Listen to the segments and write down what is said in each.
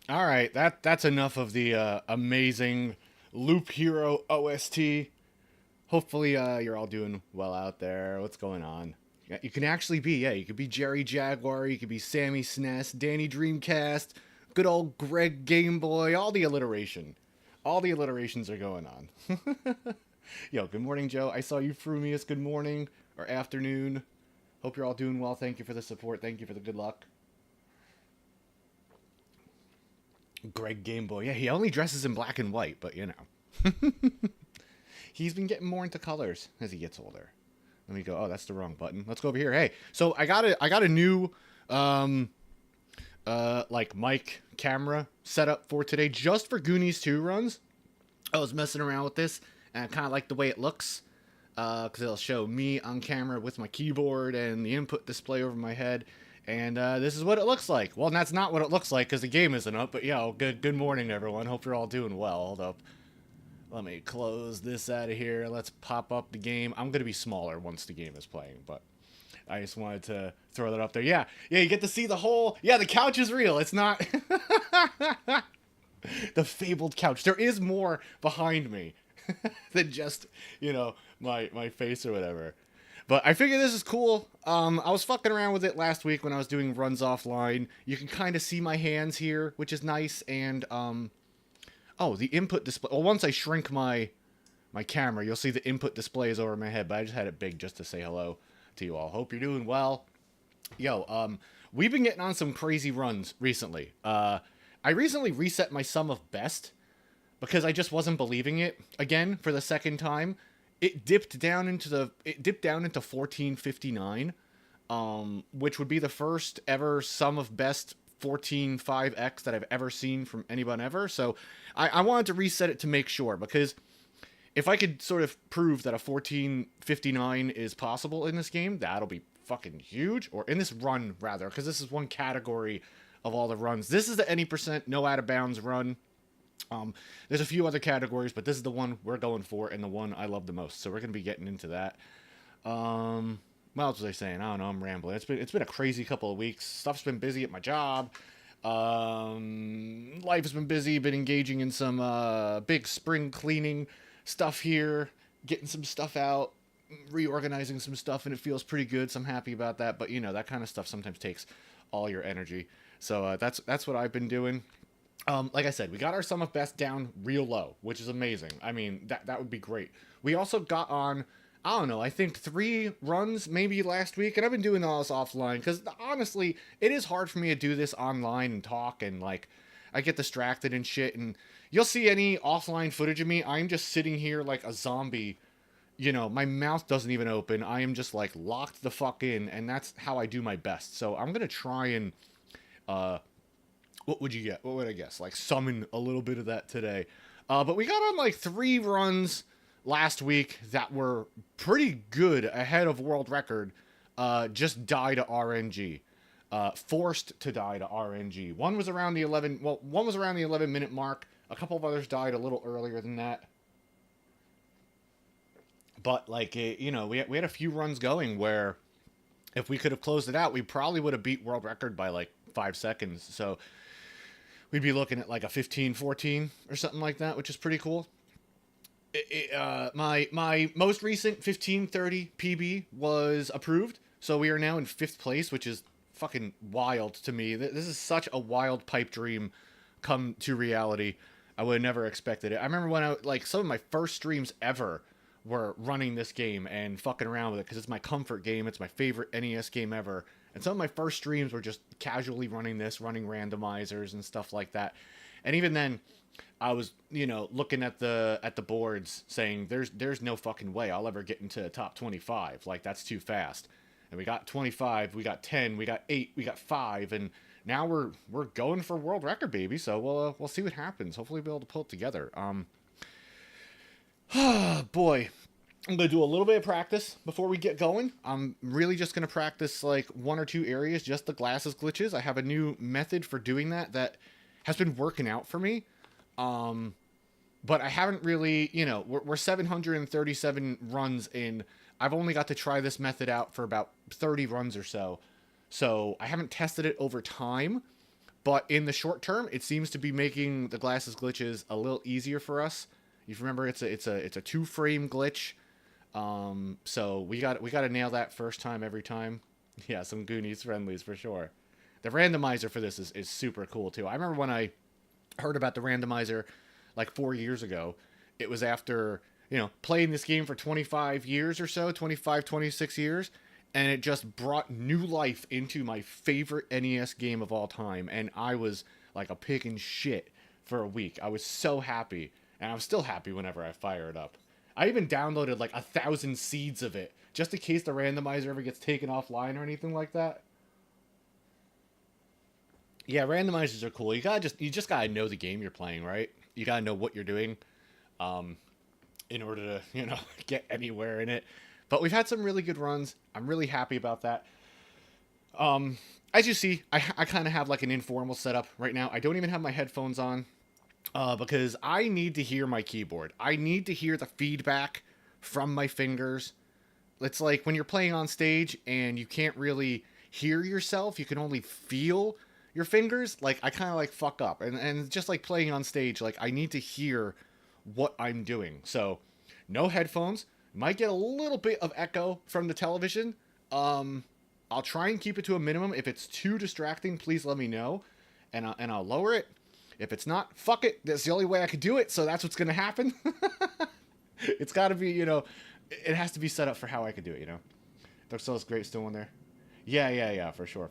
All right, that's enough of the amazing Loop Hero OST. Hopefully, you're all doing well out there. What's going on? Yeah, you can actually be, yeah, you could be Jerry Jaguar, you could be Sammy SNES, Danny Dreamcast, good old Greg Game Boy, all the alliteration. All the alliterations are going on. Yo, good morning, Joe. I saw you, Frumius. Good morning or afternoon. Hope you're all doing well. Thank you for the support. Thank you for the good luck. Greg Game Boy. Yeah, he only dresses in black and white, but you know. He's been getting more into colors as he gets older. Let me go. Oh, that's the wrong button. Let's go over here. Hey, so I got a new um like mic camera setup for today just for Goonies 2 runs. I was messing around with this and I kind of like the way it looks because it'll show me on camera with my keyboard and the input display over my head. And this is what it looks like. Well, that's not what it looks like because the game isn't up. But yeah, good morning, everyone. Hope you're all doing well. Hold up. Let me close this out of here. Let's pop up the game. I'm going to be smaller once the game is playing, but I just wanted to throw that up there. Yeah, you get to see the whole... Yeah, the couch is real. It's not... the fabled couch. There is more behind me than just, my face or whatever. But I figure this is cool. I was fucking around with it last week when I was doing runs offline. You can kind of see my hands here, which is nice. And oh, the input display. Well, once I shrink my camera, you'll see the input display is over my head. But I just had it big just to say hello to you all. Hope you're doing well. Yo, we've been getting on some crazy runs recently. I recently reset my sum of best because I just wasn't believing it again for the second time. It dipped down into 1459, which would be the first ever sum of best 14.5x that I've ever seen from anyone ever. So I wanted to reset it to make sure because if I could sort of prove that a 1459 is possible in this game, that'll be fucking huge. Or in this run, rather, because this is one category of all the runs. This is the any percent no out of bounds run. There's a few other categories, but this is the one we're going for and the one I love the most. So we're gonna be getting into that. What else was I saying? I don't know. I'm rambling. It's been a crazy couple of weeks. Stuff's been busy at my job. Life has been busy. Been engaging in some big spring cleaning stuff here, getting some stuff out, reorganizing some stuff, and it feels pretty good. So I'm happy about that. But that kind of stuff sometimes takes all your energy. So that's what I've been doing. Like I said, we got our sum of best down real low, which is amazing. I mean, that would be great. We also got on, I don't know, I think 3 runs maybe last week, and I've been doing all this offline because honestly, it is hard for me to do this online and talk, and like, I get distracted and shit. And you'll see any offline footage of me, I'm just sitting here like a zombie. My mouth doesn't even open. I am just like locked the fuck in, and that's how I do my best. So I'm gonna try and uh what would you get? What would I guess? Like summon a little bit of that today. But we got on like 3 runs last week that were pretty good ahead of world record. Just die to RNG. Forced to die to RNG. One was around the 11. Well, one was around the 11-minute mark. A couple of others died a little earlier than that. But like we had a few runs going where if we could have closed it out, we probably would have beat world record by like 5 seconds. So we'd be looking at like a 15-14 or something like that, which is pretty cool. My most recent 15:30 PB was approved, so we are now in 5th place, which is fucking wild to me. This is such a wild pipe dream come to reality. I would have never expected it. I remember when like some of my first streams ever were running this game and fucking around with it because it's my comfort game. It's my favorite NES game ever. And some of my first streams were just casually running this, running randomizers and stuff like that. And even then, I was, looking at the boards saying there's no fucking way I'll ever get into the top 25. Like that's too fast. And we got 25, we got 10, we got 8, we got 5, and now we're going for world record, baby. So we'll see what happens. Hopefully we'll be able to pull it together. Boy, I'm going to do a little bit of practice before we get going. I'm really just going to practice like 1 or 2 areas, just the glasses glitches. I have a new method for doing that has been working out for me. But I haven't really, we're 737 runs in. I've only got to try this method out for about 30 runs or so. So I haven't tested it over time. But in the short term, it seems to be making the glasses glitches a little easier for us. You remember it's a 2-frame glitch. So we got to nail that first time every time. Yeah, some Goonies friendlies for sure. The randomizer for this is super cool too. I remember when I heard about the randomizer like 4 years ago. It was after, playing this game for 25 years or so, 25, 26 years, and it just brought new life into my favorite NES game of all time, and I was like a pig in shit for a week. I was so happy, and I'm still happy whenever I fire it up. I even downloaded like 1,000 seeds of it, just in case the randomizer ever gets taken offline or anything like that. Yeah, randomizers are cool. You just gotta know the game you're playing, right? You gotta know what you're doing, in order to, get anywhere in it. But we've had some really good runs. I'm really happy about that. As you see, I kind of have like an informal setup right now. I don't even have my headphones on, because I need to hear my keyboard. I need to hear the feedback from my fingers. It's like when you're playing on stage and you can't really hear yourself. You can only feel your fingers. Like, I kind of like fuck up. And just like playing on stage, like I need to hear what I'm doing. So no headphones. Might get a little bit of echo from the television. I'll try and keep it to a minimum. If it's too distracting, please let me know, and I'll lower it. If it's not, fuck it. That's the only way I could do it, so that's what's going to happen. It's got to be, it has to be set up for how I could do it, Dark Souls great still in there. Yeah, for sure.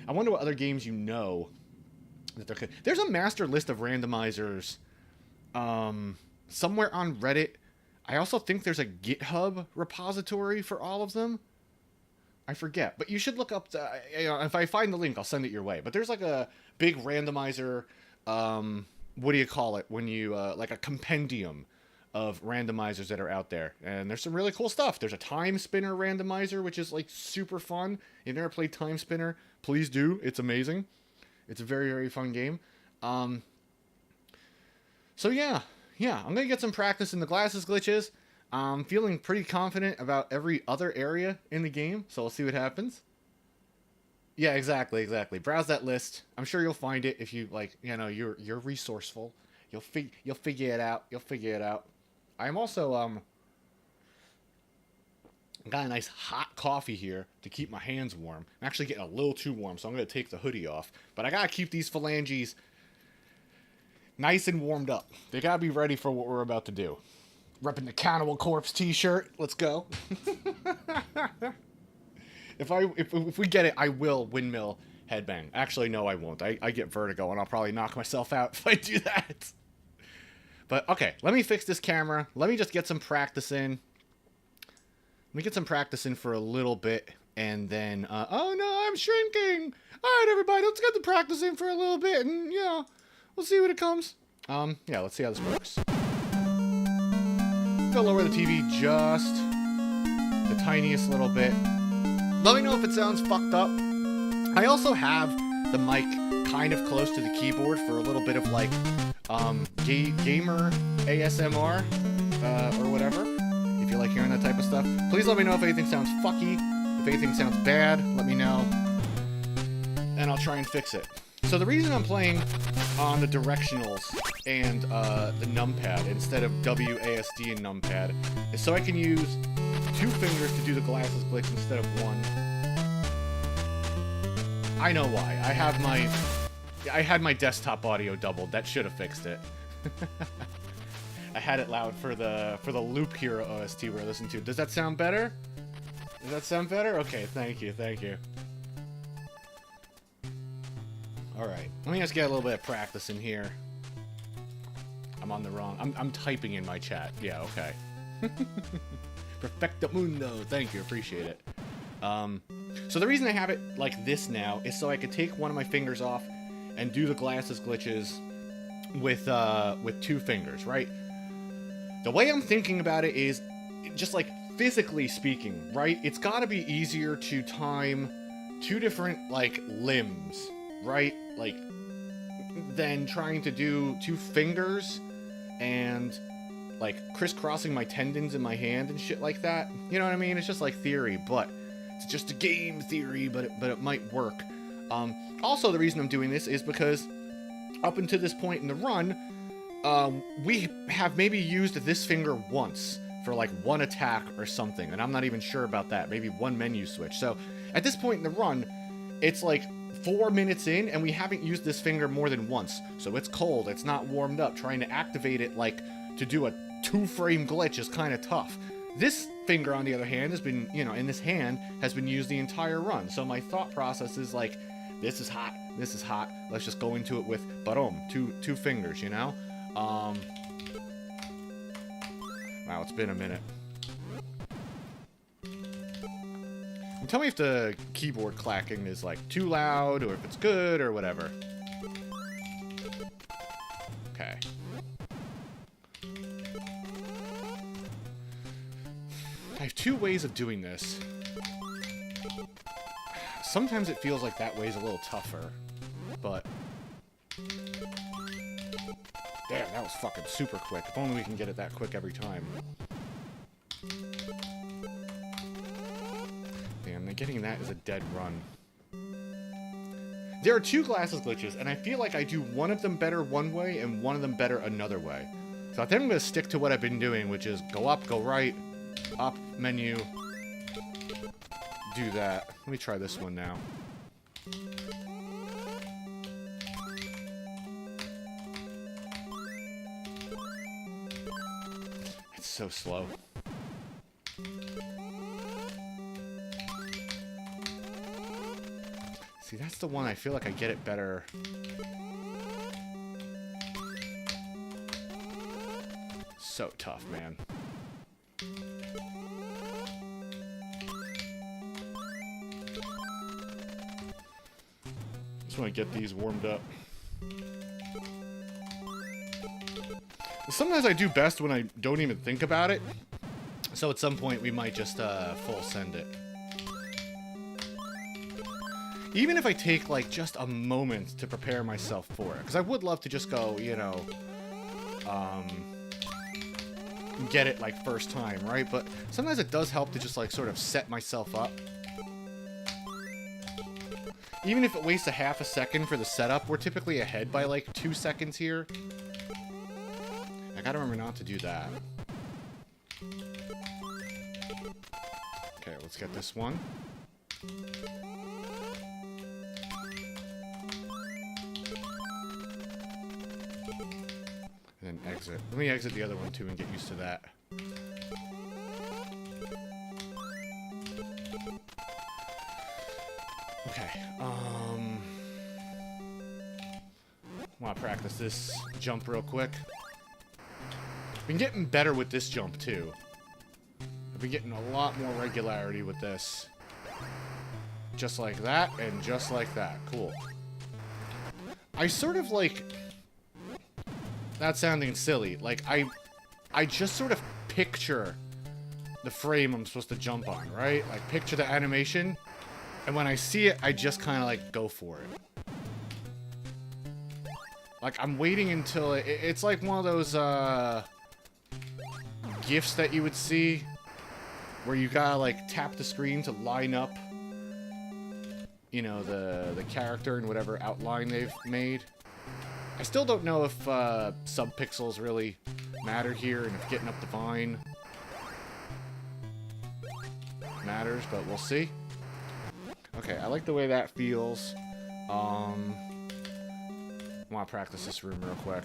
I wonder what other games that there could. There's a master list of randomizers somewhere on Reddit. I also think there's a GitHub repository for all of them. I forget, but you should look up if I find the link, I'll send it your way. But there's like a big randomizer, what do you call it? When you, like a compendium of randomizers that are out there. And there's some really cool stuff. There's a Time Spinner randomizer, which is like super fun. If you've never played Time Spinner, please do. It's amazing. It's a very, very fun game. So yeah, I'm going to get some practice in the glasses glitches. I'm feeling pretty confident about every other area in the game, so we'll see what happens. Yeah, exactly. Browse that list. I'm sure you'll find it if you you're resourceful. You'll figure it out. I'm also got a nice hot coffee here to keep my hands warm. I'm actually getting a little too warm, so I'm going to take the hoodie off. But I got to keep these phalanges nice and warmed up. They got to be ready for what we're about to do. Repping the Cannibal Corpse t-shirt. Let's go. If we get it, I will windmill headbang. Actually, no, I won't. I get vertigo, and I'll probably knock myself out if I do that. But, okay, let me fix this camera. Let me just get some practice in. Let me get some practice in for a little bit, and then, oh no, I'm shrinking. All right, everybody, let's get the practice in for a little bit, and, we'll see what it comes. Yeah, let's see how this works. I'm gonna lower the TV just the tiniest little bit. Let me know if it sounds fucked up. I also have the mic kind of close to the keyboard for a little bit of like gamer ASMR or whatever. If you like hearing that type of stuff, please let me know if anything sounds fucky. If anything sounds bad, let me know, and I'll try and fix it. So the reason I'm playing on the directionals and the numpad instead of WASD and numpad is so I can use 2 fingers to do the glasses glitch instead of 1. I know why. I had my desktop audio doubled. That should have fixed it. I had it loud for the Loop Hero OST we're listening to. Does that sound better? Does that sound better? Okay, thank you. Alright, let me just get a little bit of practice in here. I'm on the wrong... I'm typing in my chat. Yeah, okay. Perfecto mundo. Thank you, appreciate it. So the reason I have it like this now is so I could take one of my fingers off and do the glasses glitches with 2 fingers, right? The way I'm thinking about it is, just like physically speaking, right? It's gotta be easier to time 2 different, like, limbs, right? Like, than trying to do 2 fingers and, like, crisscrossing my tendons in my hand and shit like that. You know what I mean? It's just like theory, but it's just a game theory, but it might work. Also, the reason I'm doing this is because up until this point in the run, we have maybe used this finger once for like one attack or something, and I'm not even sure about that. Maybe one menu switch. So at this point in the run, it's like 4 minutes in, and we haven't used this finger more than once. So it's cold, it's not warmed up. Trying to activate it, like, to do a 2-frame glitch is kind of tough. This finger, on the other hand, has been, you know, in this hand, has been used the entire run. So my thought process is like, this is hot, let's just go into it with, ba-dum, two fingers, you know? Wow, it's been a minute. And tell me if the keyboard clacking is, like, too loud, or if it's good, or whatever. Okay. I have 2 ways of doing this. Sometimes it feels like that way's a little tougher, but... Damn, that was fucking super quick. If only we can get it that quick every time. Damn, getting that is a dead run. There are 2 glasses glitches, and I feel like I do one of them better one way and one of them better another way. So I think I'm going to stick to what I've been doing, which is go up, go right, up, menu, do that. Let me try this one now. It's so slow. See, that's the one I feel like I get it better. So tough, man. Just want to get these warmed up. Sometimes I do best when I don't even think about it. So at some point we might just full send it. Even if I take, like, just a moment to prepare myself for it. Because I would love to just go, you know, get it, like, first time, right? But sometimes it does help to just, like, sort of set myself up. Even if it wastes a half a second for the setup, we're typically ahead by, like, 2 seconds here. I gotta remember not to do that. Okay, let's get this one. And then exit. Let me exit the other one too and get used to that. Okay, want to practice this jump real quick. Been getting better with this jump too. I've been getting a lot more regularity with this. Just like that, and just like that. Cool. I sort of like... That's sounding silly. Like, I just sort of picture the frame I'm supposed to jump on, right? Like, picture the animation, and when I see it, I just kind of, like, go for it. Like, I'm waiting until... It's like one of those, GIFs that you would see, where you gotta, like, tap the screen to line up, you know, the character and whatever outline they've made. I still don't know if subpixels really matter here, and if getting up the vine matters, but we'll see. Okay, I like the way that feels. I want to practice this room real quick.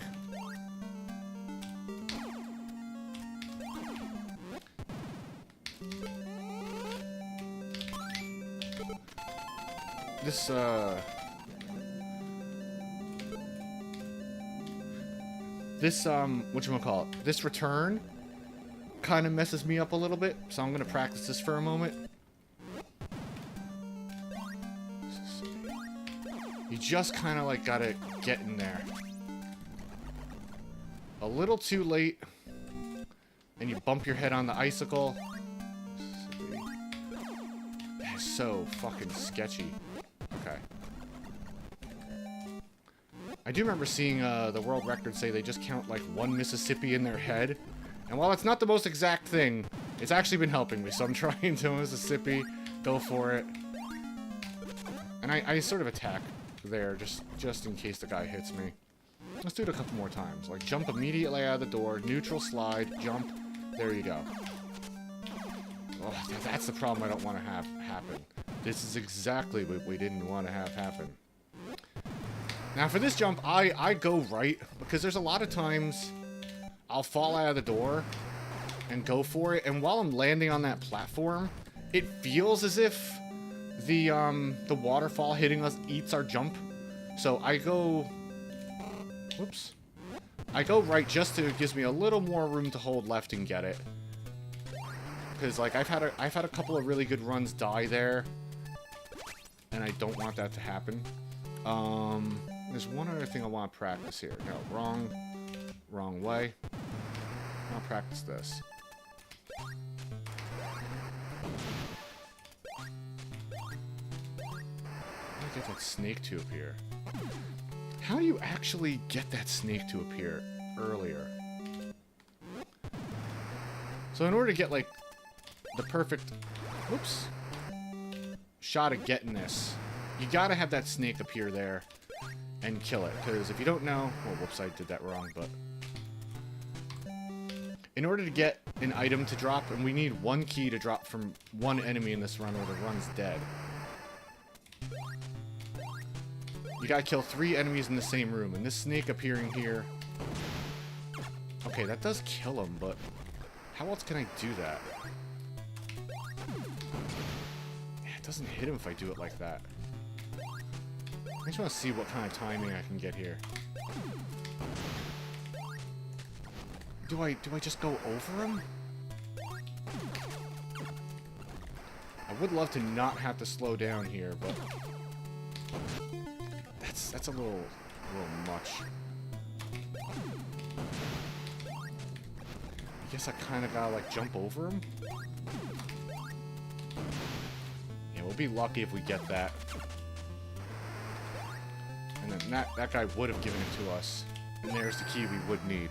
This, whatchamacallit, this return kind of messes me up a little bit, so I'm going to practice this for a moment. You just kind of, like, gotta get in there. A little too late, and you bump your head on the icicle. That is so fucking sketchy. Okay. I do remember seeing the world record say they just count like 1 Mississippi in their head. And while it's not the most exact thing, it's actually been helping me. So I'm trying to Mississippi. Go for it. And I sort of attack there just in case the guy hits me. Let's do it a couple more times. Like, jump immediately out of the door, neutral slide, jump. There you go. Oh, that's the problem I don't want to have happen. This is exactly what we didn't want to have happen. Now, for this jump, I go right, because there's a lot of times I'll fall out of the door and go for it, and while I'm landing on that platform, it feels as if the waterfall hitting us eats our jump. So I go... Whoops. I go right just to... It gives me a little more room to hold left and get it. Because, like, I've had a couple of really good runs die there. And I don't want that to happen. There's one other thing I want to practice here. No, wrong way. I'll practice this. Get that snake to appear. How do you actually get that snake to appear earlier? So in order to get, like, the perfect, whoops, shot at getting this, you gotta have that snake appear there and kill it. Because if you don't know, well, whoops, I did that wrong, but in order to get an item to drop, and we need one key to drop from one enemy in this run or the run's dead. You gotta kill 3 enemies in the same room, and this snake appearing here... Okay, that does kill him, but how else can I do that? It doesn't hit him if I do it like that. I just want to see what kind of timing I can get here. Do I just go over him? I would love to not have to slow down here, but... That's a little much. I guess I kind of gotta, like, jump over him? Yeah, we'll be lucky if we get that. And then that guy would have given it to us. And there's the key we would need.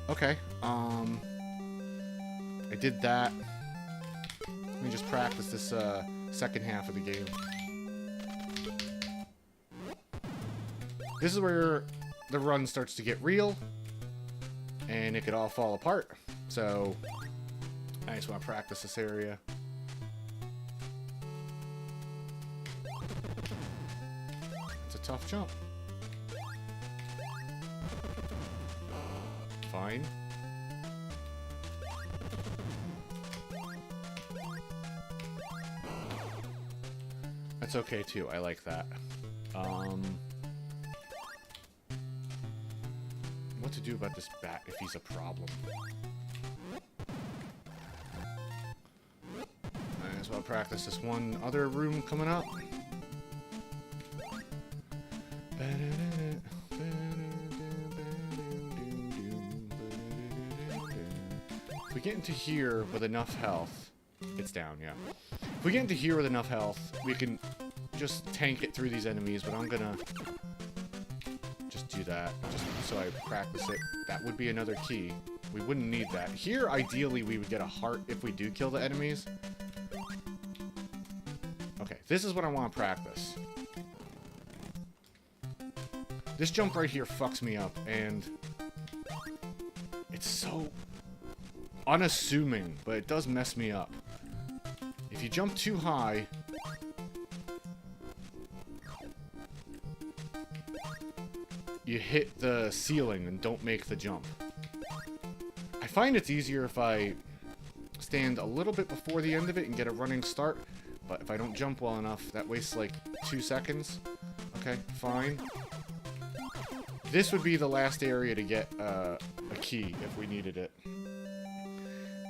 Okay, I did that. Let me just practice this, second half of the game. This is where the run starts to get real, and it could all fall apart. So, I just want to practice this area. It's a tough jump. Fine. That's okay too, I like that. What to do about this bat if he's a problem? I just want to practice this one other room coming up. If we get into here with enough health, it's down, yeah. If we get into here with enough health, we can just tank it through these enemies, but I'm gonna just do that, just so I practice it. That would be another key. We wouldn't need that. Here, ideally, we would get a heart if we do kill the enemies. Okay, this is what I want to practice. This jump right here fucks me up, and it's so unassuming, but it does mess me up. If you jump too high, you hit the ceiling and don't make the jump. I find it's easier if I stand a little bit before the end of it and get a running start, but if I don't jump well enough, that wastes like 2 seconds. Okay, fine. This would be the last area to get a key if we needed it.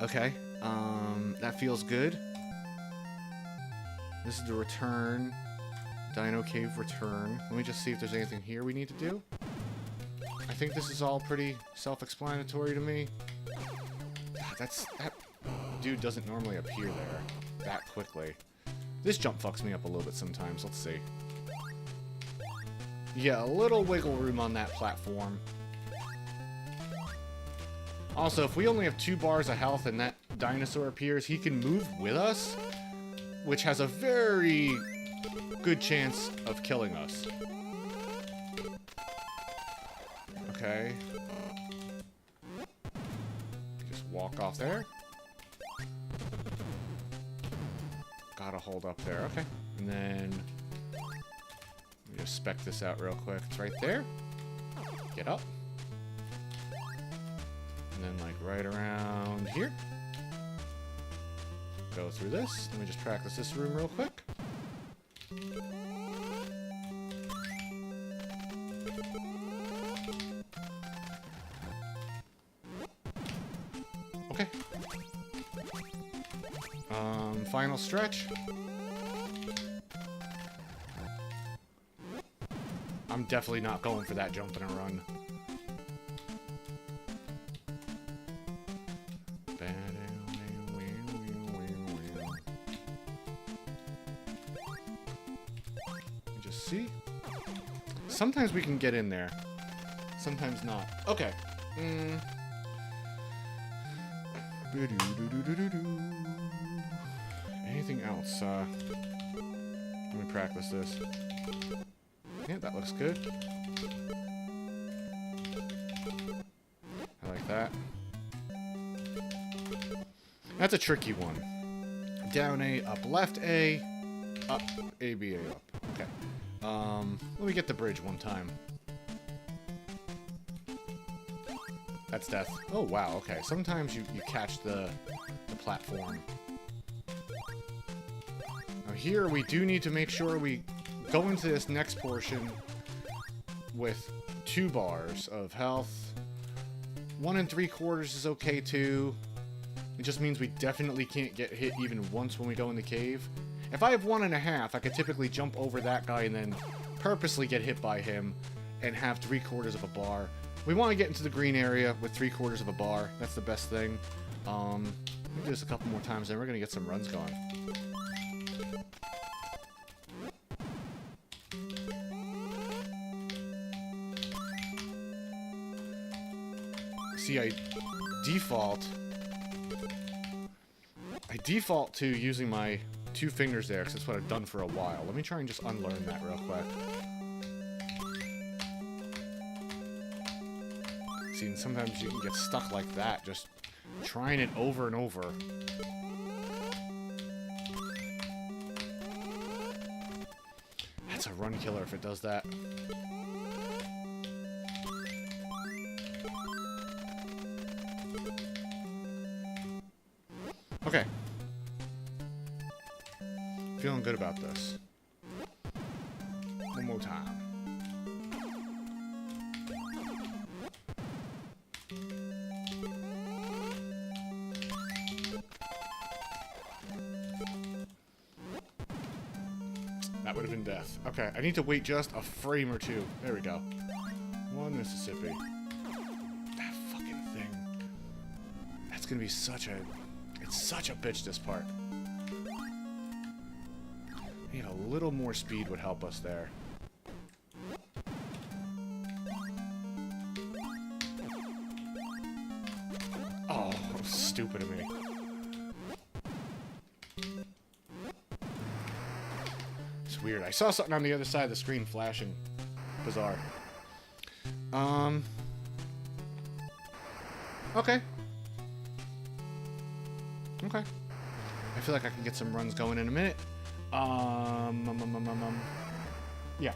Okay, that feels good. This is the return. Dino Cave return. Let me just see if there's anything here we need to do. I think this is all pretty self-explanatory to me. God, that dude doesn't normally appear there that quickly. This jump fucks me up a little bit sometimes. Let's see. Yeah, a little wiggle room on that platform. Also, if we only have 2 bars of health and that dinosaur appears, he can move with us, which has a very good chance of killing us. Okay. Just walk off there. Gotta hold up there. Okay. And then... let me just spec this out real quick. It's right there. Get up. And then, like, right around here. Go through this. Let me just practice this room real quick. Okay. Final stretch. I'm definitely not going for that jump and a run. Just see. Sometimes we can get in there. Sometimes not. Okay. Anything else? Let me practice this. Yeah, that looks good. I like that. That's a tricky one. Down A, up left A, up A, B, A, up. Okay. Let me get the bridge one time. That's death. Oh, wow, okay. Sometimes you catch the platform. Now here, we do need to make sure we go into this next portion with 2 bars of health. 1 3/4 is okay, too. It just means we definitely can't get hit even once when we go in the cave. If I have 1 1/2, I could typically jump over that guy and then purposely get hit by him and have 3/4 of a bar. We want to get into the green area with 3/4 of a bar. That's the best thing. We'll do this a couple more times, and we're going to get some runs going. See, I default to using my 2 fingers there, because that's what I've done for a while. Let me try and just unlearn that real quick. See, and sometimes you can get stuck like that, just trying it over and over. That's a run killer if it does that. Okay. Feeling good about this. One more time. That would have been death. Okay, I need to wait just a frame or 2. There we go. 1 Mississippi. That fucking thing. That's gonna be such a... it's such a bitch, this part. Need a little more speed would help us there. Oh, stupid of me. It's weird. I saw something on the other side of the screen flashing. Bizarre. Okay. Okay. I feel like I can get some runs going in a minute. Yeah.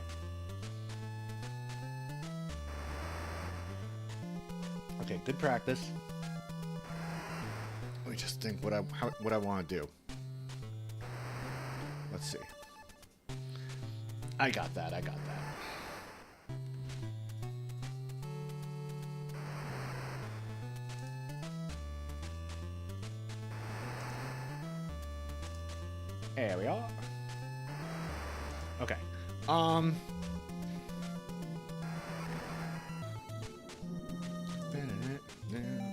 Okay, good practice. Let me just think what I want to do. Let's see. I got that. There we are. Okay.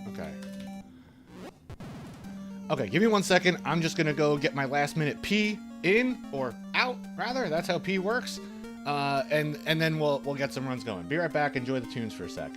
Okay. Okay, give me 1 second. I'm just gonna go get my last minute pee in, or out, rather. That's how pee works. And then we'll get some runs going. Be right back. Enjoy the tunes for a sec.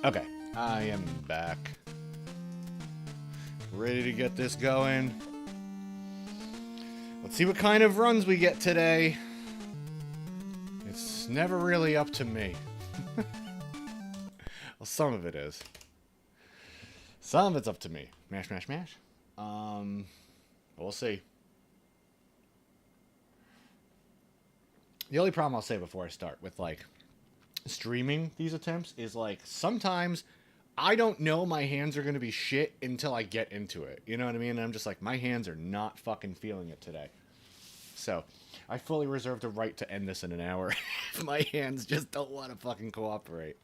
Okay, I am back. Ready to get this going. Let's see what kind of runs we get today. It's never really up to me. Well, some of it is. Some of it's up to me. Mash, mash, mash. We'll see. The only problem I'll say before I start with, like, streaming these attempts is, like, sometimes I don't know my hands are going to be shit until I get into it. You know what I mean? And I'm just like, my hands are not fucking feeling it today. So, I fully reserve the right to end this in an hour if my hands just don't want to fucking cooperate.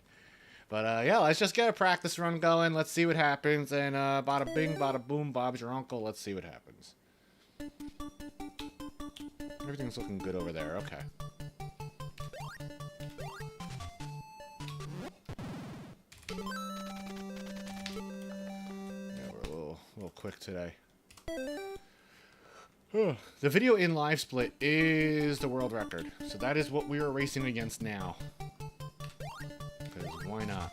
But, yeah, let's just get a practice run going. Let's see what happens. And, bada bing, bada boom, Bob's your uncle. Let's see what happens. Everything's looking good over there. Okay. Yeah, we're a little quick today. The video in live split is the world record. So that is what we are racing against now. Because why not?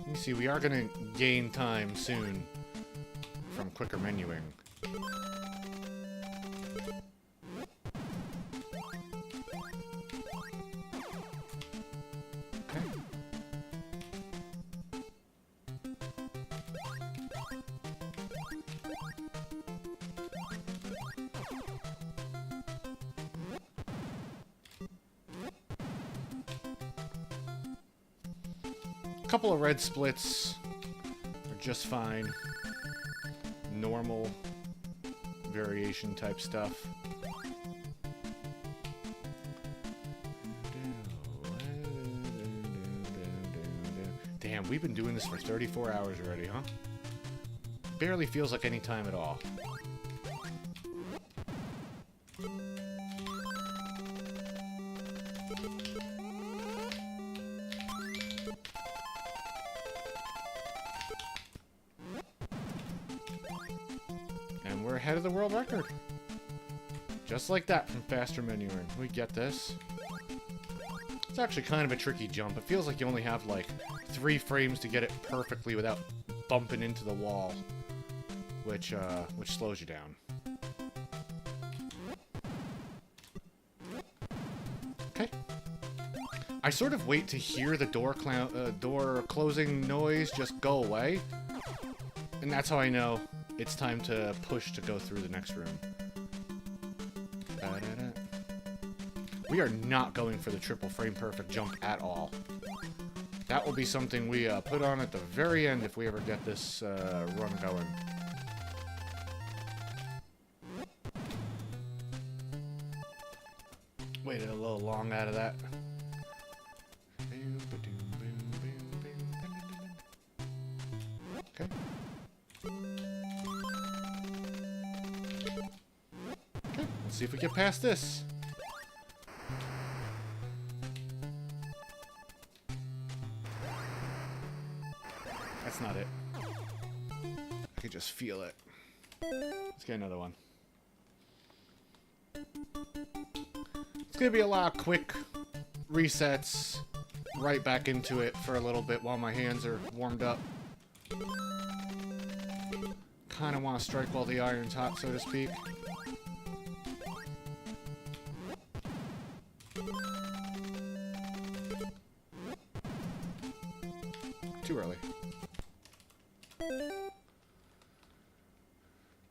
You see, we are going to gain time soon from quicker menuing. A couple of red splits are just fine. Normal variation type stuff. Damn, we've been doing this for 34 hours already, huh? Barely feels like any time at all. And we're ahead of the world record. Just like that from faster menuing. We get this. It's actually kind of a tricky jump. It feels like you only have like 3 frames to get it perfectly without bumping into the wall, which slows you down. Okay. I sort of wait to hear the door closing noise just go away, and that's how I know it's time to push to go through the next room. We are not going for the triple frame perfect jump at all. That will be something we put on at the very end if we ever get this run going. Waited a little long out of that. Okay. Okay, let's see if we get past this. That's not it. I can just feel it. Let's get another one. It's gonna be a lot of quick resets, right back into it for a little bit while my hands are warmed up. Kinda wanna strike while the iron's hot, so to speak. Too early.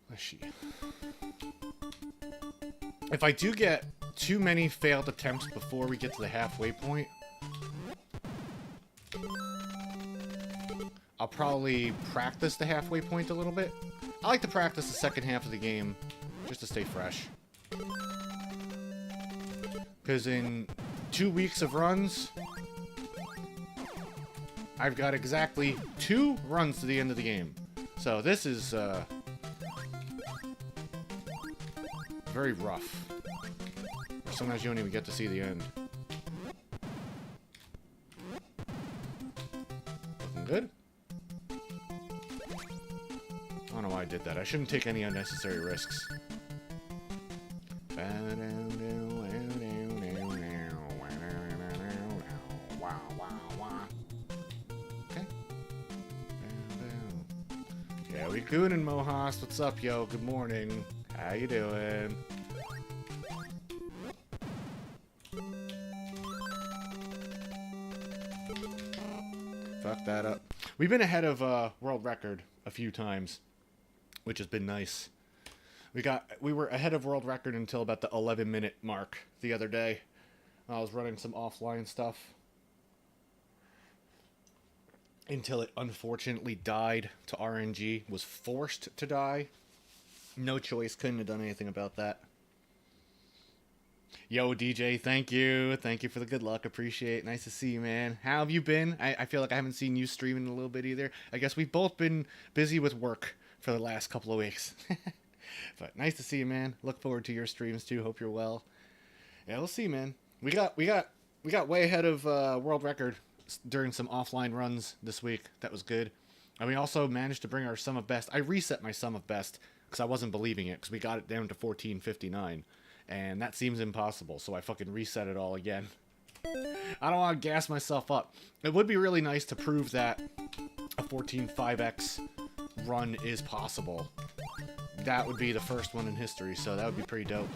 Let's see. If I do get too many failed attempts before we get to the halfway point, I'll probably practice the halfway point a little bit. I like to practice the second half of the game just to stay fresh. Because in 2 weeks of runs, I've got exactly 2 runs to the end of the game. So this is very rough. Sometimes you don't even get to see the end. Looking good? I don't know why I did that. I shouldn't take any unnecessary risks. we goonin' Mohas? What's up, yo? Good morning. How you doing? Fuck that up. We've been ahead of world record a few times, which has been nice. We were ahead of world record until about the 11-minute mark the other day. I was running some offline stuff until it unfortunately died to RNG. Was forced to die. No choice. Couldn't have done anything about that. Yo, DJ, thank you. Thank you for the good luck. Appreciate it. Nice to see you, man. How have you been? I feel like I haven't seen you streaming in a little bit either. I guess we've both been busy with work for the last couple of weeks. But nice to see you, man. Look forward to your streams, too. Hope you're well. Yeah, we'll see, man. We got way ahead of world record during some offline runs this week. That was good. And we also managed to bring our sum of best. I reset my sum of best because I wasn't believing it because we got it down to 1459. And that seems impossible, so I fucking reset it all again. I don't want to gas myself up. It would be really nice to prove that a 14.5x run is possible. That would be the first one in history, so that would be pretty dope.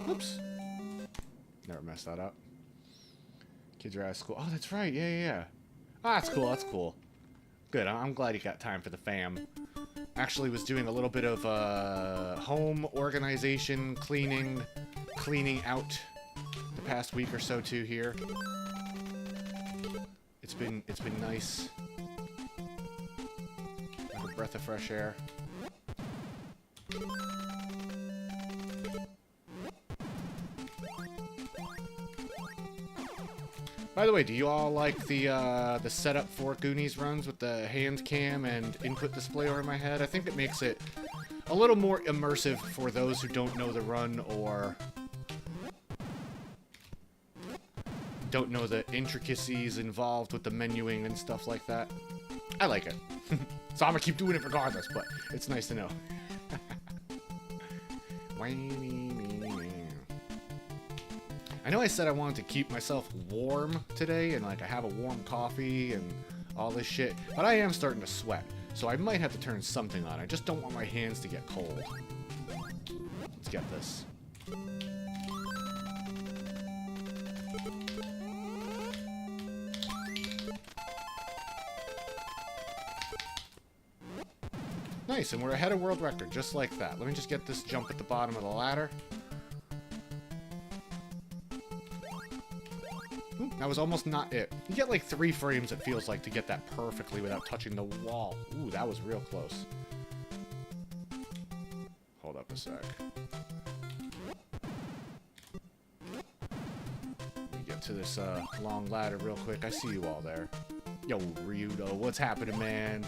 Oops. Never messed that up. Kids are out of school. Oh, that's right. Yeah. Ah, that's cool. That's cool. Good. I'm glad you got time for the fam. Actually was doing a little bit of home organization, cleaning out the past week or so too here. It's been nice. Like a breath of fresh air. By the way, do you all like the setup for Goonies runs with the hand cam and input display over my head? I think it makes it a little more immersive for those who don't know the run or don't know the intricacies involved with the menuing and stuff like that. I like it. So I'm gonna keep doing it regardless, but it's nice to know. I know I said I wanted to keep myself warm today and like I have a warm coffee and all this shit, but I am starting to sweat, so I might have to turn something on. I just don't want my hands to get cold. Let's get this. Nice, and we're ahead of world record, just like that. Let me just get this jump at the bottom of the ladder. That was almost not it. You get like 3 frames, it feels like, to get that perfectly without touching the wall. Ooh, that was real close. Hold up a sec. Let me get to this long ladder real quick. I see you all there. Yo, Ryudo, what's happening, man?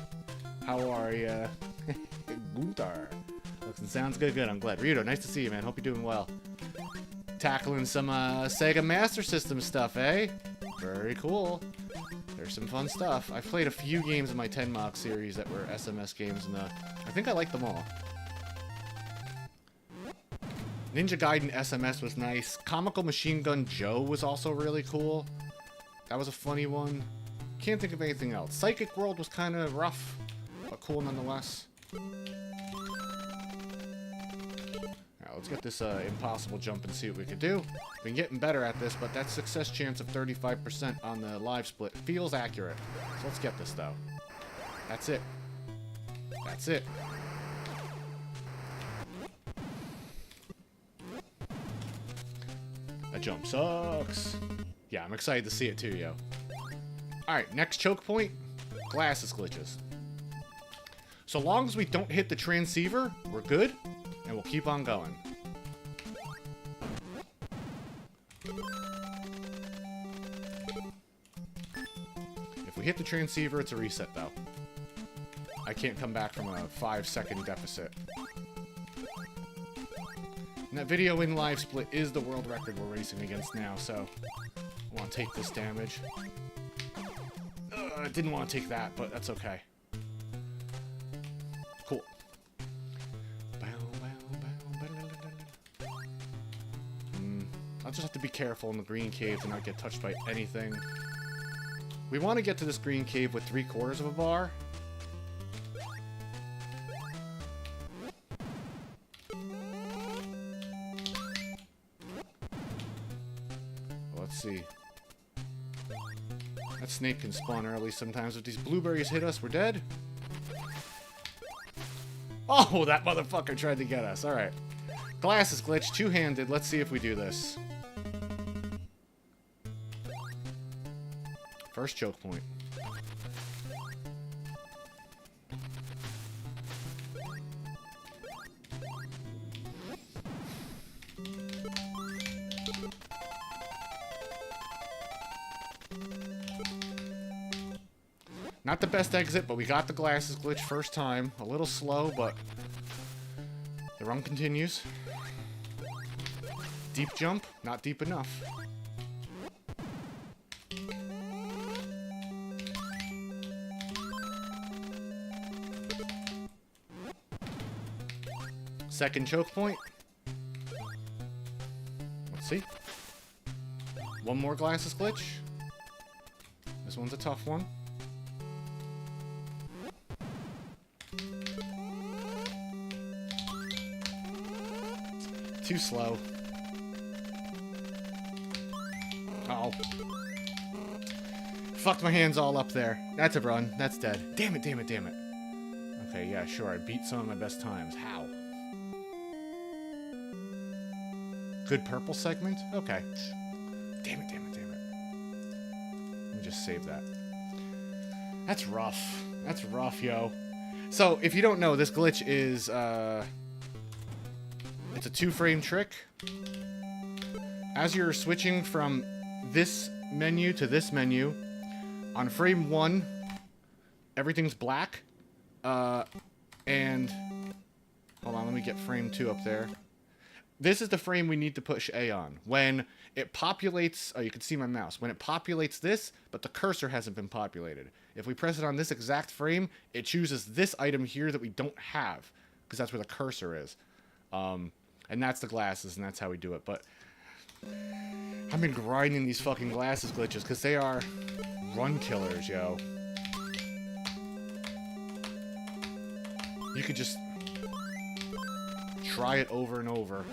How are ya? Guntar. Looks and sounds good. I'm glad. Ryudo, nice to see you, man. Hope you're doing well. Tackling some Sega Master System stuff, eh? Very cool. There's some fun stuff. I've played a few games in my 10 Mach series that were SMS games, and I think I like them all. Ninja Gaiden SMS was nice. Comical Machine Gun Joe was also really cool. That was a funny one. Can't think of anything else. Psychic World was kind of rough, but cool nonetheless. Let's get this impossible jump and see what we can do. Been getting better at this, but that success chance of 35% on the live split feels accurate. So let's get this, though. That's it. That's it. That jump sucks. Yeah, I'm excited to see it, too, yo. Alright, next choke point. Glasses glitches. So long as we don't hit the transceiver, we're good. And we'll keep on going. If we hit the transceiver, it's a reset, though. I can't come back from a 5-second deficit. And that video in live split is the world record we're racing against now, so I want to take this damage. I didn't want to take that, but that's okay. Cool. I'll just have to be careful in the green cave to not get touched by anything. We want to get to this green cave with 3/4 of a bar. Let's see. That snake can spawn early sometimes. If these blueberries hit us, we're dead. Oh, that motherfucker tried to get us. Alright. Glass is glitched. Two-handed. Let's see if we do this. First choke point. Not the best exit, but we got the glasses glitch first time. A little slow, but the run continues. Deep jump, not deep enough. Second choke point. Let's see. One more glasses glitch. This one's a tough one. Too slow. Oh. Fucked my hands all up there. That's a run. That's dead. Damn it, damn it, damn it. Okay, yeah, sure. I beat some of my best times. How? Good purple segment? Okay. Damn it, damn it, damn it. Let me just save that. That's rough. That's rough, yo. So, if you don't know, this glitch is, it's a 2-frame trick. As you're switching from this menu to this menu, on frame 1, everything's black. And hold on, let me get frame 2 up there. This is the frame we need to push A on. When it populates, oh, you can see my mouse. When it populates this, but the cursor hasn't been populated. If we press it on this exact frame, it chooses this item here that we don't have, because that's where the cursor is. And that's the glasses, and that's how we do it. But I've been grinding these fucking glasses glitches, because they are run killers, yo. You could just try it over and over.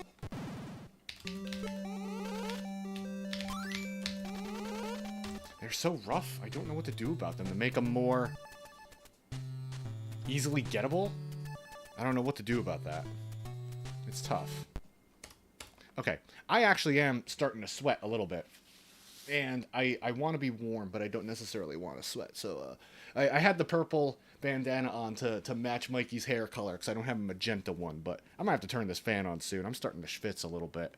They're so rough. I don't know what to do about them. To make them more easily gettable? I don't know what to do about that. It's tough. Okay. I actually am starting to sweat a little bit. And I want to be warm, but I don't necessarily want to sweat. So I had the purple bandana on to match Mikey's hair color, because I don't have a magenta one. But I'm going to have to turn this fan on soon. I'm starting to schwitz a little bit.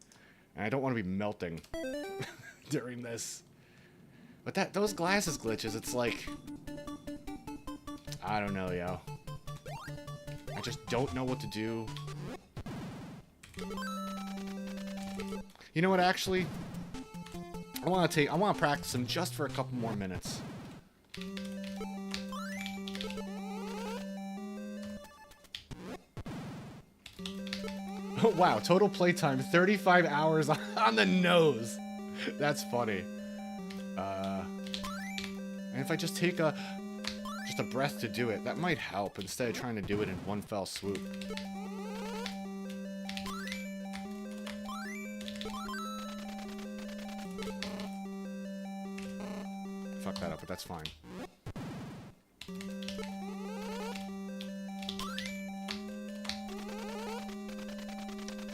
And I don't want to be melting during this. But those glasses glitches, it's like, I don't know, yo. I just don't know what to do. You know what, actually? I want to practice them just for a couple more minutes. Oh, wow, total playtime, 35 hours on the nose. That's funny. And if I just take just a breath to do it, that might help instead of trying to do it in one fell swoop. Fuck that up, but that's fine.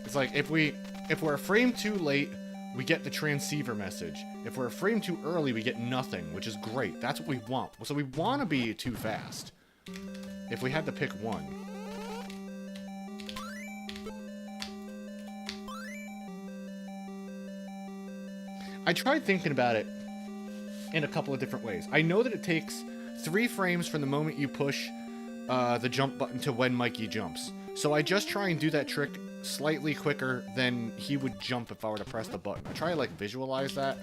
It's like, if we're a frame too late, we get the transceiver message. If we're a frame too early, we get nothing, which is great. That's what we want. So we want to be too fast. If we had to pick one. I tried thinking about it in a couple of different ways. I know that it takes 3 frames from the moment you push the jump button to when Mikey jumps. So I just try and do that trick slightly quicker than he would jump if I were to press the button. I try to, like, visualize that.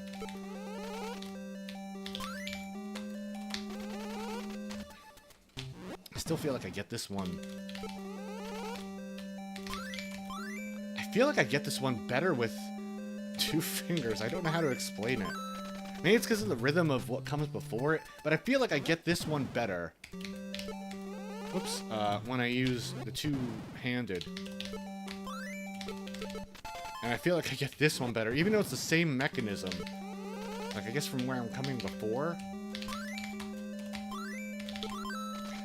I still feel like I get this one. I feel like I get this one better with 2 fingers. I don't know how to explain it. Maybe it's because of the rhythm of what comes before it, but I feel like I get this one better. Whoops, when I use the two-handed. And I feel like I get this one better, even though it's the same mechanism. Like, I guess from where I'm coming before.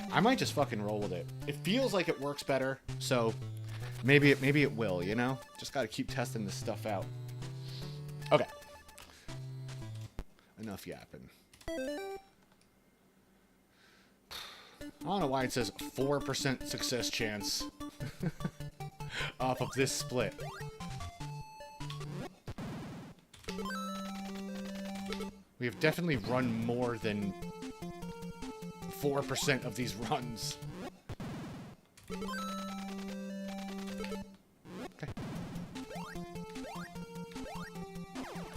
I might just fucking roll with it. It feels like it works better, so maybe it will, you know? Just gotta keep testing this stuff out. Okay. Enough yapping. I don't know why it says 4% success chance off of this split. We have definitely run more than 4% of these runs. Okay.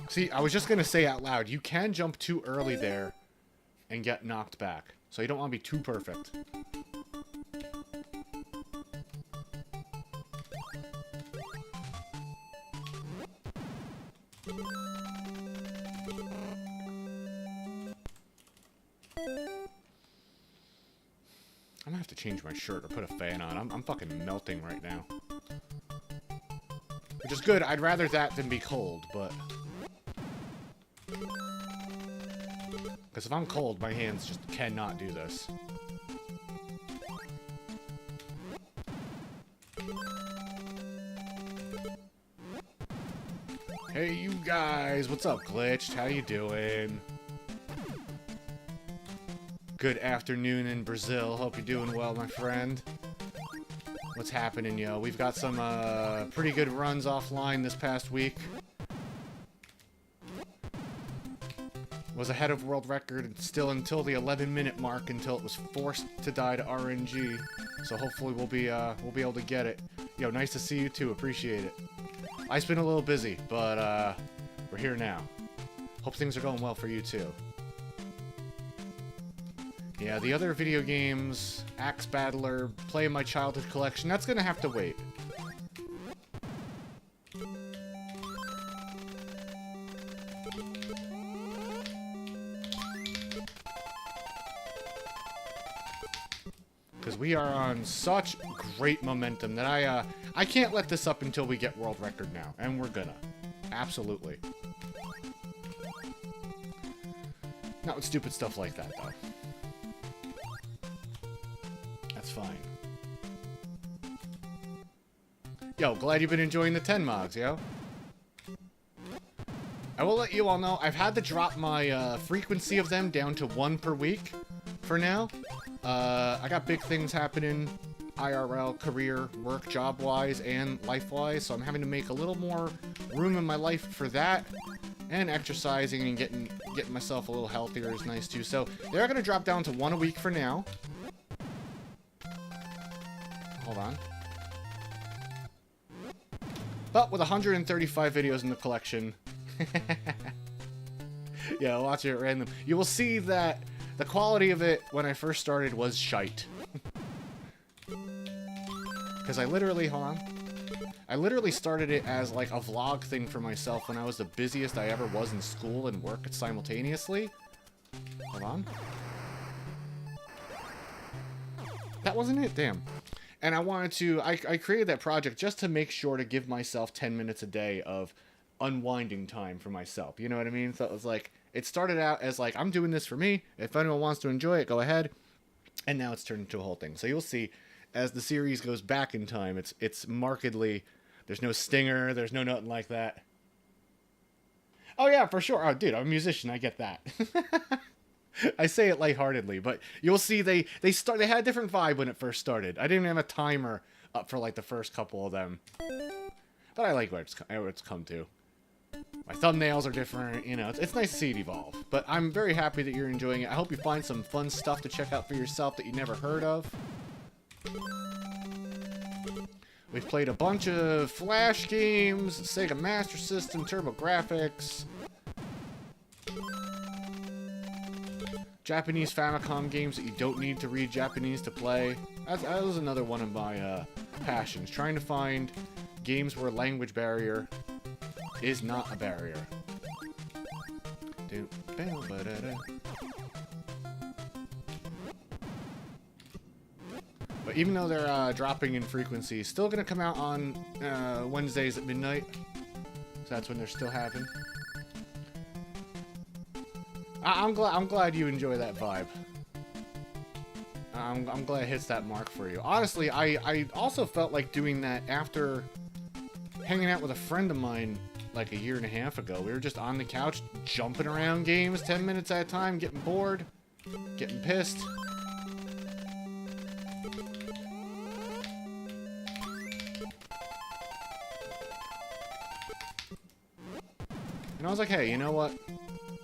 See, I was just gonna say out loud, you can jump too early there and get knocked back. So you don't want to be too perfect. I'm gonna have to change my shirt or put a fan on. I'm fucking melting right now. Which is good. I'd rather that than be cold, but... Because if I'm cold, my hands just cannot do this. Hey, you guys. What's up, Glitched? How you doing? Good afternoon in Brazil. Hope you're doing well, my friend. What's happening, yo? We've got some pretty good runs offline this past week. Was ahead of world record still until the 11-minute mark, until it was forced to die to RNG. So hopefully we'll be able to get it. Yo, nice to see you too. Appreciate it. I've been a little busy, but we're here now. Hope things are going well for you too. Yeah, the other video games, Axe Battler, Play My Childhood Collection, that's gonna have to wait. Because we are on such great momentum that I can't let this up until we get world record now, and we're gonna. Absolutely. Not with stupid stuff like that, though. That's fine. Yo, glad you've been enjoying the 10 mods, yo. I will let you all know, I've had to drop my frequency of them down to 1 per week for now. I got big things happening, IRL, career, work, job-wise, and life-wise, so I'm having to make a little more room in my life for that. And exercising and getting myself a little healthier is nice too. So they're going to drop down to 1 a week for now. Hold on. But with 135 videos in the collection, yeah, watch it at random. You will see that the quality of it when I first started was shite. Because I literally, hold on. I literally started it as like a vlog thing for myself when I was the busiest I ever was in school and work simultaneously. Hold on. That wasn't it, damn. And I wanted to, I created that project just to make sure to give myself 10 minutes a day of unwinding time for myself. You know what I mean? So it was like, it started out as like, I'm doing this for me. If anyone wants to enjoy it, go ahead. And now it's turned into a whole thing. So you'll see, as the series goes back in time, it's markedly, there's no stinger, there's no nothing like that. Oh yeah, for sure. Oh, dude, I'm a musician, I get that. I say it lightheartedly, but you'll see they had a different vibe when it first started. I didn't have a timer up for like the first couple of them. But I like where it's come to. My thumbnails are different, you know, it's nice to see it evolve. But I'm very happy that you're enjoying it. I hope you find some fun stuff to check out for yourself that you never heard of. We've played a bunch of Flash games, Sega Master System, TurboGrafx, Japanese Famicom games that you don't need to read Japanese to play. That was another one of my passions, trying to find games where language barrier is not a barrier. But even though they're dropping in frequency, still gonna come out on Wednesdays at midnight. So that's when they're still having. I'm glad you enjoy that vibe. I'm glad it hits that mark for you. Honestly, I also felt like doing that after hanging out with a friend of mine like a year and a half ago. We were just on the couch jumping around games 10 minutes at a time, getting bored, getting pissed. And I was like, hey, you know what?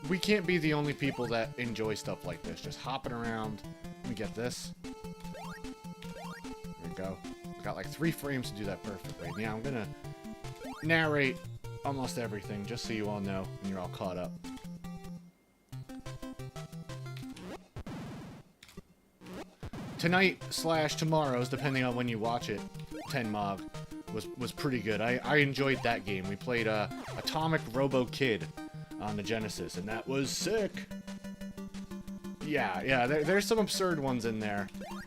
We can't be the only people that enjoy stuff like this. Just hopping around. Let me get this. There we go. Got like 3 frames to do that perfectly. Yeah, I'm gonna narrate almost everything just so you all know and you're all caught up. Tonight / tomorrow's, depending on when you watch it, 10 Mog was pretty good. I enjoyed that game. We played Atomic Robo Kid on the Genesis, and that was sick. Yeah, there's some absurd ones in there.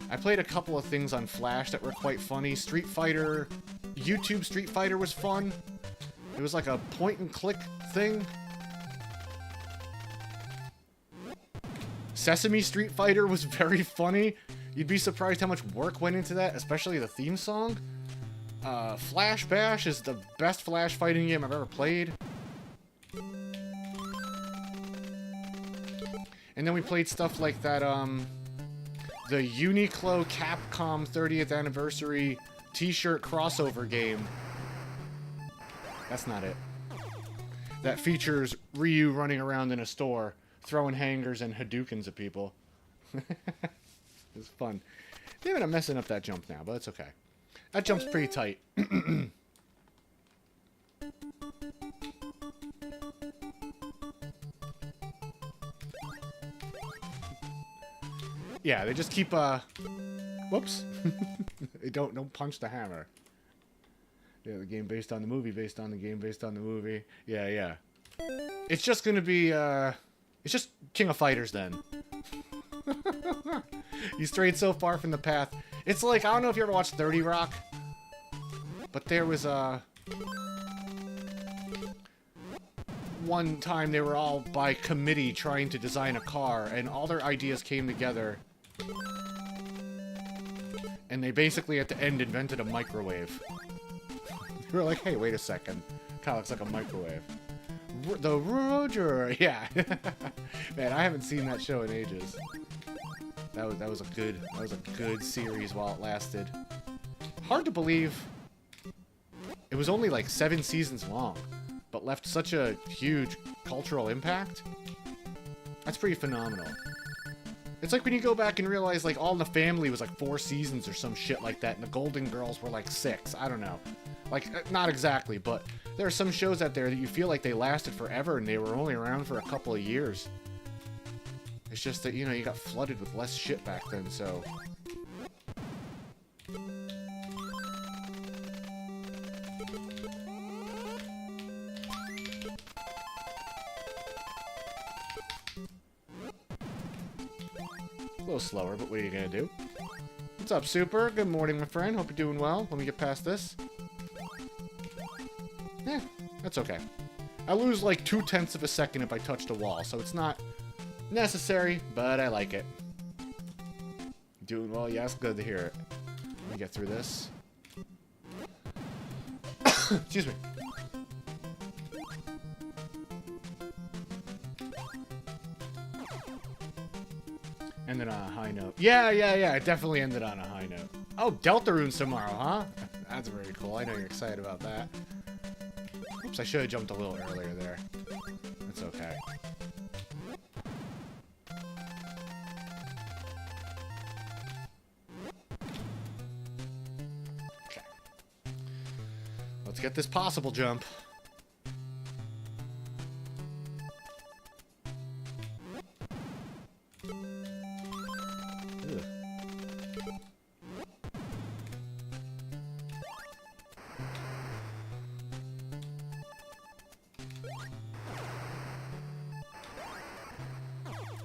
I played a couple of things on Flash that were quite funny. Street Fighter, YouTube Street Fighter was fun. It was like a point-and-click thing. Sesame Street Fighter was very funny. You'd be surprised how much work went into that, especially the theme song. Flash Bash is the best Flash fighting game I've ever played. And then we played stuff like that, the Uniqlo Capcom 30th Anniversary t-shirt crossover game. That's not it. That features Ryu running around in a store, throwing hangers and Hadoukens at people. It's fun. Damn it, I'm messing up that jump now, but it's okay. That jump's pretty tight. Yeah, they just keep, whoops. They don't punch the hammer. Yeah, the game based on the movie, based on the game, based on the movie. Yeah. It's just gonna be, it's just King of Fighters then. You strayed so far from the path. It's like, I don't know if you ever watched 30 Rock, but there was, one time they were all by committee trying to design a car, and all their ideas came together. And they basically, at the end, invented a microwave. They were like, hey, wait a second. Kinda looks like a microwave. The Roger! Yeah. Man, I haven't seen that show in ages. That was a good series while it lasted. Hard to believe. It was only like 7 seasons long, but left such a huge cultural impact. That's pretty phenomenal. It's like when you go back and realize, like, All in the Family was like 4 seasons or some shit like that, and the Golden Girls were like 6. I don't know. Like, not exactly, but there are some shows out there that you feel like they lasted forever, and they were only around for a couple of years. It's just that, you know, you got flooded with less shit back then, so... A little slower, but what are you gonna do? What's up, Super? Good morning, my friend. Hope you're doing well. Let me get past this. That's okay. I lose like 0.2 of a second if I touch the wall, so it's not necessary, but I like it. Doing well? Yes, good to hear it. Let me get through this. Excuse me. Ended on a high note. Yeah, it definitely ended on a high note. Oh, Deltarunes tomorrow, huh? That's very cool. I know you're excited about that. Oops, I should have jumped a little earlier there. That's okay. Okay. Let's get this possible jump.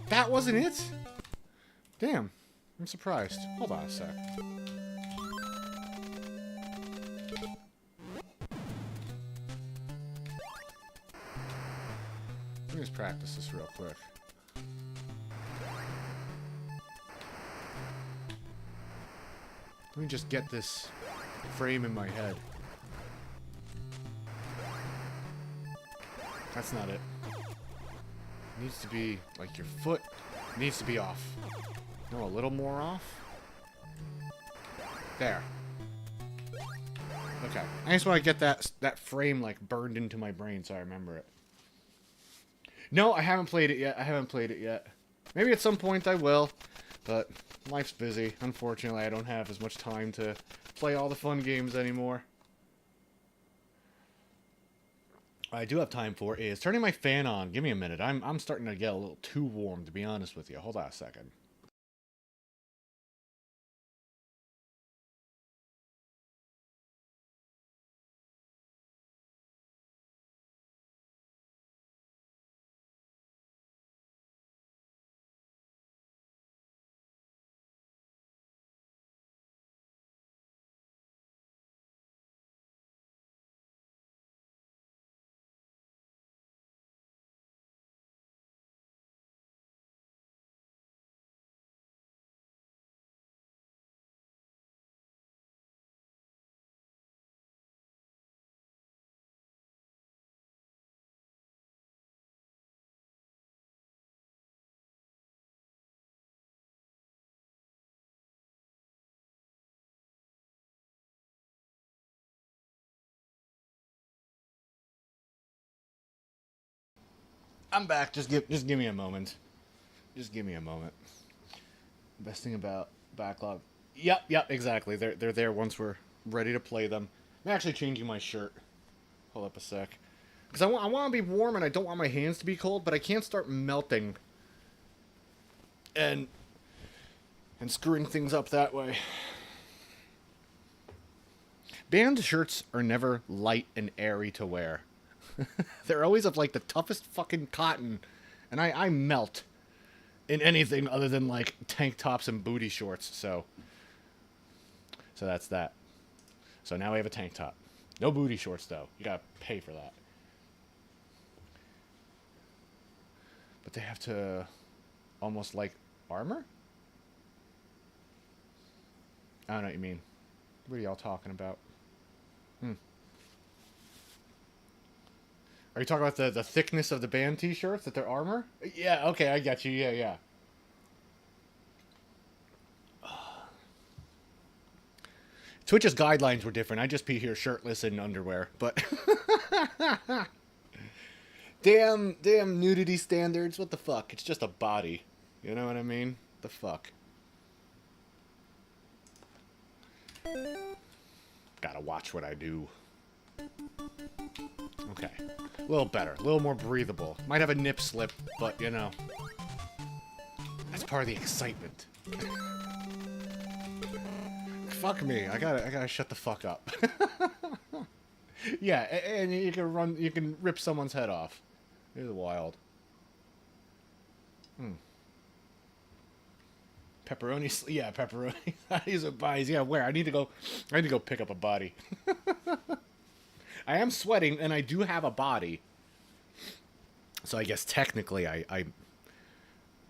That wasn't it? Damn. I'm surprised. Hold on a sec. Let me just practice this real quick. Let me just get this frame in my head. That's not it. It needs to be, like, your foot needs to be off. No, a little more off. There. Okay. I just want to get that frame, like, burned into my brain so I remember it. No, I haven't played it yet. I haven't played it yet. Maybe at some point I will, but life's busy. Unfortunately, I don't have as much time to play all the fun games anymore. What I do have time for is turning my fan on. Give me a minute. I'm starting to get a little too warm, to be honest with you. Hold on a second. I'm back. Just give me a moment. Just give me a moment. Best thing about backlog. Yep, exactly. They're there once we're ready to play them. I'm actually changing my shirt. Hold up a sec. Because I want to be warm and I don't want my hands to be cold, but I can't start melting and screwing things up that way. Band shirts are never light and airy to wear. They're always of, like, the toughest fucking cotton, and I melt in anything other than, like, tank tops and booty shorts, so that's that. So now we have a tank top. No booty shorts, though. You gotta pay for that. But they have to almost, like, armor? I don't know what you mean. What are y'all talking about? Are you talking about the thickness of the band t-shirts, that they're armor? Yeah, okay, I get you. Yeah. Twitch's guidelines were different. I'd just be here shirtless in underwear, but... damn nudity standards. What the fuck? It's just a body. You know what I mean? The fuck? Gotta watch what I do. Okay. A little better. A little more breathable. Might have a nip slip, but, you know. That's part of the excitement. Fuck me. I gotta shut the fuck up. Yeah, and you can rip someone's head off. It is wild. Pepperoni, yeah, pepperoni. These are buys. Yeah, where? I need to go pick up a body. I am sweating, and I do have a body. So I guess technically I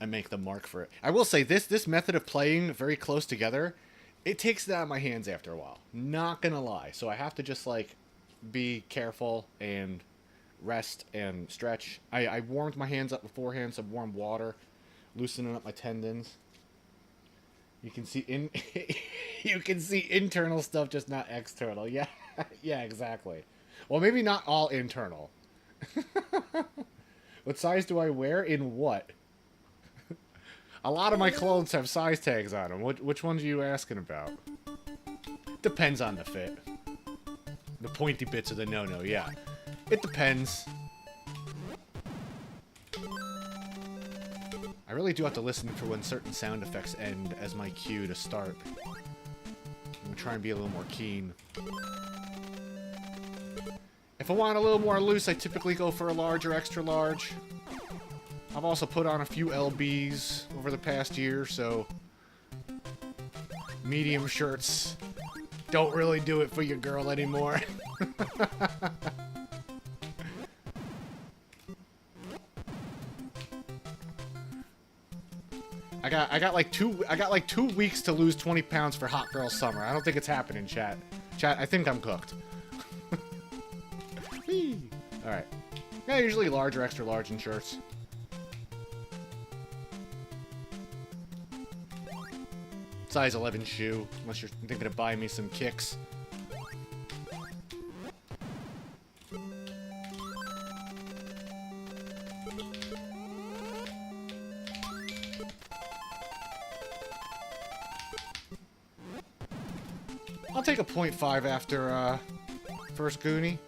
make the mark for it. I will say this method of playing very close together, it takes it out of my hands after a while. Not gonna lie. So I have to just, like, be careful and rest and stretch. I warmed my hands up beforehand, some warm water, loosening up my tendons. You can see you can see internal stuff, just not external. Yeah, yeah, exactly. Well, maybe not all internal. What size do I wear in what? A lot of my clothes have size tags on them. Which ones are you asking about? Depends on the fit. The pointy bits are the no-no, yeah. It depends. I really do have to listen for when certain sound effects end as my cue to start. I'm gonna try and be a little more keen. If I want a little more loose, I typically go for a large or extra large. I've also put on a few LBs over the past year, so medium shirts don't really do it for your girl anymore. I got like 2 weeks to lose 20 pounds for Hot Girl Summer. I don't think it's happening, chat. Chat, I think I'm cooked. Alright. Yeah, usually large or extra large in shirts. Size 11 shoe, unless you're thinking of buying me some kicks. I'll take a 0.5 after first Goonie.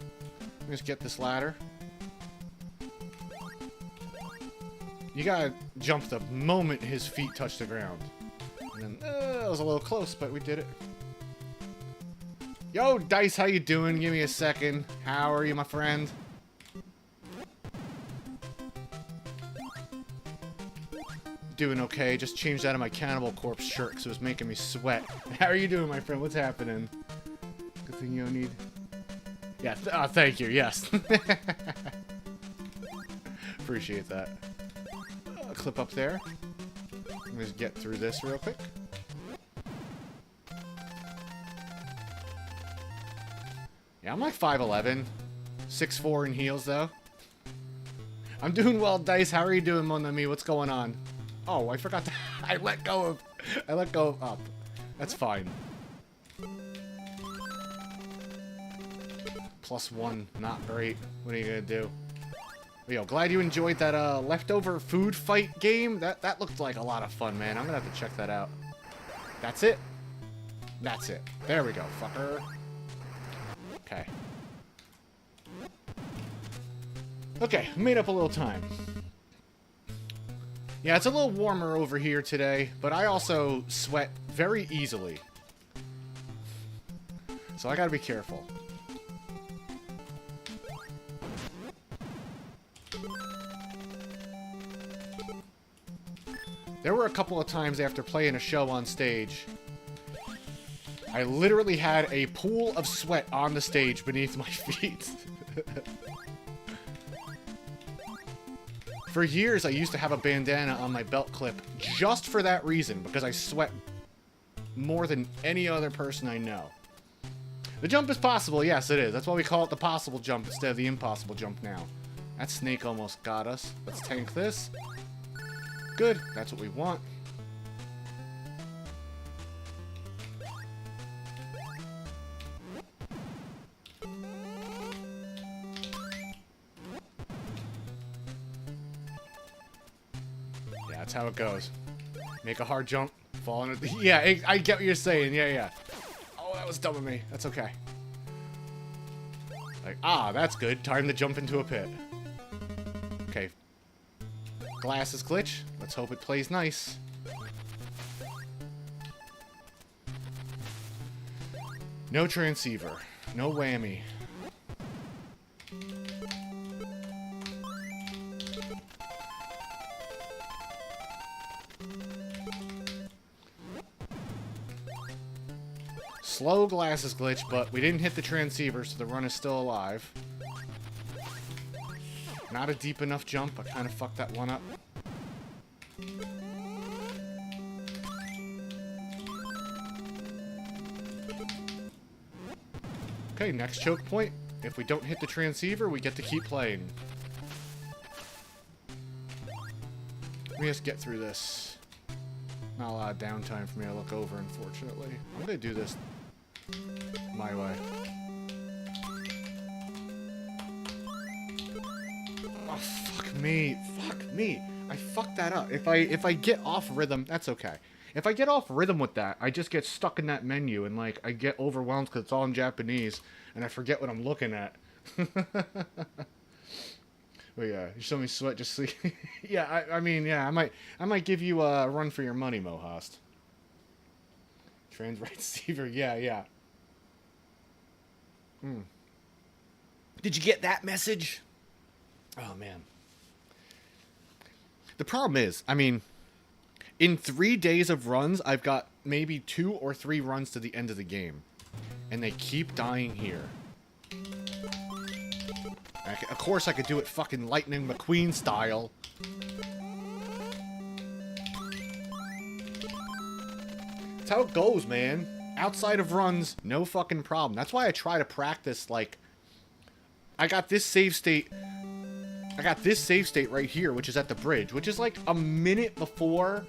Let me just get this ladder. You gotta jump the moment his feet touch the ground. And then, that was a little close, but we did it. Yo, Dice, how you doing? Give me a second. How are you, my friend? Doing okay. Just changed out of my Cannibal Corpse shirt because it was making me sweat. How are you doing, my friend? What's happening? Good thing you don't need... Yeah, thank you. Yes. Appreciate that. Clip up there. Let me just get through this real quick. Yeah, I'm like 5'11", 6'4" in heels, though. I'm doing well, Dice. How are you doing, mon ami? What's going on? Oh, I forgot to... I let go of up. That's fine. +1, not great. What are you gonna do? Yo, glad you enjoyed that leftover food fight game. That looked like a lot of fun, man. I'm gonna have to check that out. That's it. That's it. There we go, fucker. Okay. Okay, made up a little time. Yeah, it's a little warmer over here today, but I also sweat very easily. So I gotta be careful. There were a couple of times after playing a show on stage, I literally had a pool of sweat on the stage beneath my feet. For years, I used to have a bandana on my belt clip just for that reason, because I sweat more than any other person I know. The jump is possible, yes it is. That's why we call it the possible jump instead of the impossible jump now. That snake almost got us. Let's tank this. Good, that's what we want. Yeah, that's how it goes. Make a hard jump, fall into the... Yeah, I get what you're saying, yeah. Oh, that was dumb of me. That's okay. Like, that's good. Time to jump into a pit. Okay. Glasses glitch. Let's hope it plays nice. No transceiver. No whammy. Slow glasses glitch, but we didn't hit the transceiver, so the run is still alive. Not a deep enough jump. I kind of fucked that one up. Okay, next choke point. If we don't hit the transceiver, we get to keep playing. Let me just get through this. Not a lot of downtime for me to look over, unfortunately. I'm gonna do this my way. Oh, fuck me. Fuck me. I fucked that up. If I get off rhythm, that's okay. If I get off rhythm with that, I just get stuck in that menu and, like, I get overwhelmed because it's all in Japanese and I forget what I'm looking at. But yeah, you show me sweat just so yeah, I mean, yeah, I might give you a run for your money, Mohast. Trans receiver, yeah. Did you get that message? Oh, man. The problem is, I mean, in 3 days of runs, I've got maybe 2 or 3 runs to the end of the game. And they keep dying here. Of course I could do it fucking Lightning McQueen style. That's how it goes, man. Outside of runs, no fucking problem. That's why I try to practice, like... I got this save state right here, which is at the bridge, which is like a minute before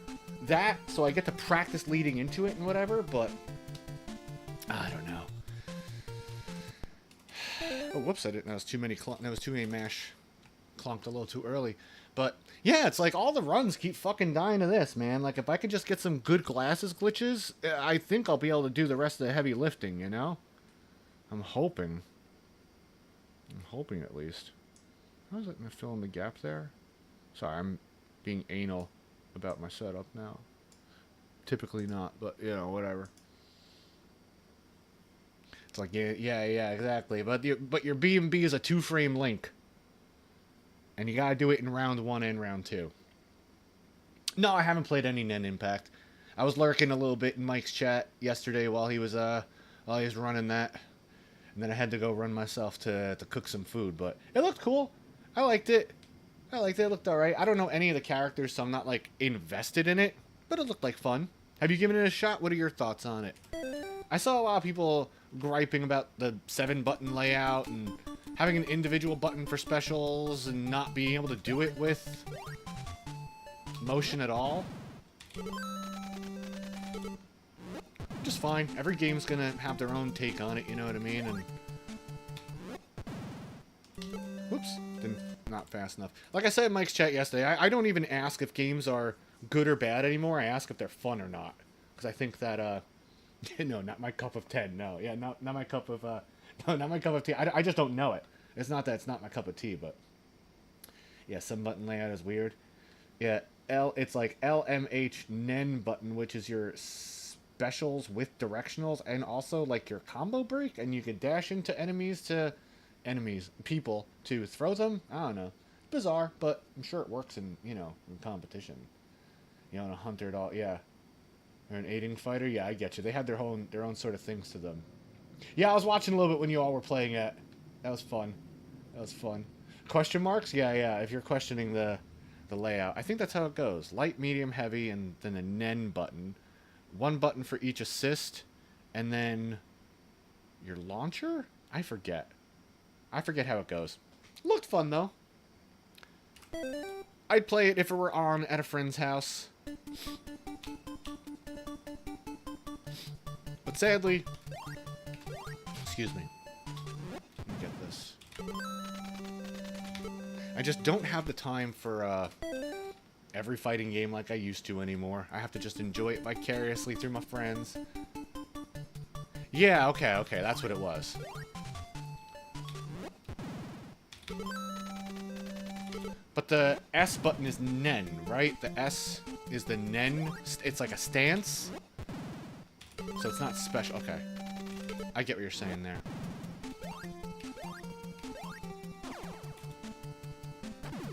that, so I get to practice leading into it and whatever, but... I don't know. Oh, whoops, I didn't know. That was too many mash. Clunked a little too early. But, yeah, it's like all the runs keep fucking dying to this, man. Like, if I could just get some good glasses glitches, I think I'll be able to do the rest of the heavy lifting, you know? I'm hoping. I'm hoping, at least. How's it going to fill in the gap there? Sorry, I'm being anal about my setup now. Typically not, but, you know, whatever. It's like, yeah, exactly. But your B&B is a 2-frame link. And you gotta do it in round 1 and round 2. No, I haven't played any Nen Impact. I was lurking a little bit in Mike's chat yesterday while he was running that. And then I had to go run myself to cook some food. But it looked cool. I liked it. It looked alright. I don't know any of the characters, so I'm not, like, invested in it. But it looked like fun. Have you given it a shot? What are your thoughts on it? I saw a lot of people griping about the 7-button layout and having an individual button for specials and not being able to do it with motion at all. Just fine. Every game's gonna have their own take on it, you know what I mean? And whoops, not fast enough. Like I said in Mike's chat yesterday, I don't even ask if games are good or bad anymore. I ask if they're fun or not. Because I think that, no, not my cup of 10. No, yeah, not my cup of, no, not my cup of tea. I just don't know it. It's not that it's not my cup of tea, but yeah, 7-button layout is weird. Yeah, it's like LMH Nen button, which is your specials with directionals, and also like your combo break, and you can dash into people to throw them. I don't know, bizarre, but I'm sure it works in in competition. You know, in a hunter at all, yeah. Or an aiding fighter, yeah, I get you. They had their own sort of things to them. Yeah, I was watching a little bit when you all were playing it. That was fun. Question marks? Yeah. If you're questioning the layout, I think that's how it goes. Light, medium, heavy, and then a Nen button. 1 button for each assist, and then your launcher? I forget how it goes. Looked fun though. I'd play it if it were on at a friend's house. But sadly, excuse me. Let me get this. I just don't have the time for every fighting game like I used to anymore. I have to just enjoy it vicariously through my friends. Yeah, okay, that's what it was. But the S button is Nen, right? The S is the Nen. It's like a stance. So it's not special. Okay. I get what you're saying there.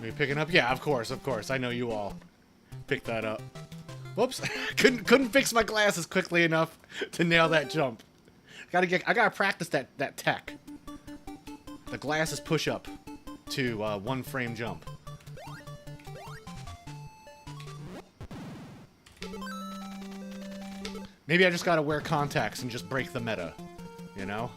Are you picking up? Yeah, of course. I know you all picked that up. Whoops. couldn't fix my glasses quickly enough to nail that jump. I gotta practice that tech. The glasses push up to 1-frame jump. Maybe I just gotta wear contacts and just break the meta, you know?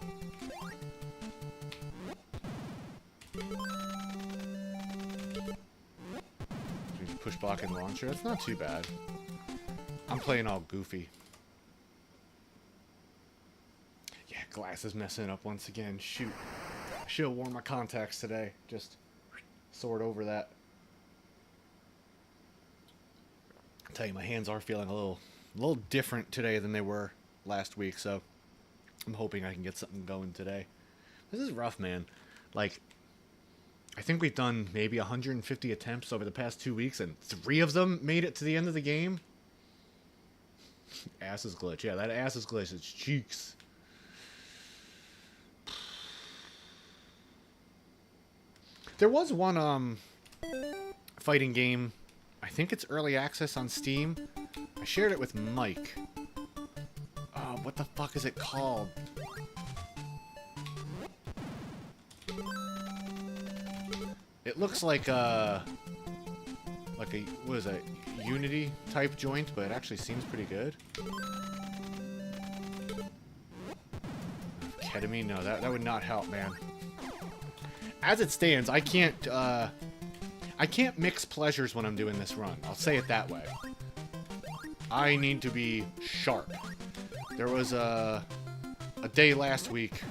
Push block and launcher, that's not too bad. I'm playing all goofy. Yeah, glasses messing up once again, shoot. I should have worn my contacts today, just sword over that. I tell you, my hands are feeling a little different today than they were last week, so I'm hoping I can get something going today. This is rough, man. Like, I think we've done maybe 150 attempts over the past 2 weeks, and 3 of them made it to the end of the game. Ass's glitch. Yeah, that Ass's glitch. It's cheeks. There was one fighting game I think it's early access on Steam. I shared it with Mike. Oh, what the fuck is it called? It looks like a what is that, Unity type joint, but it actually seems pretty good. Ketamine? No, that would not help, man. As it stands, I can't mix pleasures when I'm doing this run. I'll say it that way. I need to be sharp. There was a day last week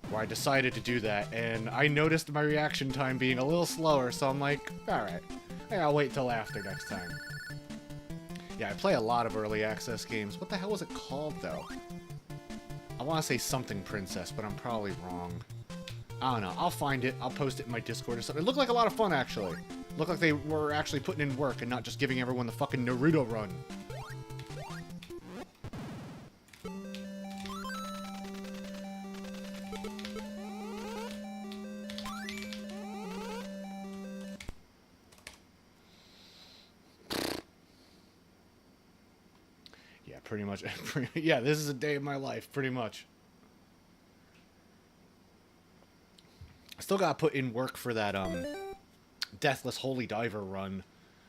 where I decided to do that, and I noticed my reaction time being a little slower, so I'm like, alright, I'll wait till after next time. Yeah, I play a lot of early access games. What the hell was it called, though? I want to say something Princess, but I'm probably wrong. I don't know. I'll find it. I'll post it in my Discord or something. It looked like a lot of fun, actually. It looked like they were actually putting in work and not just giving everyone the fucking Naruto run. Yeah, pretty much. Yeah, this is a day of my life, pretty much. I still gotta put in work for that, Deathless Holy Diver run.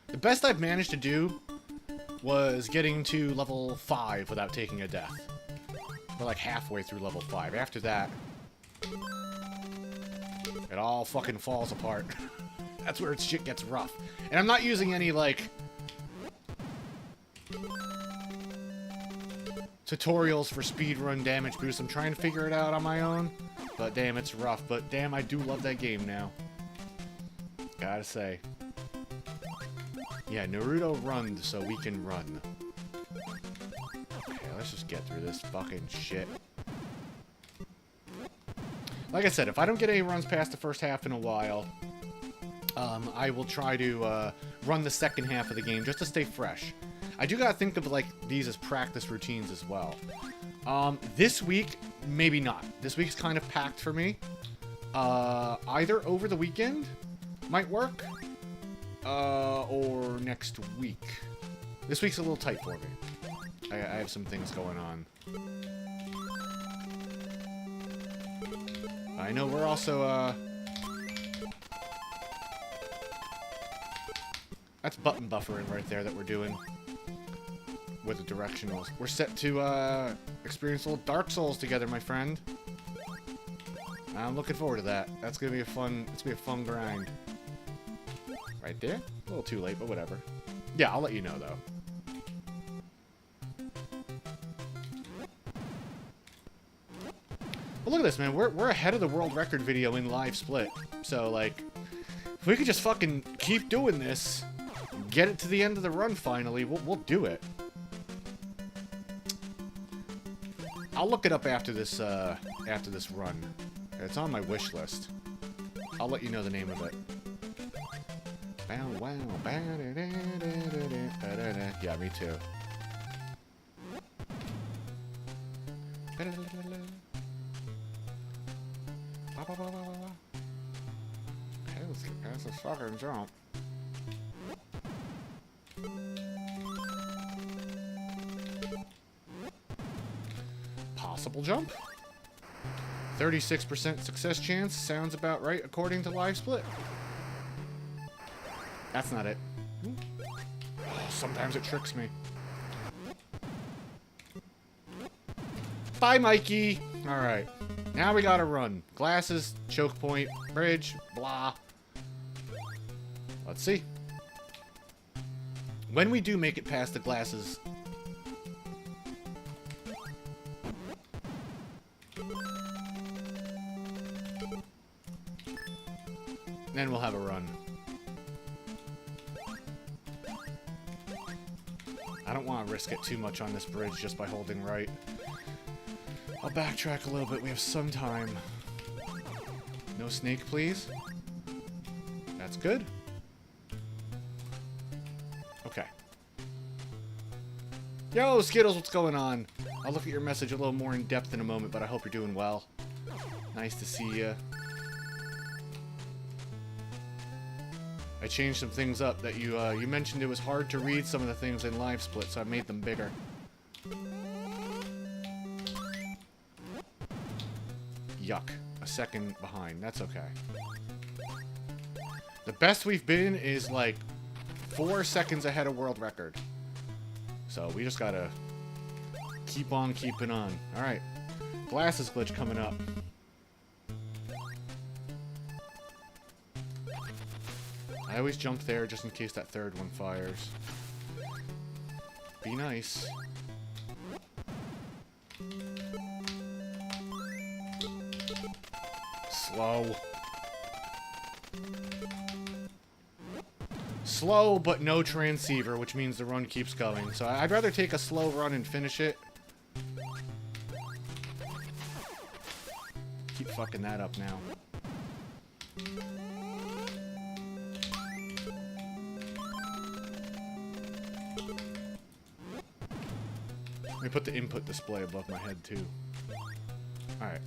The best I've managed to do was getting to level 5 without taking a death. We're like halfway through level 5. After that, it all fucking falls apart. That's where shit gets rough. And I'm not using any, like, tutorials for speedrun damage boost. I'm trying to figure it out on my own. But damn, it's rough. But damn, I do love that game now. Gotta say. Yeah, Naruto runned so we can run. Okay, let's just get through this fucking shit. Like I said, if I don't get any runs past the first half in a while, I will try to run the second half of the game just to stay fresh. I do gotta think of, like, these as practice routines as well. This week, maybe not. This week's kind of packed for me. Either over the weekend might work, or next week. This week's a little tight for me. I have some things going on. I know we're also, that's button buffering right there that we're doing with the directionals. We're set to, experience a little Dark Souls together, my friend. I'm looking forward to that. That's gonna be a fun, it's gonna be a fun grind. Right there? A little too late, but whatever. Yeah, I'll let you know, though. Well, look at this, man. We're ahead of the world record video in live split. So, like, if we could just fucking keep doing this, get it to the end of the run finally, we'll do it. I'll look it up after this run. It's on my wish list. I'll let you know the name of it. Yeah, me too. Okay, let's get past this fucking jump. Possible jump. 36% success chance. Sounds about right according to live split. That's not it. Oh, sometimes it tricks me. Bye, Mikey. Alright. Now we gotta run. Glasses, choke point, bridge, blah. Let's see. When we do make it past the glasses... then we'll have a run. I don't want to risk it too much on this bridge just by holding right. I'll backtrack a little bit. We have some time. No snake, please. That's good. Okay. Yo, Skittles, what's going on? I'll look at your message a little more in depth in a moment, but I hope you're doing well. Nice to see you. I changed some things up that you mentioned. It was hard to read some of the things in Live Split, so I made them bigger. Yuck. A second behind. That's okay. The best we've been is like 4 seconds ahead of world record. So we just gotta keep on keeping on. Alright. Glasses glitch coming up. I always jump there just in case that third one fires. Be nice. Slow. Slow, but no transceiver, which means the run keeps going. So I'd rather take a slow run and finish it. Keep fucking that up now. Let me put the input display above my head, too. Alright.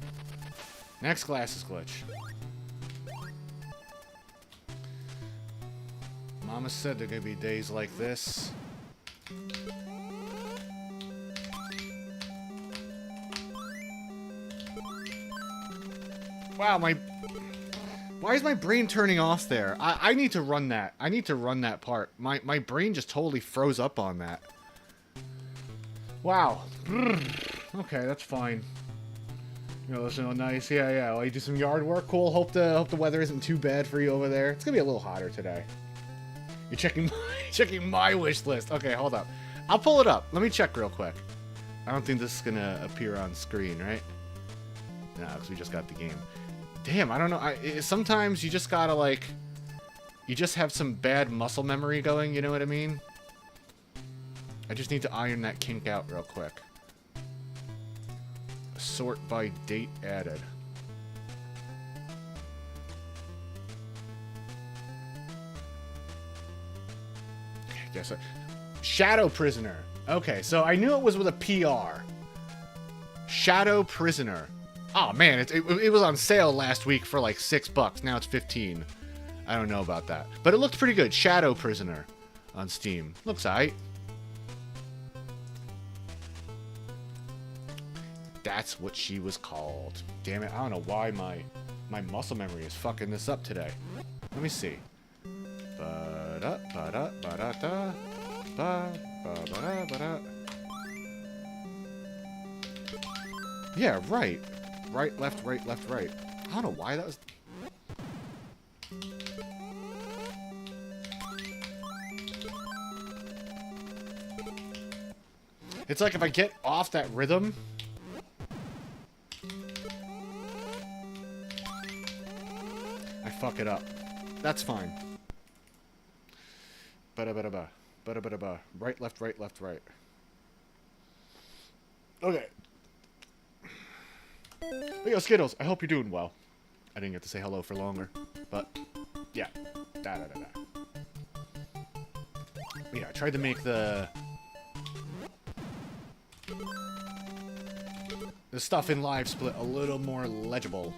Next glasses glitch. Mama said there are gonna be days like this. Wow, why is my brain turning off there? I need to run that. I need to run that part. My brain just totally froze up on that. Wow. Okay, that's fine. You know, listen, nice. Yeah. Well, you do some yard work. Cool. Hope the weather isn't too bad for you over there. It's gonna be a little hotter today. You're checking my wish list. Okay, hold up. I'll pull it up. Let me check real quick. I don't think this is gonna appear on screen, right? No, because we just got the game. Damn, I don't know. Sometimes you just gotta, like... You just have some bad muscle memory going, you know what I mean? I just need to iron that kink out real quick. Sort by date added. Guess Shadow Prisoner. Okay, so I knew it was with a PR. Shadow Prisoner. Oh man, it was on sale last week for like $6. Now it's 15. I don't know about that, but it looked pretty good. Shadow Prisoner on Steam. Looks alright. That's what she was called. Damn it! I don't know why my muscle memory is fucking this up today. Let me see. Yeah, right. Right, left, right, left, right. I don't know why that was... It's like if I get off that rhythm... I fuck it up. That's fine. Ba-da-ba-da-ba. Ba-da-ba-da-ba. Right, left, right, left, right. Okay. Yo, Skittles, I hope you're doing well. I didn't get to say hello for longer, but yeah. Yeah, I tried to make the stuff in Live Split a little more legible.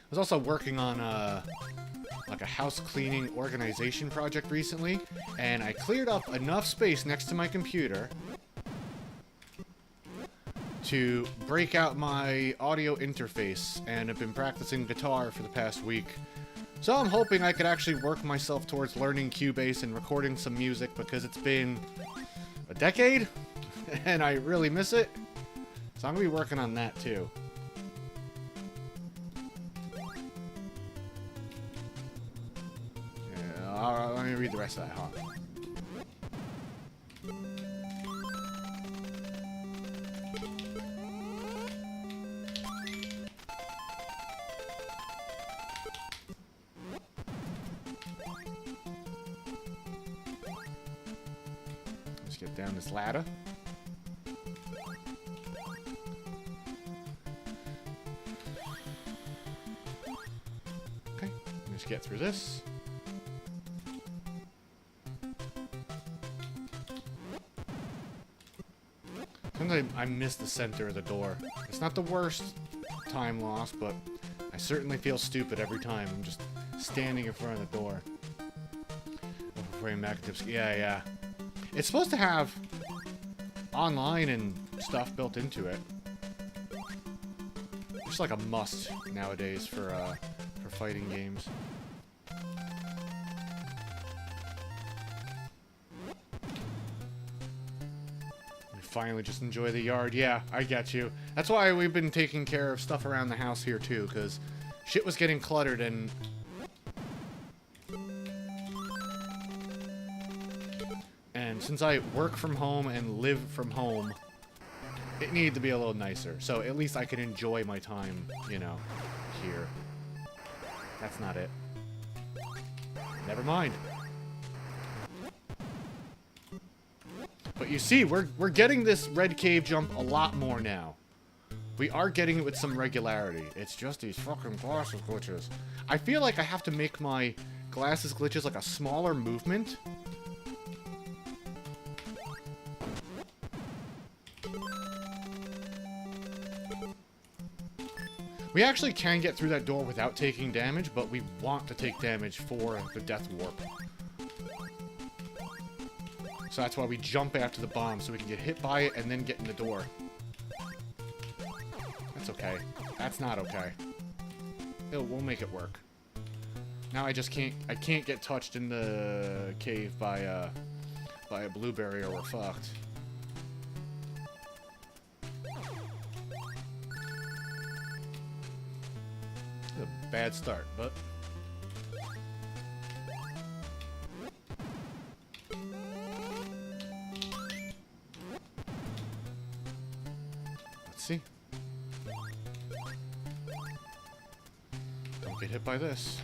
I was also working on like a house cleaning organization project recently, and I cleared up enough space next to my computer to break out my audio interface, and I've been practicing guitar for the past week. So I'm hoping I could actually work myself towards learning Cubase and recording some music, because it's been a decade and I really miss it. So I'm gonna be working on that too. Let me read the rest of that, huh? Let's get down this ladder. Okay, let's get through this. Sometimes I miss the center of the door. It's not the worst time loss, but I certainly feel stupid every time. I'm just standing in front of the door. Overframe magnetics. Yeah, yeah. It's supposed to have online and stuff built into it. It's like a must nowadays for fighting games. Finally just enjoy the yard. Yeah, I get you. That's why we've been taking care of stuff around the house here too, because shit was getting cluttered and since I work from home and live from home, it needed to be a little nicer. So at least I can enjoy my time, you know, here. That's not it. Never mind. But you see, we're getting this red cave jump a lot more now. We are getting it with some regularity. It's just these fucking glasses glitches. I feel like I have to make my glasses glitches like a smaller movement. We actually can get through that door without taking damage, but we want to take damage for the death warp. So that's why we jump after the bomb, so we can get hit by it and then get in the door. That's okay. That's not okay. We'll make it work. Now I just can't... I can't get touched in the cave by a blueberry or we're fucked. A bad start, but... see. Don't get hit by this.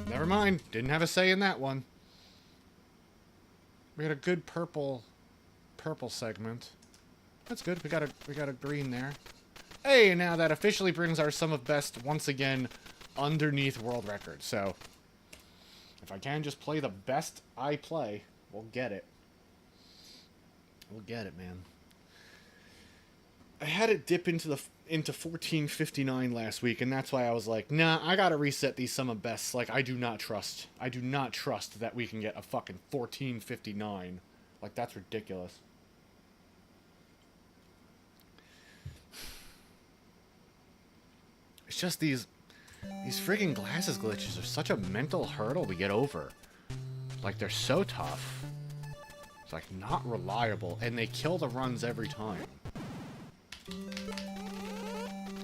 Never mind. Didn't have a say in that one. We got a good purple segment. That's good. We got a green there. Hey, now that officially brings our sum of best once again underneath world record. So if I can just play the best I play, we'll get it. We'll get it, man. I had it dip into 1459 last week, and that's why I was like, nah, I gotta reset these sum of bests. Like, I do not trust that we can get a fucking 1459. Like, that's ridiculous. It's just these friggin' glasses glitches are such a mental hurdle to get over. Like, they're so tough. It's like not reliable, and they kill the runs every time.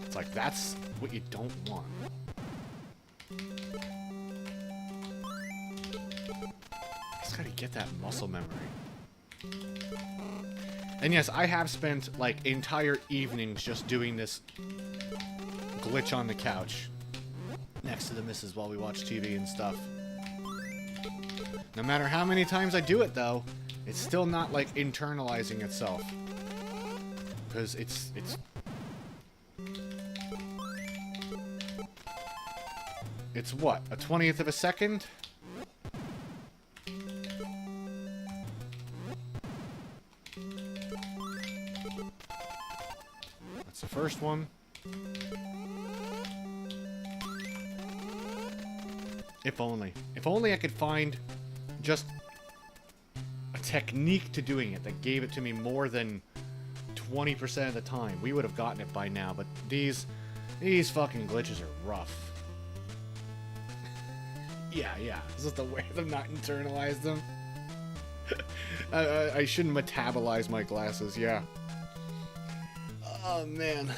It's like, that's what you don't want. Just gotta get that muscle memory. And yes, I have spent, like, entire evenings just doing this glitch on the couch next to the missus while we watch TV and stuff. No matter how many times I do it, though, it's still not, like, internalizing itself. Because it's what? A 20th of a second? That's the first one. If only. If only I could find just a technique to doing it that gave it to me more than 20% of the time. We would have gotten it by now, but these fucking glitches are rough. Yeah. This is the way to not internalize them. I shouldn't metabolize my glasses, yeah. Oh, man.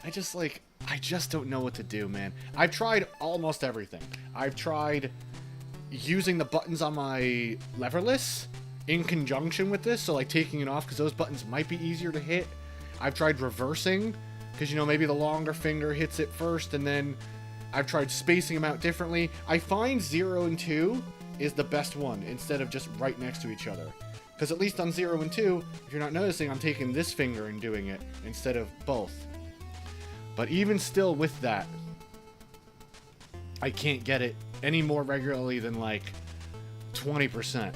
I just don't know what to do, man. I've tried almost everything. I've tried using the buttons on my leverless in conjunction with this, so like taking it off because those buttons might be easier to hit. I've tried reversing because, you know, maybe the longer finger hits it first, and then I've tried spacing them out differently. I find 0 and 2 is the best one instead of just right next to each other. Because at least on 0 and 2, if you're not noticing, I'm taking this finger and doing it instead of both. But even still with that, I can't get it any more regularly than like 20%.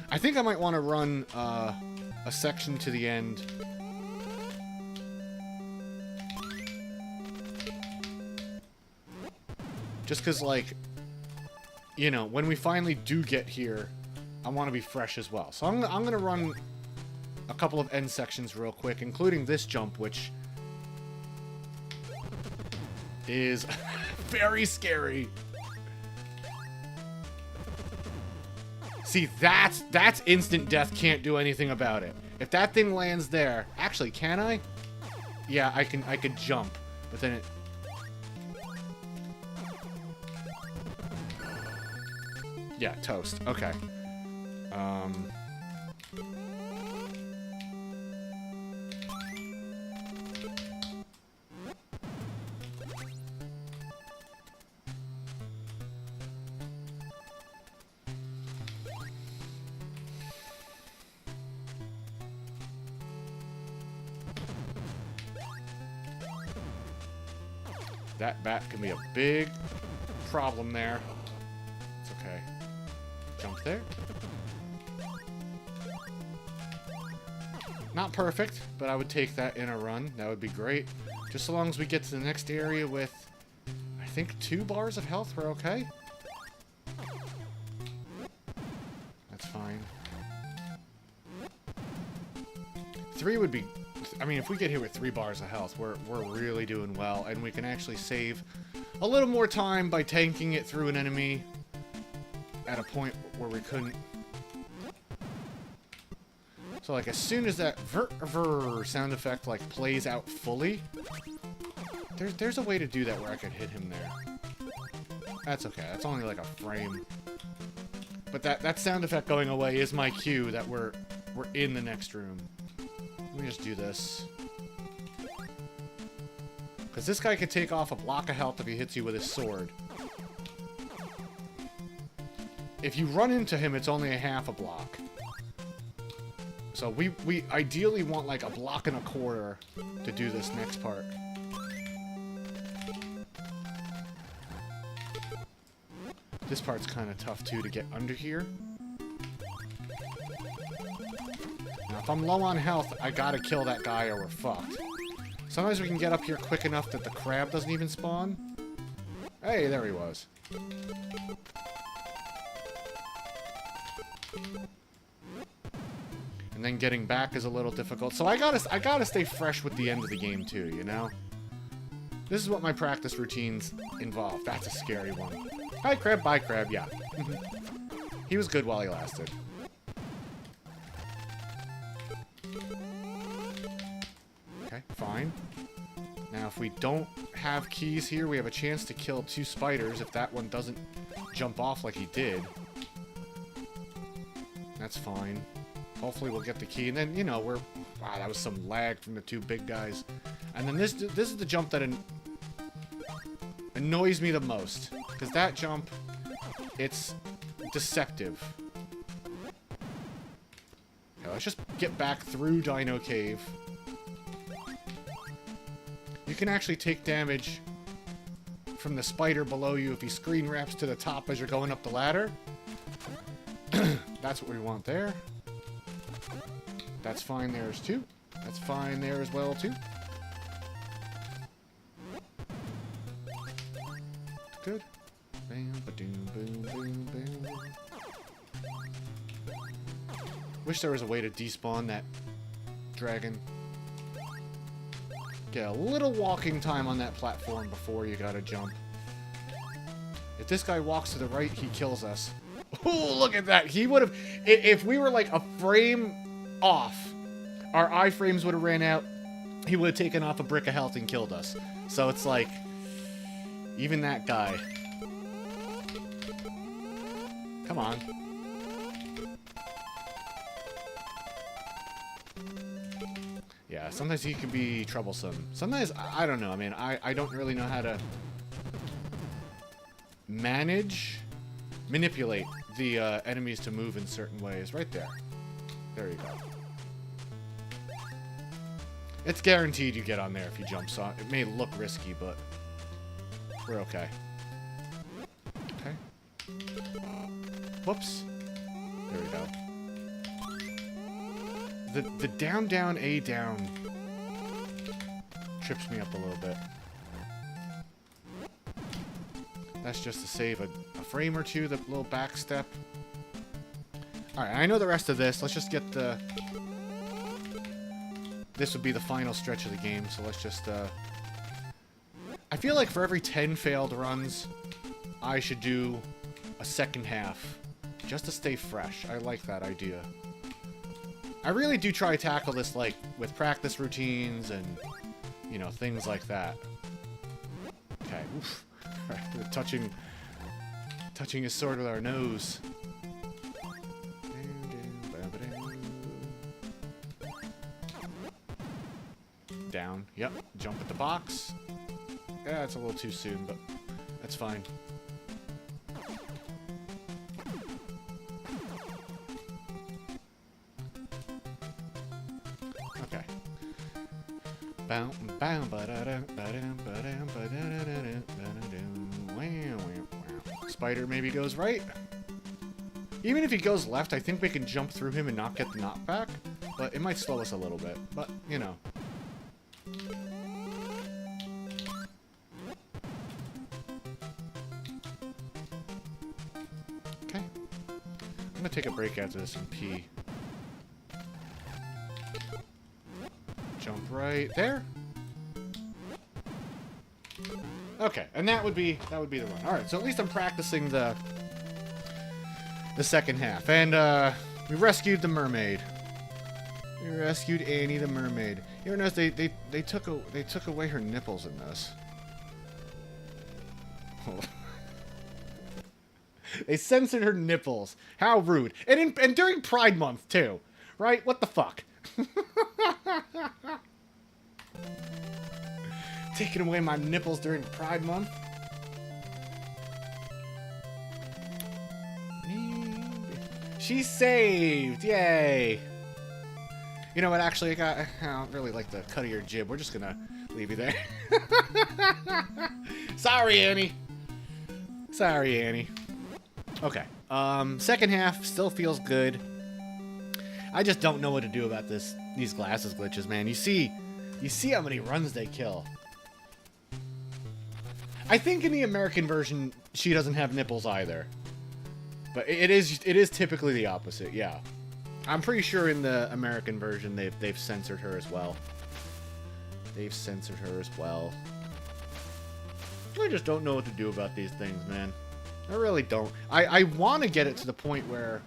I think I might want to run a section to the end. Just because, like, you know, when we finally do get here, I want to be fresh as well. So I'm going to run a couple of end sections real quick, including this jump, which is very scary. See, that's instant death. Can't do anything about it. If that thing lands there, actually, can I? Yeah, I could jump, but then it. Yeah, toast. Okay. That bat can be a big problem there. It's okay. Jump there. Not perfect, but I would take that in a run. That would be great. Just so long as we get to the next area with, I think, 2 bars of health, we're okay. That's fine. 3 would be... I mean, if we get here with 3 bars of health, we're really doing well, and we can actually save a little more time by tanking it through an enemy at a point where we couldn't. So, like, as soon as that ver sound effect, like, plays out fully, there's a way to do that where I could hit him there. That's okay. That's only like a frame. But that sound effect going away is my cue that we're in the next room. Let me just do this. Because this guy could take off a block of health if he hits you with his sword. If you run into him, it's only a half a block. So we ideally want like a block and a quarter to do this next part. This part's kind of tough too to get under here. Now if I'm low on health, I gotta kill that guy or we're fucked. Sometimes we can get up here quick enough that the crab doesn't even spawn. Hey, there he was. And then getting back is a little difficult. So I gotta stay fresh with the end of the game too, you know? This is what my practice routines involve. That's a scary one. Hi, crab. Bye, crab. Yeah. He was good while he lasted. Okay, fine. Now, if we don't have keys here, we have a chance to kill 2 spiders if that one doesn't jump off like he did. That's fine. Hopefully we'll get the key, and then, you know, wow, that was some lag from the 2 big guys. And then this is the jump that annoys me the most. Because that jump, it's deceptive. Okay, let's just get back through Dino Cave. You can actually take damage from the spider below you if he screen wraps to the top as you're going up the ladder. That's what we want there. That's fine there too. That's fine there as well too. Good. Bam, ba-doom, boom, boom, boom. Wish there was a way to despawn that dragon. Get a little walking time on that platform before you gotta jump. If this guy walks to the right, he kills us. Oh, look at that. He would have... If we were like a frame off, our iframes would have ran out. He would have taken off a brick of health and killed us. So it's like... Even that guy. Come on. Yeah, sometimes he can be troublesome. Sometimes, I don't know. I mean, I don't really know how to manipulate the enemies to move in certain ways. Right there. There you go. It's guaranteed you get on there if you jump, so it may look risky, but we're okay. Okay. Whoops. There we go. The down, down, A, down trips me up a little bit. That's just to save a frame or two, the little back step. Alright, I know the rest of this. Let's just get the... This would be the final stretch of the game, so let's just, I feel like for every 10 failed runs, I should do a second half. Just to stay fresh. I like that idea. I really do try to tackle this, like, with practice routines and, you know, things like that. Okay, oof. Alright, touching his sword with our nose. Down. Yep. Jump at the box. Yeah, it's a little too soon, but that's fine. Okay. Spider maybe goes right. Even if he goes left, I think we can jump through him and not get the knockback. But it might slow us a little bit. But, you know. Okay. I'm gonna take a break after this and pee. Jump right there. Okay, and that would be the run. All right, so at least I'm practicing the second half, and we rescued the mermaid. We rescued Annie the mermaid. You notice they took away her nipples in this. They censored her nipples. How rude! And during Pride Month too, right? What the fuck? Taking away my nipples during Pride Month. She's saved! Yay! You know what, actually, I don't really like the cut of your jib. We're just gonna leave you there. Sorry, Annie. Sorry, Annie. Okay. Second half still feels good. I just don't know what to do about these glasses glitches, man. You see how many runs they kill. I think in the American version, she doesn't have nipples either. But it is typically the opposite, yeah. I'm pretty sure in the American version they've censored her as well. They've censored her as well. I just don't know what to do about these things, man. I really don't. I want to get it to the point where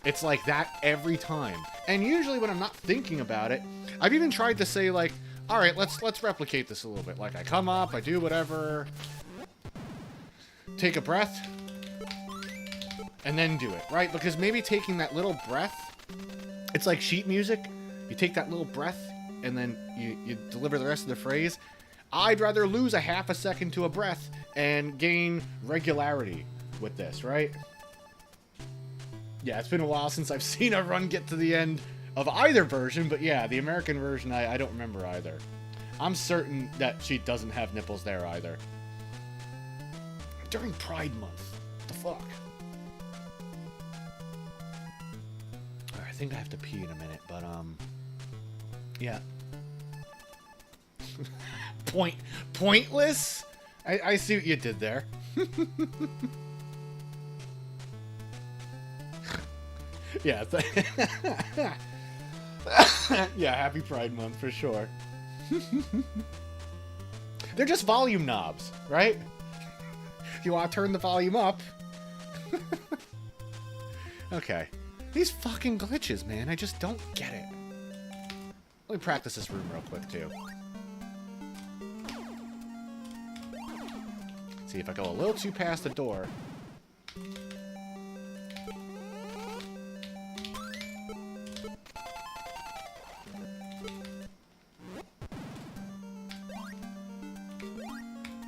it's like that every time. And usually when I'm not thinking about it, I've even tried to say, like, all right, let's replicate this a little bit. Like, I come up, I do whatever, take a breath, and then do it, right? Because maybe taking that little breath, it's like sheet music. You take that little breath, and then you deliver the rest of the phrase. I'd rather lose a half a second to a breath and gain regularity with this, right? Yeah, it's been a while since I've seen a run get to the end of either version, but yeah, the American version, I don't remember either. I'm certain that she doesn't have nipples there either. During Pride Month. What the fuck? Alright, I think I have to pee in a minute, but, yeah. Pointless? I see what you did there. Yeah. Yeah, happy Pride Month for sure. They're just volume knobs, right? If you want to turn the volume up. Okay. These fucking glitches, man. I just don't get it. Let me practice this room real quick, too. See, if I go a little too past the door...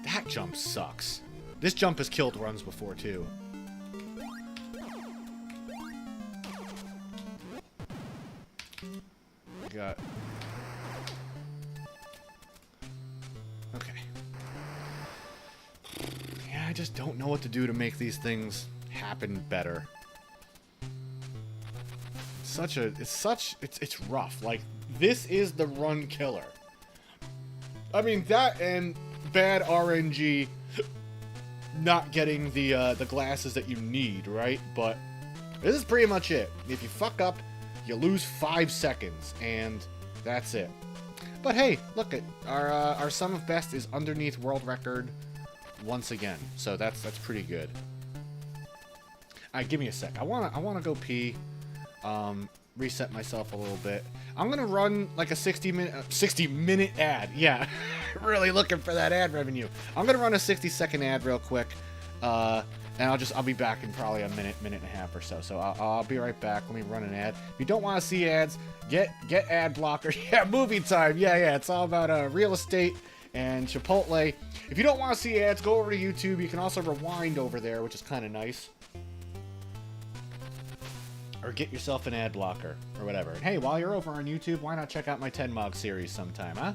That jump sucks. This jump has killed runs before, too. Got... Okay. Yeah, I just don't know what to do to make these things happen better. it's rough. Like, this is the run killer. I mean, that and bad RNG, not getting the glasses that you need, right? But this is pretty much it. If you fuck up, you lose 5 seconds, and that's it. But hey, look, our sum of best is underneath world record once again, so that's pretty good. Alright, give me a sec. I wanna go pee. Reset myself a little bit. I'm gonna run like a 60-minute ad. Yeah, really looking for that ad revenue. I'm gonna run a 60-second ad real quick, and I'll be back in probably a minute and a half or so. So I'll be right back. Let me run an ad. If you don't want to see ads, get ad blocker. Yeah, movie time. Yeah. It's all about real estate and Chipotle. If you don't want to see ads, go over to YouTube. You can also rewind over there, which is kind of nice. Or get yourself an ad blocker, or whatever. And hey, while you're over on YouTube, why not check out my 10 Mog series sometime, huh?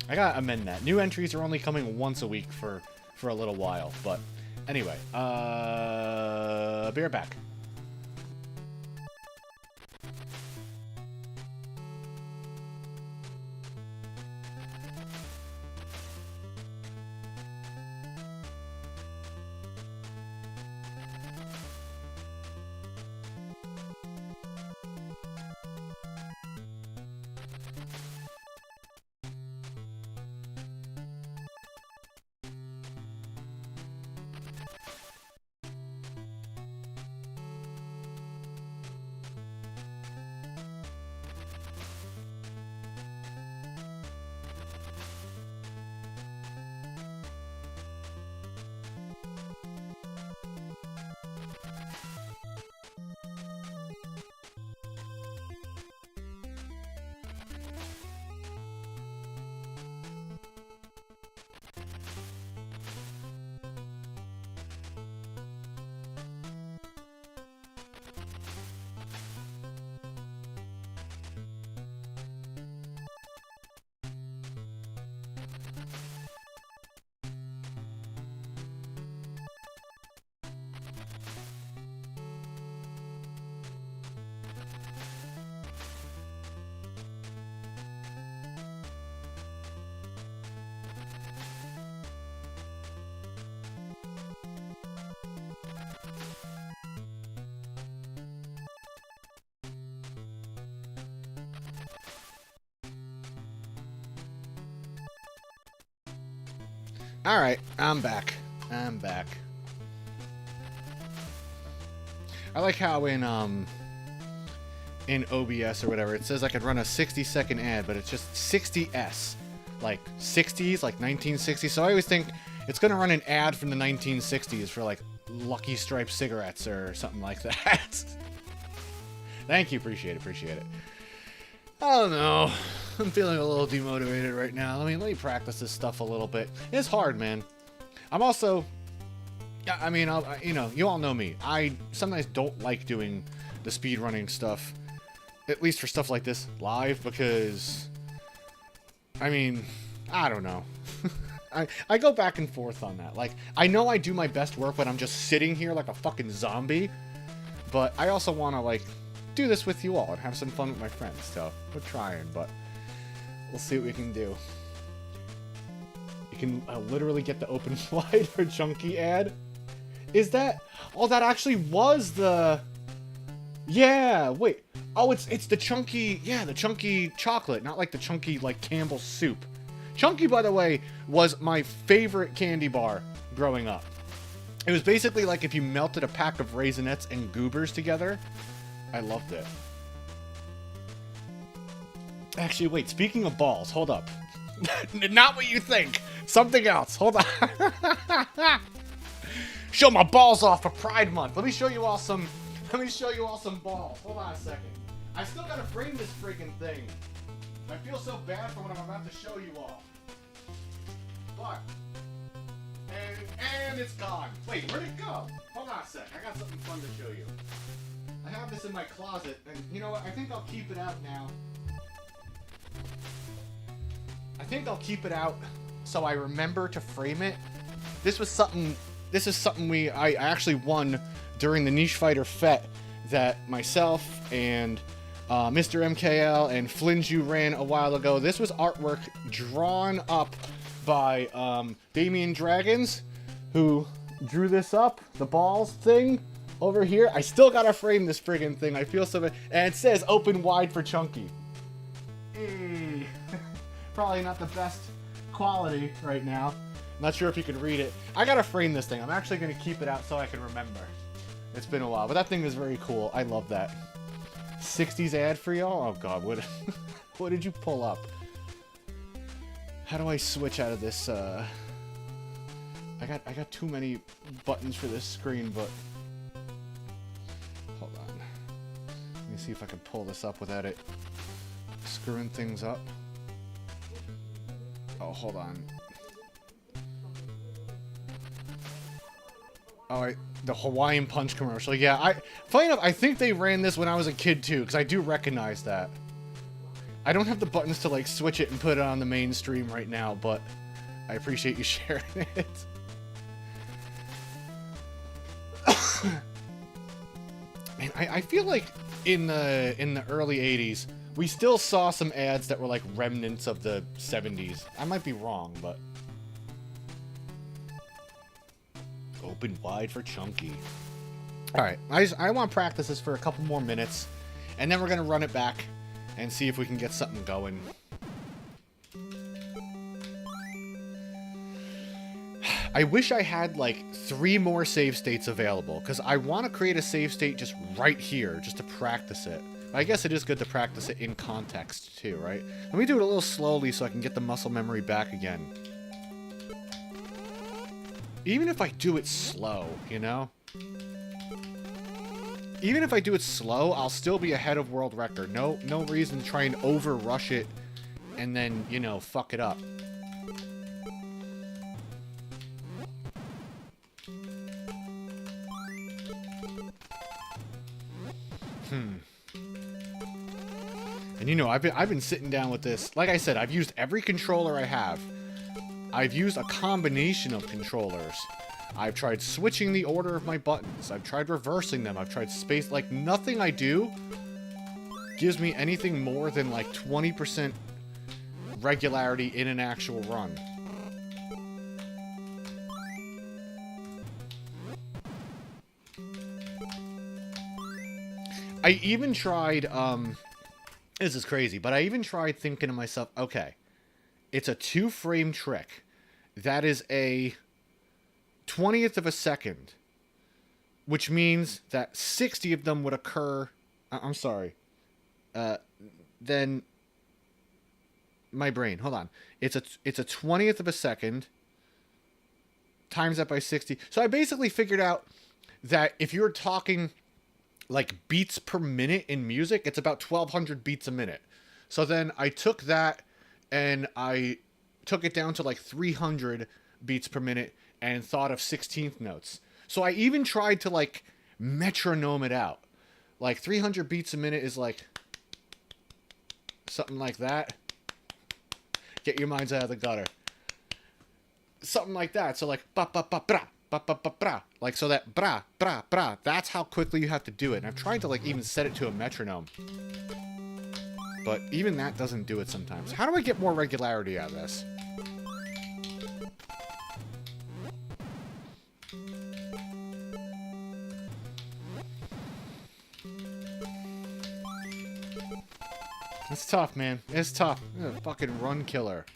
I gotta amend that. New entries are only coming once a week for a little while, but anyway, be right back. Alright, I'm back. I like how in OBS or whatever, it says I could run a 60-second ad, but it's just 60s. Like 60s, like 1960s. So I always think it's going to run an ad from the 1960s for like Lucky Strike cigarettes or something like that. Thank you, appreciate it. I don't know. I'm feeling a little demotivated right now. I mean, let me practice this stuff a little bit. It's hard, man. I'm also... I mean, you know, you all know me. I sometimes don't like doing the speedrunning stuff, at least for stuff like this, live, because... I mean, I don't know. I go back and forth on that. Like, I know I do my best work when I'm just sitting here like a fucking zombie, but I also want to, like, do this with you all and have some fun with my friends, so we're trying, but we'll see what we can do. You can literally get the open wide or chunky ad. Is that... Oh, that actually was the... Yeah, wait. Oh, it's the chunky... Yeah, the chunky chocolate, not like the chunky, like, Campbell's soup. Chunky, by the way, was my favorite candy bar growing up. It was basically like if you melted a pack of Raisinets and Goobers together. I loved it. Actually, wait, speaking of balls, hold up. Not what you think. Something else. Hold on. Show my balls off for Pride Month. Let me show you all some balls. Hold on a second. I still gotta frame this freaking thing. I feel so bad for what I'm about to show you all. But and it's gone. Wait, where'd it go? Hold on a sec. I got something fun to show you. I have this in my closet, and you know what? I think I'll keep it out now. I think I'll keep it out so I remember to frame it. This is something I actually won during the Niche Fighter Fete that myself and Mr. MKL and Flinju ran a while ago. This was artwork drawn up by Damien Dragons, who drew this up, the balls thing over here. I still gotta frame this friggin' thing. I feel so bad. And it says open wide for Chunky. Probably not the best quality right now. Not sure if you can read it. I gotta frame this thing. I'm actually gonna keep it out so I can remember. It's been a while, but that thing is very cool. I love that. 60s ad for y'all? Oh god, what what did you pull up? How do I switch out of this? I got too many buttons for this screen, but hold on. Let me see if I can pull this up without it screwing things up. Oh, hold on. Oh, the Hawaiian Punch commercial. Yeah, funny enough, I think they ran this when I was a kid too, because I do recognize that. I don't have the buttons to like switch it and put it on the mainstream right now, but I appreciate you sharing it. Man, I feel like in the early 80s, we still saw some ads that were like remnants of the 70s. I might be wrong, but open wide for Chunky. Alright, I want to practice this for a couple more minutes, and then we're going to run it back and see if we can get something going. I wish I had like 3 more save states available, because I want to create a save state just right here, just to practice it. I guess it is good to practice it in context too, right? Let me do it a little slowly so I can get the muscle memory back again. Even if I do it slow, you know? Even if I do it slow, I'll still be ahead of world record. No reason to try and over-rush it and then, you know, fuck it up. And you know, I've been sitting down with this. Like I said, I've used every controller I have. I've used a combination of controllers. I've tried switching the order of my buttons. I've tried reversing them. I've tried space. Like, nothing I do gives me anything more than, like, 20% regularity in an actual run. I even tried, this is crazy, but I even tried thinking to myself, okay, it's a 2-frame trick. That is a 20th of a second, which means that 60 of them would occur. I'm sorry. Then my brain. Hold on. It's a 20th of a second. Times that by 60. So I basically figured out that if you're talking like beats per minute in music, it's about 1,200 beats a minute. So then I took that and I took it down to like 300 beats per minute and thought of 16th notes. So I even tried to like metronome it out. Like 300 beats a minute is like something like that. Get your minds out of the gutter. Something like that. So like ba ba ba bra ba ba ba bra. Like so that bra bra bra. That's how quickly you have to do it. And I've tried to like even set it to a metronome. But even that doesn't do it sometimes. How do I get more regularity out of this? It's tough, man. It's tough. It's a fucking run killer.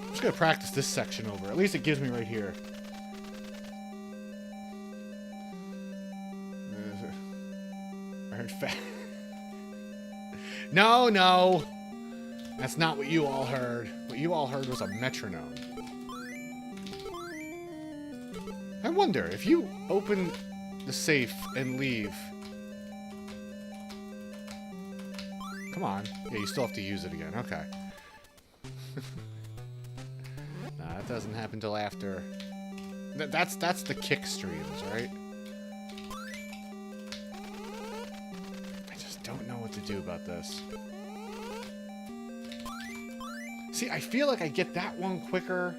I'm just gonna practice this section over. At least it gives me right here. I heard fat. No, no. That's not what you all heard. What you all heard was a metronome. I wonder, if you open the safe and leave... Come on. Yeah, you still have to use it again. Okay. Nah, that doesn't happen till after... That's the kick streams, right? what to do about this. See, I feel like I get that one quicker.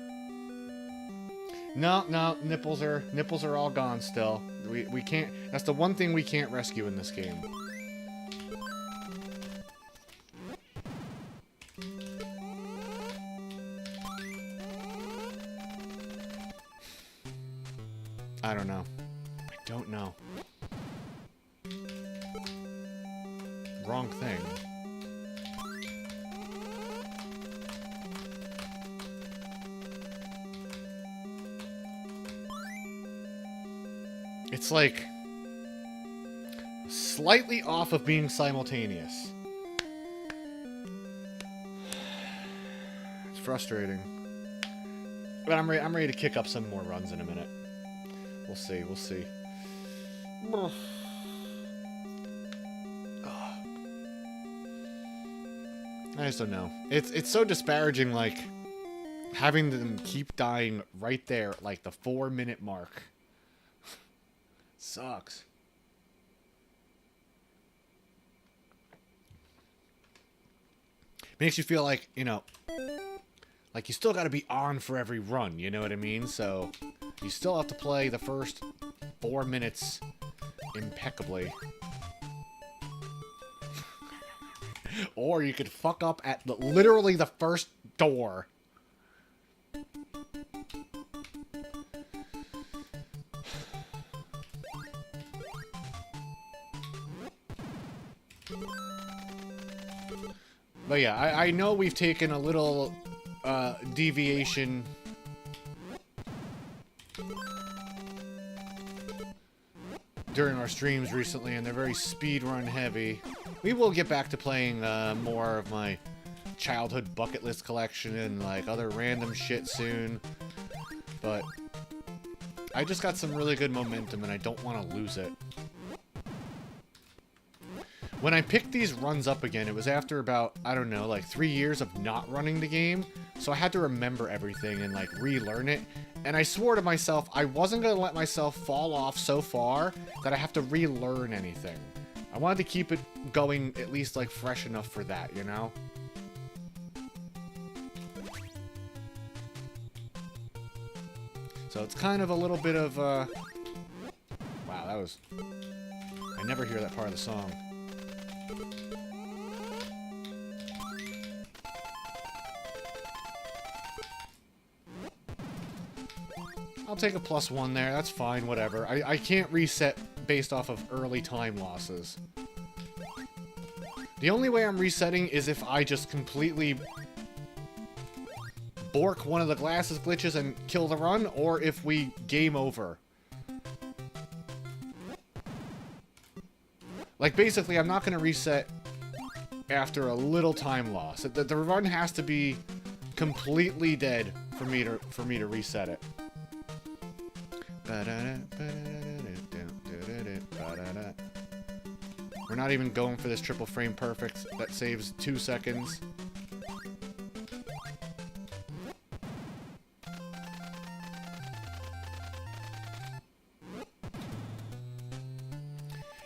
No, no, nipples are all gone still. We can't. That's the one thing we can't rescue in this game. I don't know. I don't know. Wrong thing. It's like slightly off of being simultaneous. It's frustrating. But I'm ready to kick up some more runs in a minute. We'll see, we'll see. I just don't know. It's so disparaging, like, having them keep dying right there at, like, the 4-minute mark. Sucks. Makes you feel like, you know, like you still got to be on for every run, you know what I mean? So, you still have to play the first 4 minutes impeccably. Or you could fuck up at literally the first door. But yeah, I know we've taken a little deviation during our streams recently, and they're very speedrun heavy. We will get back to playing more of my childhood bucket list collection and like other random shit soon. But I just got some really good momentum and I don't want to lose it. When I picked these runs up again, it was after about, I don't know, like 3 years of not running the game. So I had to remember everything and like relearn it. And I swore to myself I wasn't going to let myself fall off so far that I have to relearn anything. I wanted to keep it going at least like fresh enough for that, you know? So it's kind of a little bit of, wow, that was... I never hear that part of the song. I'll take a +1 there, that's fine, whatever. I can't reset based off of early time losses. The only way I'm resetting is if I just completely bork one of the glasses glitches and kill the run, or if we game over. Like, basically, I'm not going to reset after a little time loss. The run has to be completely dead for me to reset it. We're not even going for this triple frame perfect that saves 2 seconds.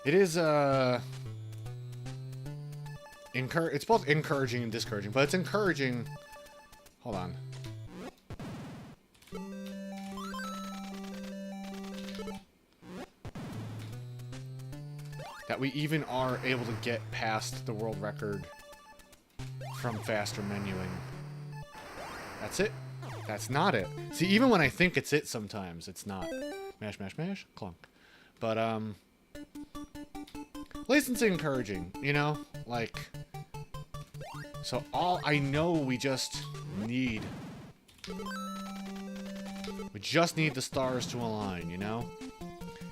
It is, it's both encouraging and discouraging, but it's encouraging. Hold on. That we even are able to get past the world record from faster menuing. That's it? That's not it. See, even when I think it's it sometimes, it's not. Mash, mash, mash, clunk. But, at least it's encouraging, you know? Like, so all I know we just need the stars to align, you know?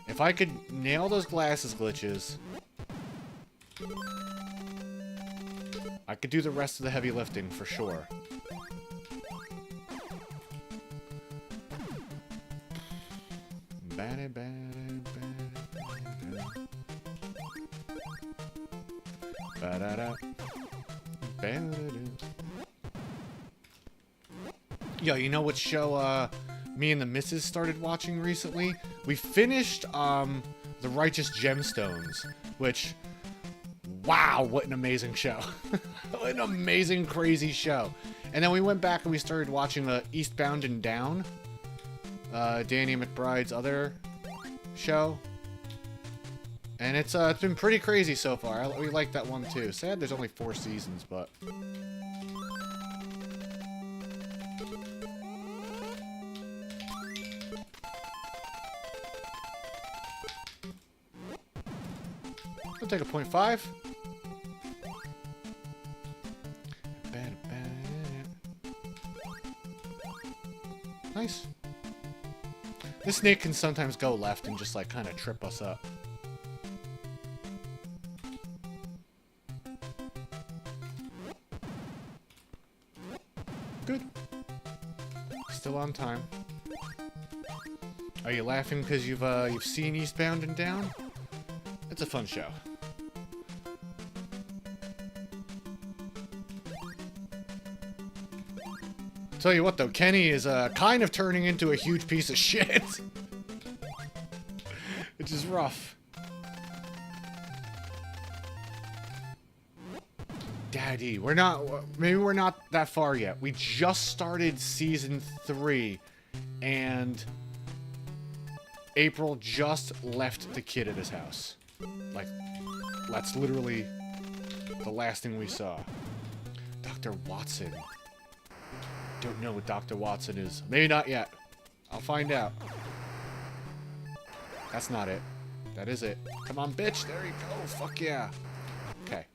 If I could nail those glasses glitches, I could do the rest of the heavy lifting for sure. Yo, you know what show me and the missus started watching recently? We finished The Righteous Gemstones, which, Wow, what an amazing show. What an amazing, crazy show. And then we went back and we started watching Eastbound and Down. Danny McBride's other show. And it's been pretty crazy so far. We like that one too. Sad there's only 4 seasons, but... I'll take a 0.5. Nice. This snake can sometimes go left and just like kind of trip us up. Good. Still on time. Are you laughing because you've seen Eastbound and Down? It's a fun show. Tell you what though, Kenny is kind of turning into a huge piece of shit. Which is rough. Daddy, maybe we're not that far yet. We just started season 3 and April just left the kid at his house. Like, that's literally the last thing we saw. Dr. Watson. Don't know what Dr. Watson is. Maybe not yet. I'll find out. That's not it. That is it. Come on, bitch. There you go. Fuck yeah. Okay.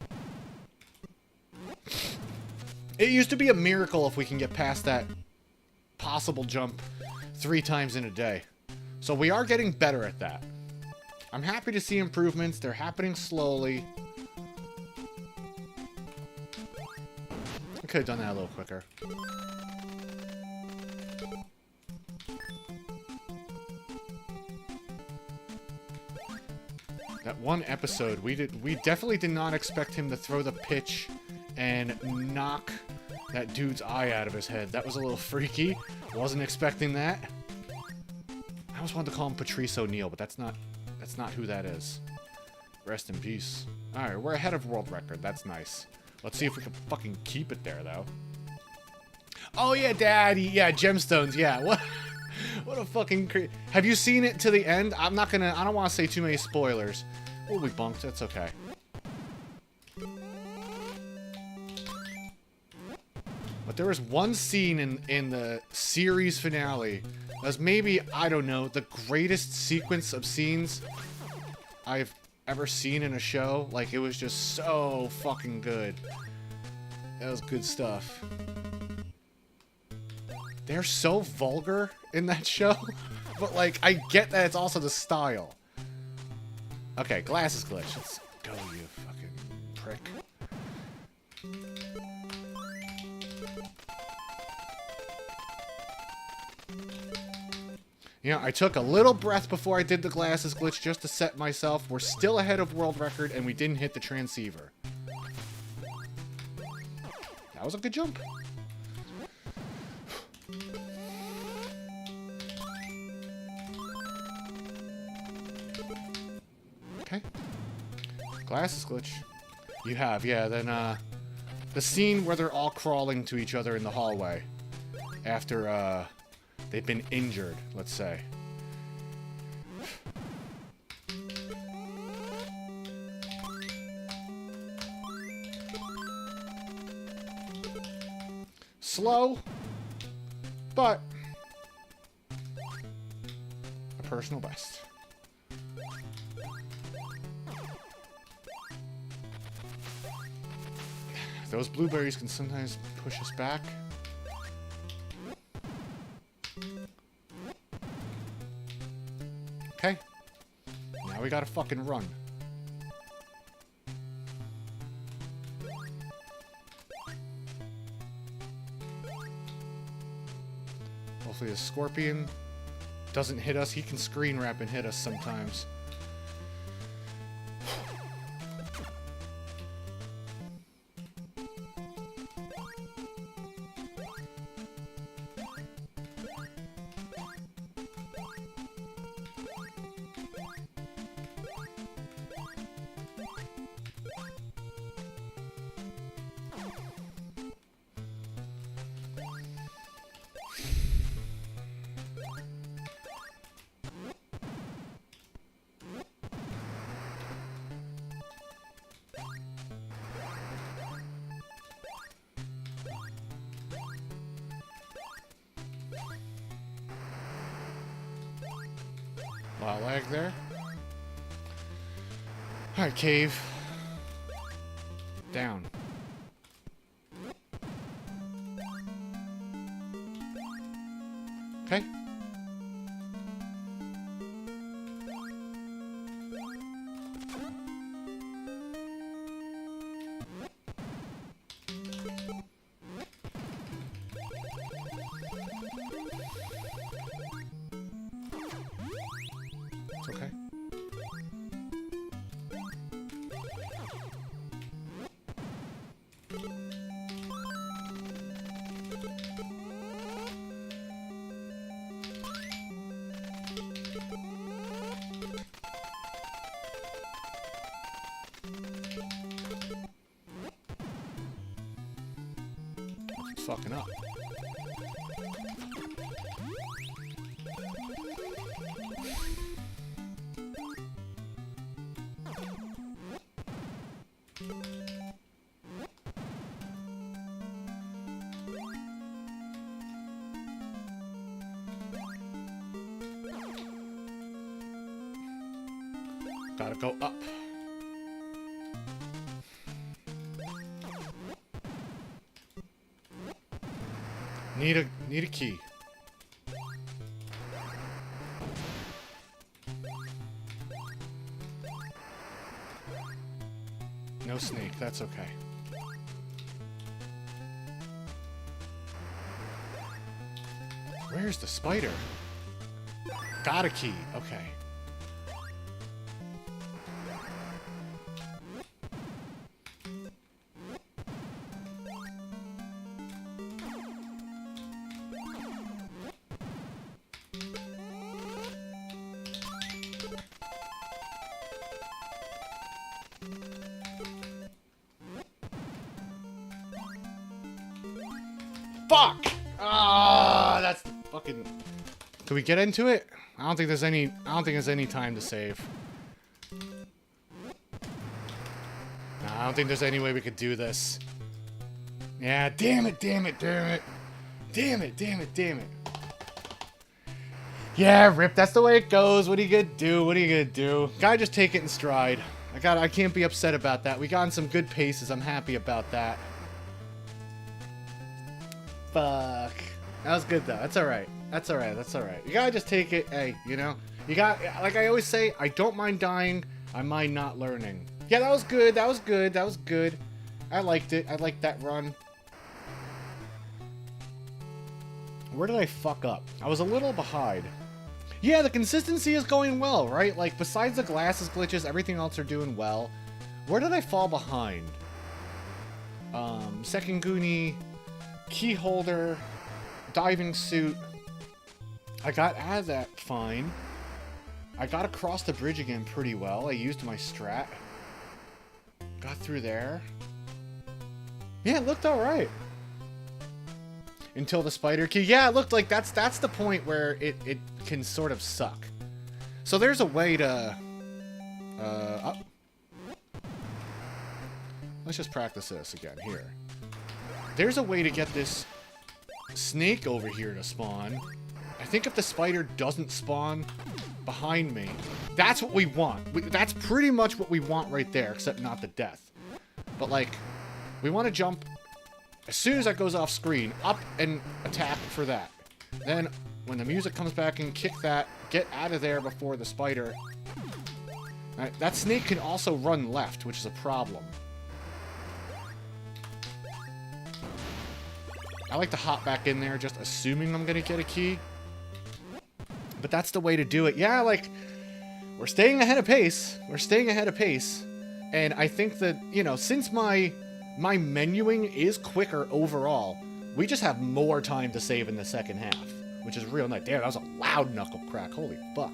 It used to be a miracle if we can get past that possible jump 3 times in a day. So we are getting better at that. I'm happy to see improvements. They're happening slowly. I could have done that a little quicker. That one episode, we definitely did not expect him to throw the pitch and knock that dude's eye out of his head. That was a little freaky. Wasn't expecting that. I always wanted to call him Patrice O'Neal, but that's not who that is. Rest in peace. Alright, we're ahead of world record. That's nice. Let's see if we can fucking keep it there, though. Oh, yeah, Daddy. Yeah, gemstones. Yeah, what? What a fucking... Have you seen it to the end? I don't want to say too many spoilers. Oh, we bumped. That's okay. But there was one scene in the series finale that was maybe, I don't know, the greatest sequence of scenes I've ever seen in a show. Like, it was just so fucking good. That was good stuff. They're so vulgar in that show. But, like, I get that it's also the style. Okay, glasses glitch. Let's go, you fucking prick. You know, I took a little breath before I did the glasses glitch just to set myself. We're still ahead of world record, and we didn't hit the transceiver. That was a good jump. Okay. Glasses glitch. You have, yeah, then, the scene where they're all crawling to each other in the hallway. After, they've been injured, let's say. Slow, but a personal best. Those blueberries can sometimes push us back. Okay. Now we gotta fucking run. Hopefully the scorpion doesn't hit us. He can screen wrap and hit us sometimes. A lot of lag there. Alright, cave. Down. Okay. It's okay. It's fucking up. Gotta go up. Need a key. No snake, that's okay. Where's the spider? Got a key, okay. Fuck! Ah, that's the fucking... Can we get into it? I don't think there's any time to save. Nah, I don't think there's any way we could do this. Yeah, damn it, damn it, damn it. Damn it, damn it, damn it. Yeah, Rip, that's the way it goes. What are you gonna do? What are you gonna do? Gotta just take it in stride. I can't be upset about that. We got in some good paces. I'm happy about that. Fuck. That was good, though. That's alright. That's alright. That's alright. You gotta just take it, hey, you know? You got, like I always say, I don't mind dying. I mind not learning. Yeah, that was good. That was good. That was good. I liked it. I liked that run. Where did I fuck up? I was a little behind. Yeah, the consistency is going well, right? Like, besides the glasses glitches, everything else are doing well. Where did I fall behind? Second Goonie... Key holder, diving suit. I got out of that fine. I got across the bridge again pretty well. I used my strat. Got through there. Yeah, it looked alright. Until the spider key. Yeah, it looked like that's the point where it can sort of suck. So there's a way to... up. Let's just practice this again here. There's a way to get this snake over here to spawn. I think if the spider doesn't spawn behind me, that's what we want. That's pretty much what we want right there, except not the death. But, like, we want to jump as soon as that goes off screen, up and attack for that. Then, when the music comes back and kick that, get out of there before the spider. Right, that snake can also run left, which is a problem. I like to hop back in there, just assuming I'm gonna get a key. But that's the way to do it. Yeah, like, we're staying ahead of pace. We're staying ahead of pace. And I think that, you know, since my menuing is quicker overall, we just have more time to save in the second half, which is real nice. Damn, that was a loud knuckle crack. Holy fuck.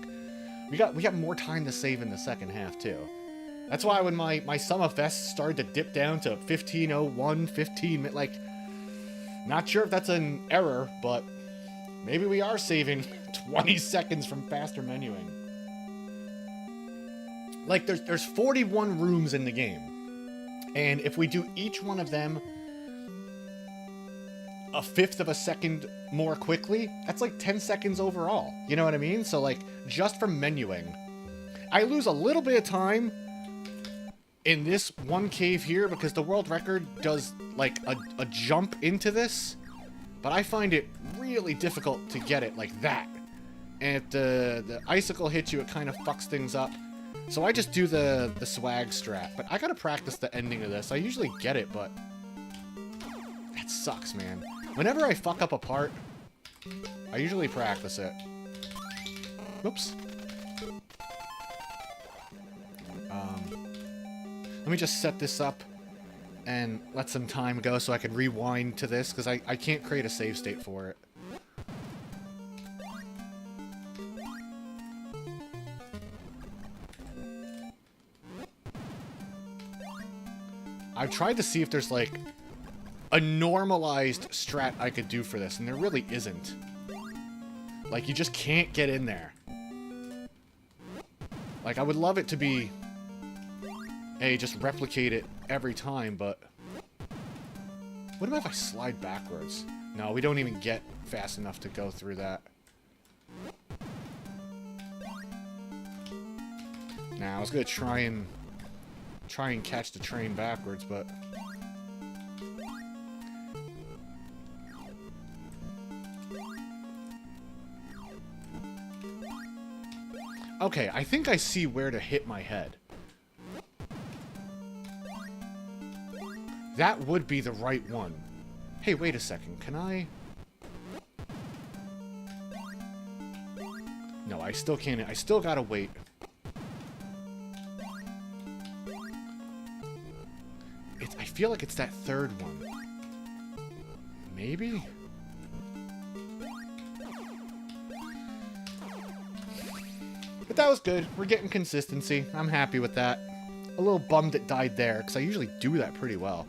We got more time to save in the second half, too. That's why when my Summerfest started to dip down to 15:01, 15, like... Not sure if that's an error, but maybe we are saving 20 seconds from faster menuing. Like, there's 41 rooms in the game. And if we do each one of them a fifth of a second more quickly, that's like 10 seconds overall. You know what I mean? So like, just from menuing, I lose a little bit of time in this one cave here because the world record does like a jump into this, but I find it really difficult to get it like that. And if the icicle hits you, it kind of fucks things up. So I just do the swag strat, but I gotta practice the ending of this. I usually get it, but that sucks, man. Whenever I fuck up a part, I usually practice it. Oops. Let me just set this up and let some time go so I can rewind to this, because I can't create a save state for it. I've tried to see if there's like a normalized strat I could do for this, and there really isn't. Like, you just can't get in there. Like, I would love it to be, hey, just replicate it every time, but what about if I slide backwards? No, we don't even get fast enough to go through that. Now, I was gonna try and catch the train backwards, but okay, I think I see where to hit my head. That would be the right one. Hey, wait a second. Can I? No, I still can't. I still gotta wait. I feel like it's that third one. Maybe? But that was good. We're getting consistency. I'm happy with that. A little bummed it died there, because I usually do that pretty well.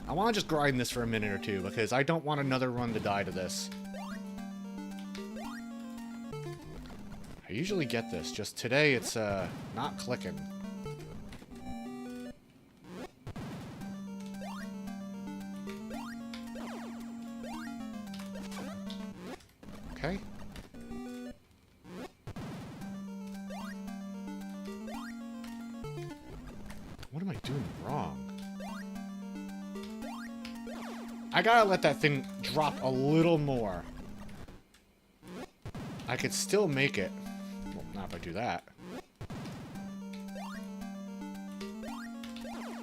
I want to just grind this for a minute or two, because I don't want another run to die to this. I usually get this, just today it's not clicking. Okay. What am I doing wrong? I gotta let that thing drop a little more. I could still make it. Well, not if I do that.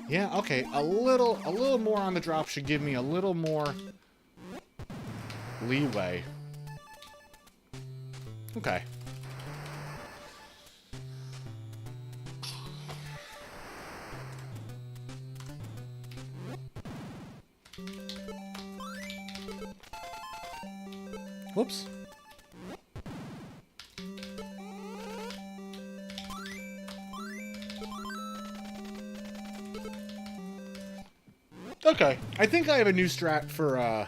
Yeah, okay. A little more on the drop should give me a little more leeway. Okay. Whoops. Okay, I think I have a new strat for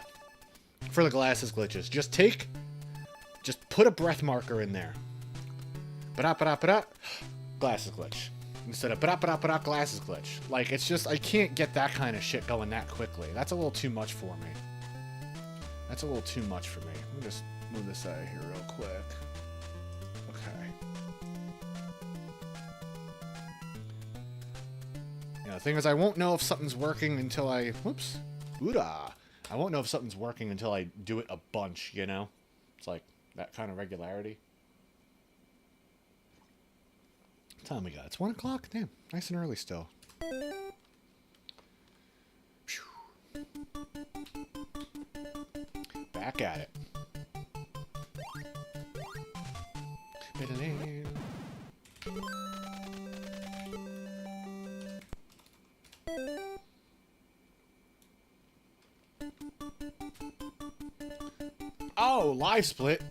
the glasses glitches. Just put a breath marker in there. Ba-da-ba-da-ba-da, glasses glitch. Instead of ba-da-ba-da-ba-da, glasses glitch. Like, it's just, I can't get that kind of shit going that quickly. That's a little too much for me. That's a little too much for me. Let me just move this out of here real quick. Okay. Yeah, the thing is, I won't know if something's working until I... Whoops. Ooh-da. I won't know if something's working until I do it a bunch, you know? It's like that kind of regularity. What time we got? It's 1 o'clock? Damn, nice and early still. Back at it. Oh, live split.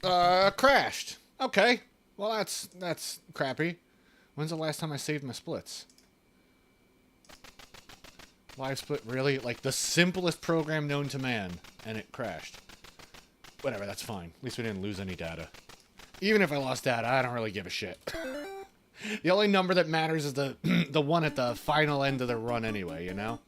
Crashed. Okay. Well, that's crappy. When's the last time I saved my splits? Live split, really? Like, the simplest program known to man, and it crashed. Whatever, that's fine. At least we didn't lose any data. Even if I lost data, I don't really give a shit. The only number that matters is the the one at the final end of the run anyway, you know?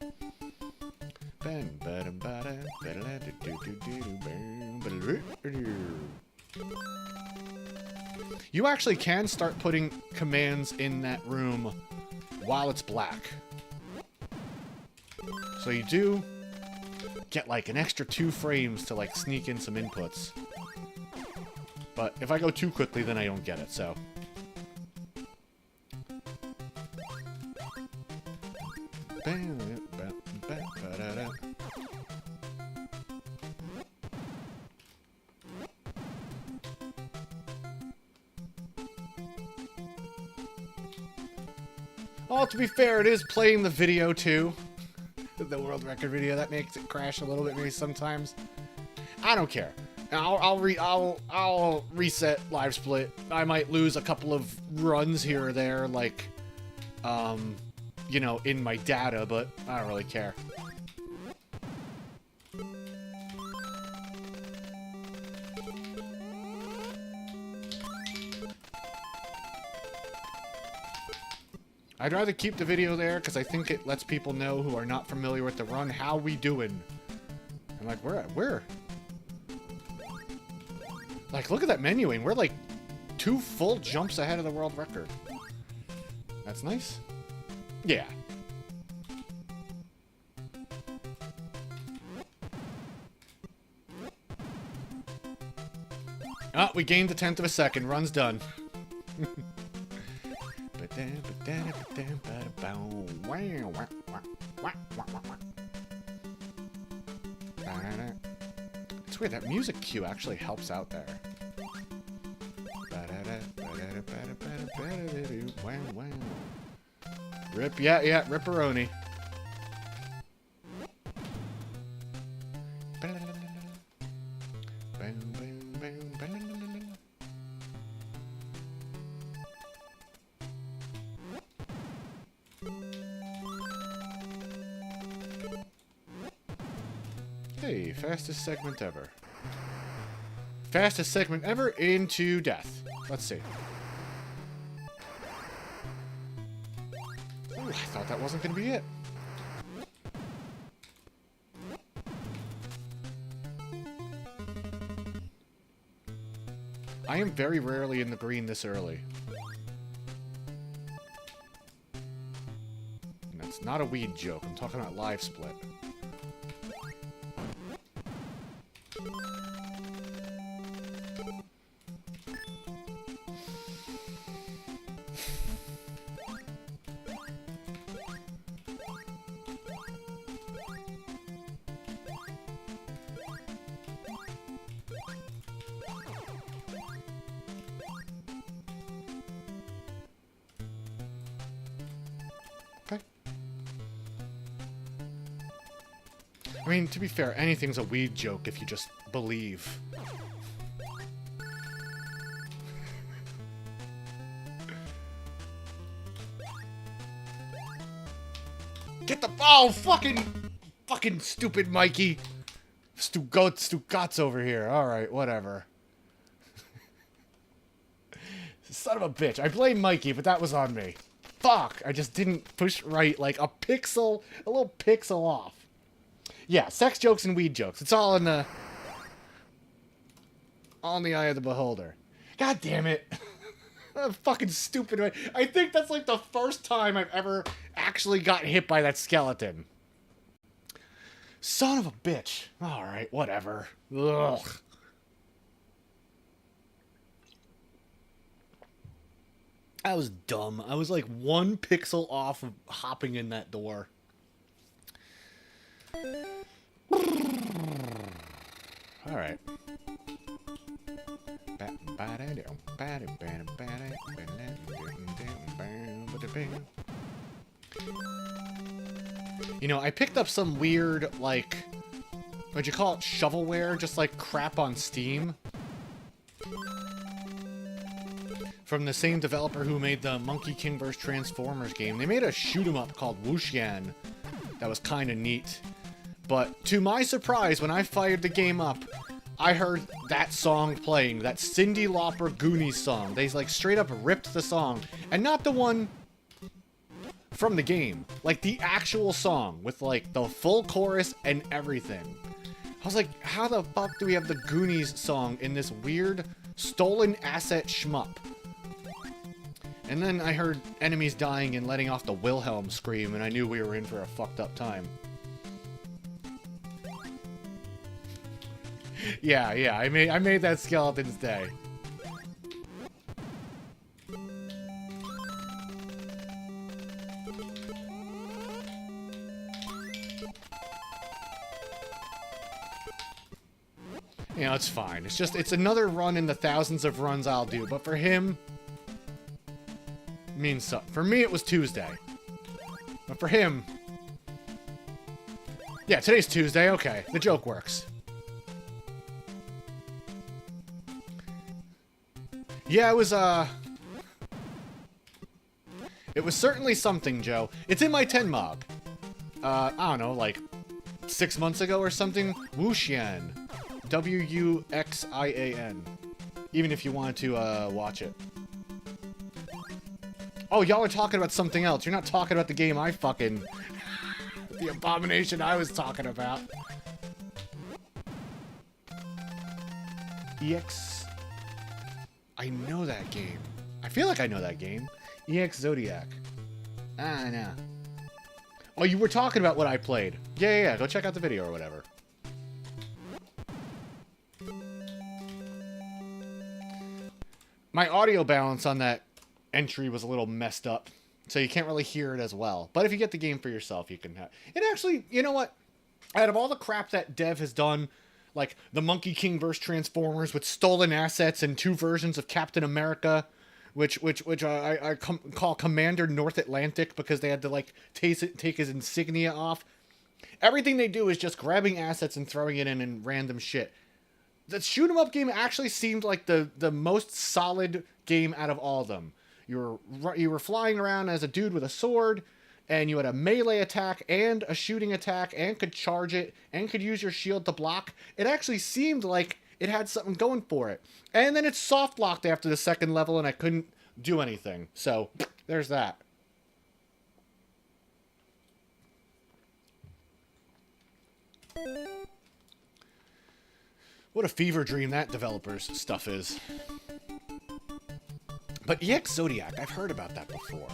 You actually can start putting commands in that room while it's black. So you do get like an extra 2 frames to like sneak in some inputs. But if I go too quickly, then I don't get it, so. Well, to be fair, it is playing the video too. The world record video, that makes it crash a little bit maybe sometimes. I don't care. I'll reset live split. I might lose a couple of runs here or there, like, you know, in my data, but I don't really care. I'd rather keep the video there because I think it lets people know who are not familiar with the run how we doing. I'm like, where? Like, look at that menuing. We're like 2 full jumps ahead of the world record. That's nice. Yeah. Oh, we gained a 1/10 of a second. Run's done. It's weird, that music cue actually helps out there. Rip, yeah, ripperoni. Hey, fastest segment ever. Fastest segment ever into death. Let's see. Ooh, I thought that wasn't going to be it. I am very rarely in the green this early. And that's not a weed joke. I'm talking about live split. I mean, to be fair, anything's a weed joke if you just believe. Get the... Oh, fucking stupid Mikey. Stugatz over here. Alright, whatever. Son of a bitch. I blame Mikey, but that was on me. Fuck, I just didn't push right like a little pixel off. Yeah, sex jokes and weed jokes. It's all in the eye of the beholder. God damn it. Fucking stupid. I think that's like the first time I've ever actually got hit by that skeleton. Son of a bitch. Alright, whatever. Ugh. That was dumb. I was like 1 pixel off of hopping in that door. Alright. You know, I picked up some weird, like, what'd you call it, shovelware? Just like crap on Steam. From the same developer who made the Monkey King vs. Transformers game. They made a shoot-'em-up called Wuxian that was kind of neat. But to my surprise, when I fired the game up, I heard that song playing, that Cyndi Lauper Goonies song. They like straight up ripped the song, and not the one from the game, like the actual song with like the full chorus and everything. I was like, how the fuck do we have the Goonies song in this weird stolen asset shmup? And then I heard enemies dying and letting off the Wilhelm scream, and I knew we were in for a fucked up time. Yeah, I made that skeleton's day. You know, it's fine. It's another run in the thousands of runs I'll do. But for him, means something. For me, it was Tuesday. But for him, yeah, today's Tuesday. Okay, the joke works. Yeah, it was certainly something, Joe. It's in my 10 mog. I don't know, like 6 months ago or something. Wuxian. W-U-X-I-A-N. Even if you wanted to watch it. Oh, y'all are talking about something else. You're not talking about the game I fucking... the abomination I was talking about. EX... I know that game. I feel like I know that game. EX Zodiac. Ah, no. Oh, you were talking about what I played. Yeah. Go check out the video or whatever. My audio balance on that entry was a little messed up, so you can't really hear it as well. But if you get the game for yourself, you can have... It actually, you know what? Out of all the crap that Dev has done, like the Monkey King vs. Transformers with stolen assets and 2 versions of Captain America, which I call Commander North Atlantic because they had to, like, take his insignia off. Everything they do is just grabbing assets and throwing it in and random shit. The shoot-'em-up game actually seemed like the most solid game out of all of them. You were flying around as a dude with a sword, and you had a melee attack and a shooting attack, and could charge it, and could use your shield to block. It actually seemed like it had something going for it. And then it soft-locked after the second level, and I couldn't do anything. So, there's that. What a fever dream that developer's stuff is. But EX Zodiac, I've heard about that before.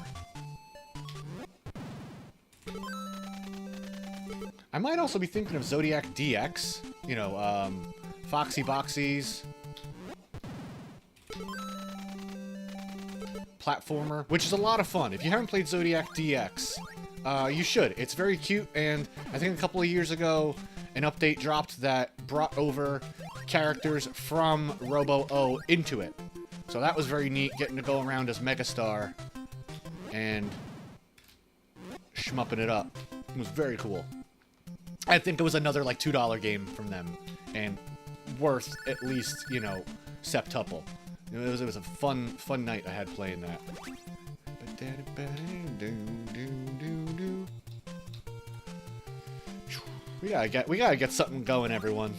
I might also be thinking of Zodiac DX. You know, Foxy Boxies. Platformer, which is a lot of fun. If you haven't played Zodiac DX, you should. It's very cute, and I think a couple of years ago, an update dropped that brought over characters from Robo-O into it. So that was very neat, getting to go around as Megastar and shmupping it up. It was very cool. I think it was another, like, $2 game from them, and worth at least, you know, septuple. It was a fun night I had playing that. We gotta get something going, everyone.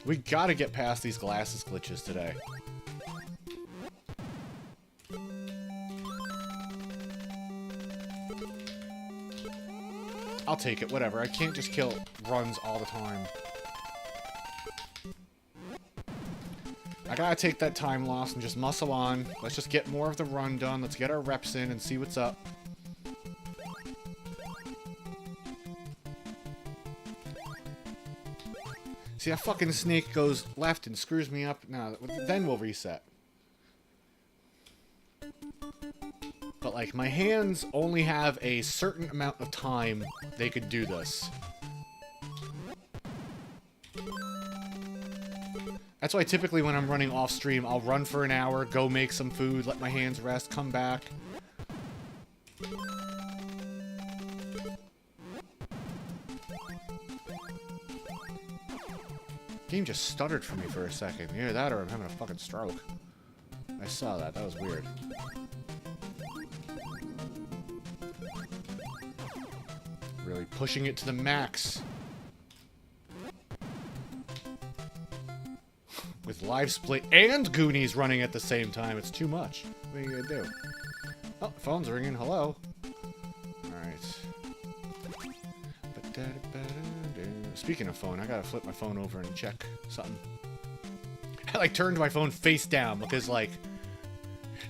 We gotta get past these glasses glitches today. I'll take it, whatever. I can't just kill runs all the time. I gotta take that time loss and just muscle on. Let's just get more of the run done. Let's get our reps in and see what's up. See, that fucking snake goes left and screws me up. No, then we'll reset. But, like, my hands only have a certain amount of time they could do this. That's why typically when I'm running off stream, I'll run for an hour, go make some food, let my hands rest, come back. Game just stuttered for me for a second. Either that or I'm having a fucking stroke. I saw that. That was weird. Really pushing it to the max. With Live Split and Goonies running at the same time, it's too much. What are you gonna do? Oh, phone's ringing. Hello. Alright. speaking of phone, I gotta flip my phone over and check something. I like turned my phone face down because like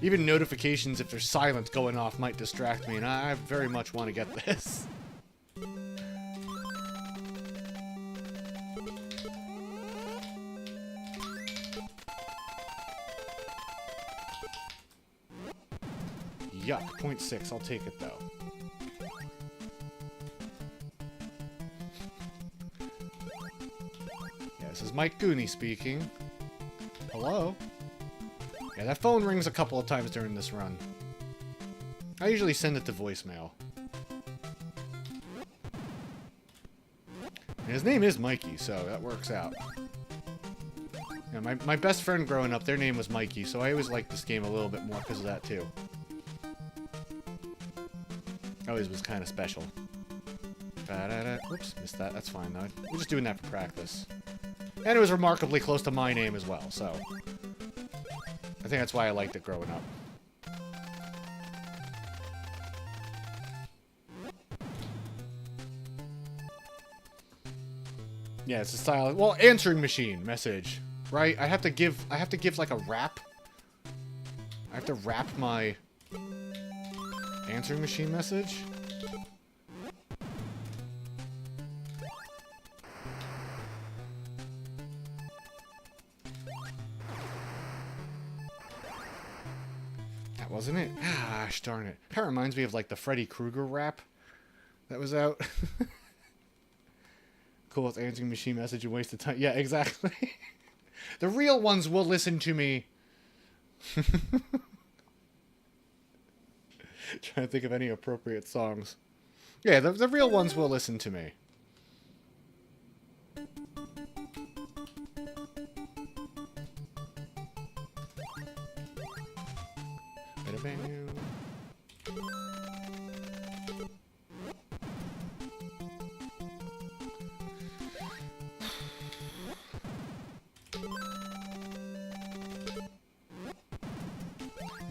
even notifications if they're silent going off might distract me, and I very much want to get this. Yuck, 0.6, I'll take it though. Yeah, this is Mike Goonies speaking. Hello? Yeah, that phone rings a couple of times during this run. I usually send it to voicemail. And his name is Mikey, so that works out. Yeah, my best friend growing up, their name was Mikey, so I always liked this game a little bit more because of that too. Always was kind of special. Whoops, missed that. That's fine, though. We're just doing that for practice. And it was remarkably close to my name as well, so... I think that's why I liked it growing up. Yeah, it's a style... Well, answering machine message, right? I have to give like a rap. I have to rap my... answering machine message? That wasn't it? Ah, darn it. Kind of reminds me of like the Freddy Krueger rap that was out. Cool, it's answering machine message and waste of time. Yeah, exactly. The real ones will listen to me. Trying to think of any appropriate songs. Yeah, the real ones will listen to me.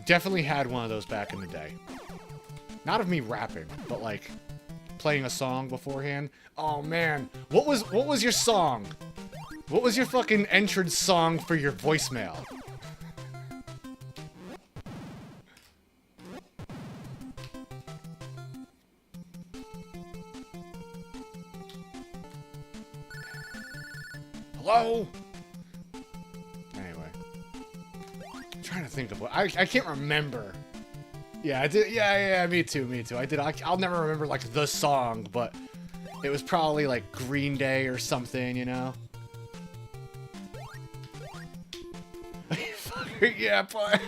Definitely had one of those back in the day. Not of me rapping, but like playing a song beforehand. Oh man, what was your song? What was your fucking entrance song for your voicemail? Hello? Anyway. I'm trying to think of what... I can't remember. Yeah, I did. Yeah, me too. I'll never remember, like, the song, but it was probably, like, Green Day or something, you know? Yeah, but...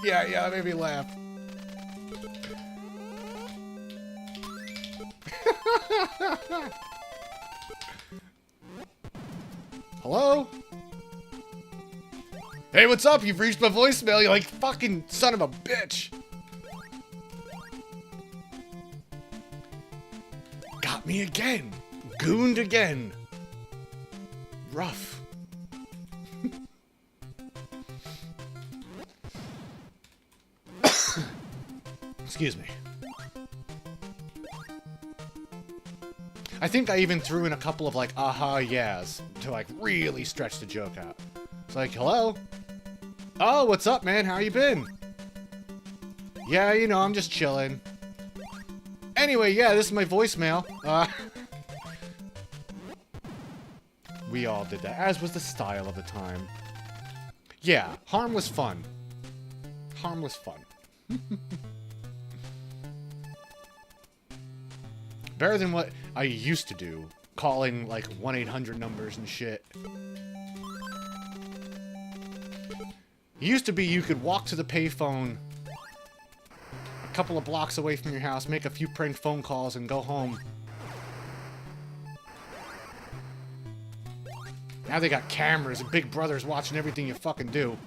Yeah, made me laugh. Hello? Hey, what's up? You've reached my voicemail. You're like, fucking son of a bitch. Got me again. Gooned again. Rough. Excuse me. I think I even threw in a couple of, like, aha yeahs to, like, really stretch the joke out. It's like, hello? Oh, what's up, man? How you been? Yeah, you know, I'm just chilling. Anyway, yeah, this is my voicemail. We all did that, as was the style of the time. Yeah, harmless fun. Harmless fun. Better than what I used to do, calling, like, 1-800 numbers and shit. It used to be you could walk to the payphone a couple of blocks away from your house, make a few prank phone calls, and go home. Now they got cameras and Big Brother's watching everything you fucking do.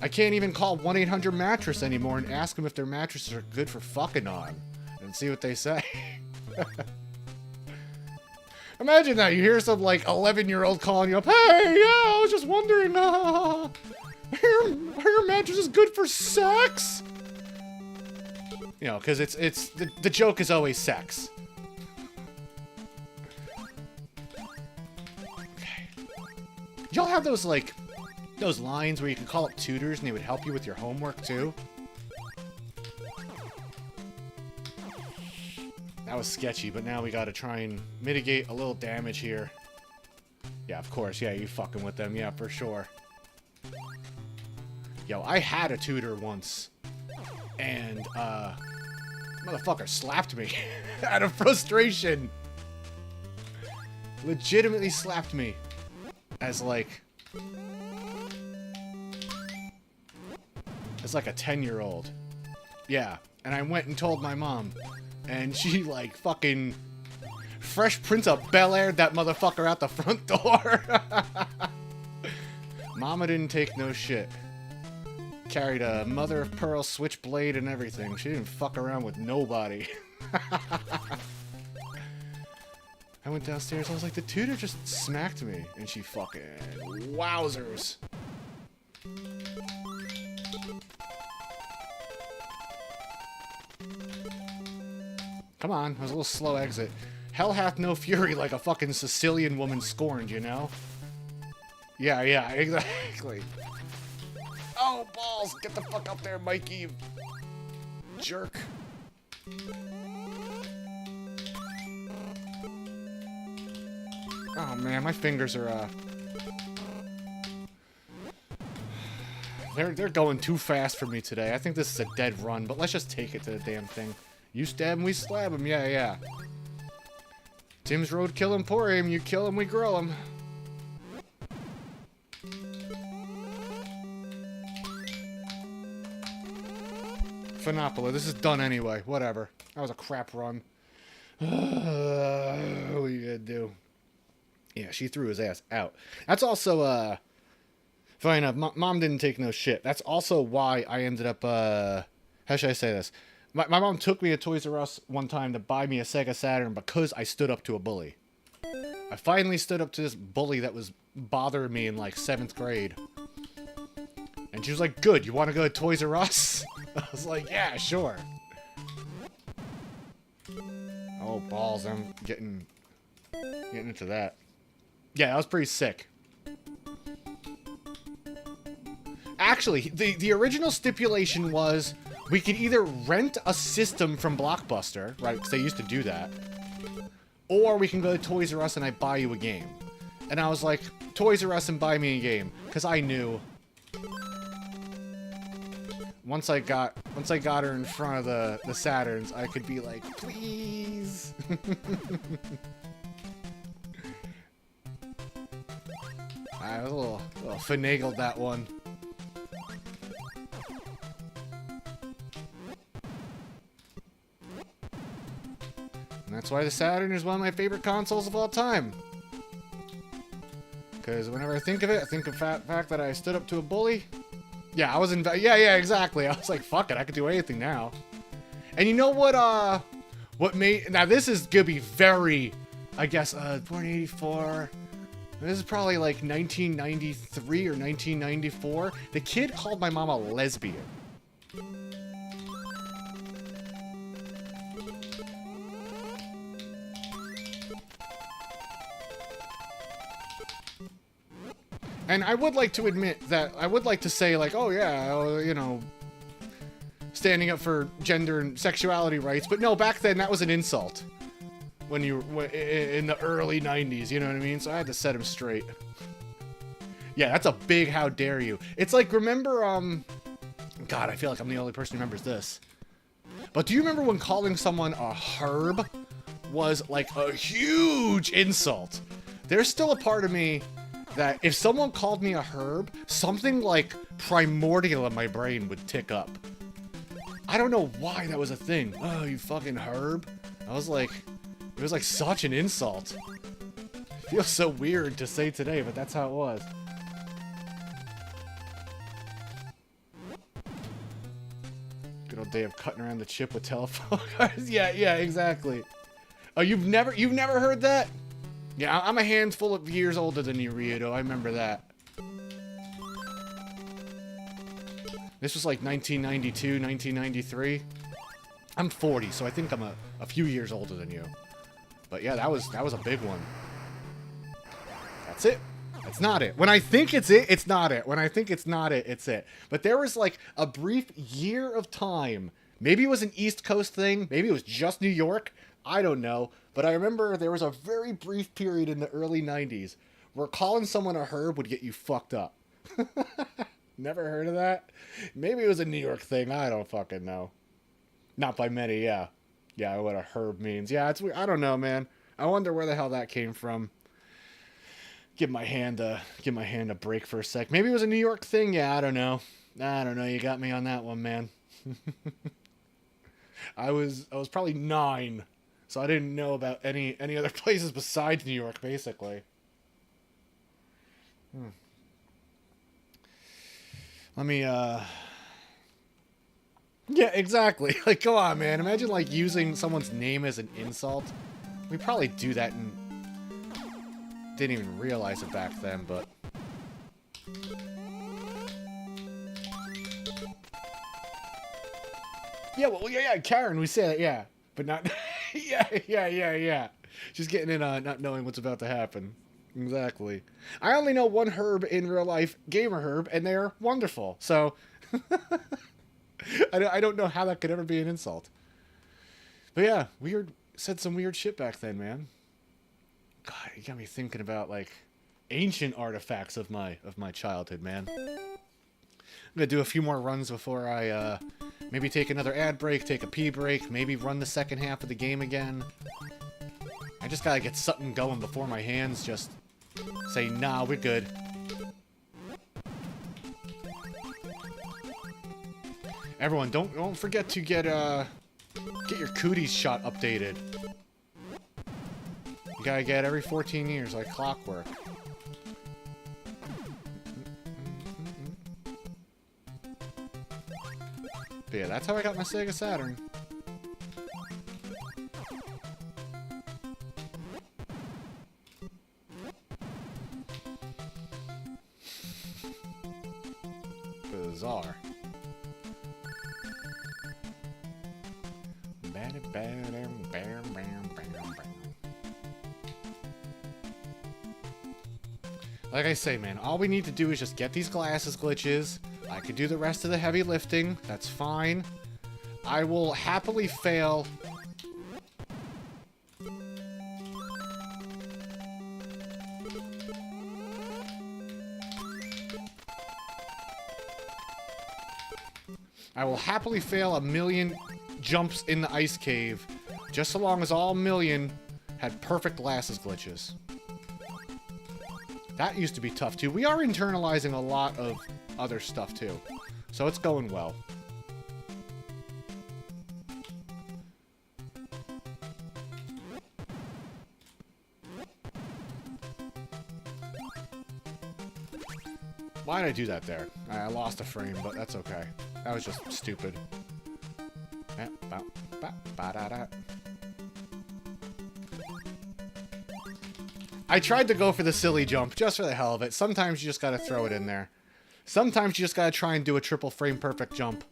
I can't even call 1-800-mattress anymore and ask them if their mattresses are good for fucking on. And see what they say. Imagine that. You hear some, like, 11-year-old calling you up. Hey, yeah, I was just wondering, your mattress is good for sex? You know, because it's the joke is always sex. Y'all have those, like, those lines where you can call up tutors and they would help you with your homework, too? That was sketchy, but now we gotta try and mitigate a little damage here. Yeah, of course. Yeah, you fucking with them. Yeah, for sure. Yo, I had a tutor once. And, motherfucker slapped me out of frustration. Legitimately slapped me. As like a 10-year-old. Yeah, and I went and told my mom. And she, like, fucking Fresh Prince of Bel-Aired that motherfucker out the front door. Mama didn't take no shit. Carried a mother-of-pearl switchblade and everything. She didn't fuck around with nobody. I went downstairs, I was like, the tutor just smacked me. And she fucking... Wowzers. Come on, it was a little slow exit. Hell hath no fury like a fucking Sicilian woman scorned, you know? Yeah, yeah, exactly. Oh, balls! Get the fuck up there, Mikey, you jerk. Oh man, my fingers are, They're going too fast for me today. I think this is a dead run, but let's just take it to the damn thing. You stab him, we slab him. Yeah, yeah. Tim's Roadkill Emporium. You kill him, we grill him. Phenopola. This is done anyway. Whatever. That was a crap run. What are you gonna do? Yeah, she threw his ass out. That's also, funny enough, Mom didn't take no shit. That's also why I ended up, how should I say this? My mom took me to Toys R Us one time to buy me a Sega Saturn because I stood up to a bully. I finally stood up to this bully that was bothering me in, like, 7th grade. And she was like, good, you want to go to Toys R Us? I was like, yeah, sure. Oh, balls, I'm getting into that. Yeah, that was pretty sick. Actually, the original stipulation was we could either rent a system from Blockbuster, right, because they used to do that, or we can go to Toys R Us and I buy you a game. And I was like, Toys R Us and buy me a game, because I knew once I got her in front of the Saturns, I could be like, please. I was a little finagled that one. And that's why the Saturn is one of my favorite consoles of all time. Because whenever I think of it, I think of the fact that I stood up to a bully. Yeah, I was in... Yeah, exactly. I was like, fuck it, I could do anything now. And you know what made... Now, this is gonna be very... I guess, born 84... This is probably like 1993 or 1994. The kid called my mom a lesbian. And I would like to admit that, I would like to say like, oh yeah, you know, standing up for gender and sexuality rights, but no, back then that was an insult. When you were in the early 90s, you know what I mean? So I had to set him straight. Yeah, that's a big how dare you. It's like, remember, God, I feel like I'm the only person who remembers this. But do you remember when calling someone a herb was like a huge insult? There's still a part of me that if someone called me a herb, something like primordial in my brain would tick up. I don't know why that was a thing. Oh, you fucking herb. I was like... It was like such an insult. It feels so weird to say today, but that's how it was. Good old day of cutting around the chip with telephone cards. Yeah, exactly. Oh, you've never heard that? Yeah, I'm a handful of years older than you, Ryudo. I remember that. This was like 1992, 1993. I'm 40, so I think I'm a few years older than you. But yeah, that was a big one. That's it. It's not it. When I think it's it, it's not it. When I think it's not it, it's it. But there was like a brief year of time. Maybe it was an East Coast thing. Maybe it was just New York. I don't know. But I remember there was a very brief period in the early 90s where calling someone a herb would get you fucked up. Never heard of that? Maybe it was a New York thing. I don't fucking know. Not by many, yeah. Yeah, what a herb means. Yeah, it's weird. I don't know, man. I wonder where the hell that came from. Give my hand a break for a sec. Maybe it was a New York thing. Yeah, I don't know. You got me on that one, man. I was probably 9, so I didn't know about any other places besides New York, basically. Let me yeah, exactly. Like, come on, man. Imagine like using someone's name as an insult. We probably do that and didn't even realize it back then, but yeah, well, yeah, Karen, we said it, yeah, but not, yeah. Just getting in on not knowing what's about to happen. Exactly. I only know one herb in real life, Gamer Herb, and they're wonderful. So I don't know how that could ever be an insult. But yeah, said some weird shit back then, man. God, you got me thinking about like ancient artifacts of my childhood, man. I'm gonna do a few more runs before I maybe take another ad break, take a pee break, maybe run the second half of the game again. I just gotta get something going before my hands just say, nah, we're good. Everyone, don't forget to get your cooties shot updated. You gotta get every 14 years, like clockwork. But yeah, that's how I got my Sega Saturn. Bizarre. Like I say, man, all we need to do is just get these glasses glitches. I could do the rest of the heavy lifting. That's fine. I will happily fail. I will happily fail 1,000,000 jumps in the ice cave, just so long as all 1,000,000 had perfect glasses glitches. That used to be tough, too. We are internalizing a lot of other stuff, too. So it's going well. Why did I do that there? I lost a frame, but that's okay. That was just stupid. I tried to go for the silly jump, just for the hell of it. Sometimes you just gotta throw it in there. Sometimes you just gotta try and do a triple frame perfect jump.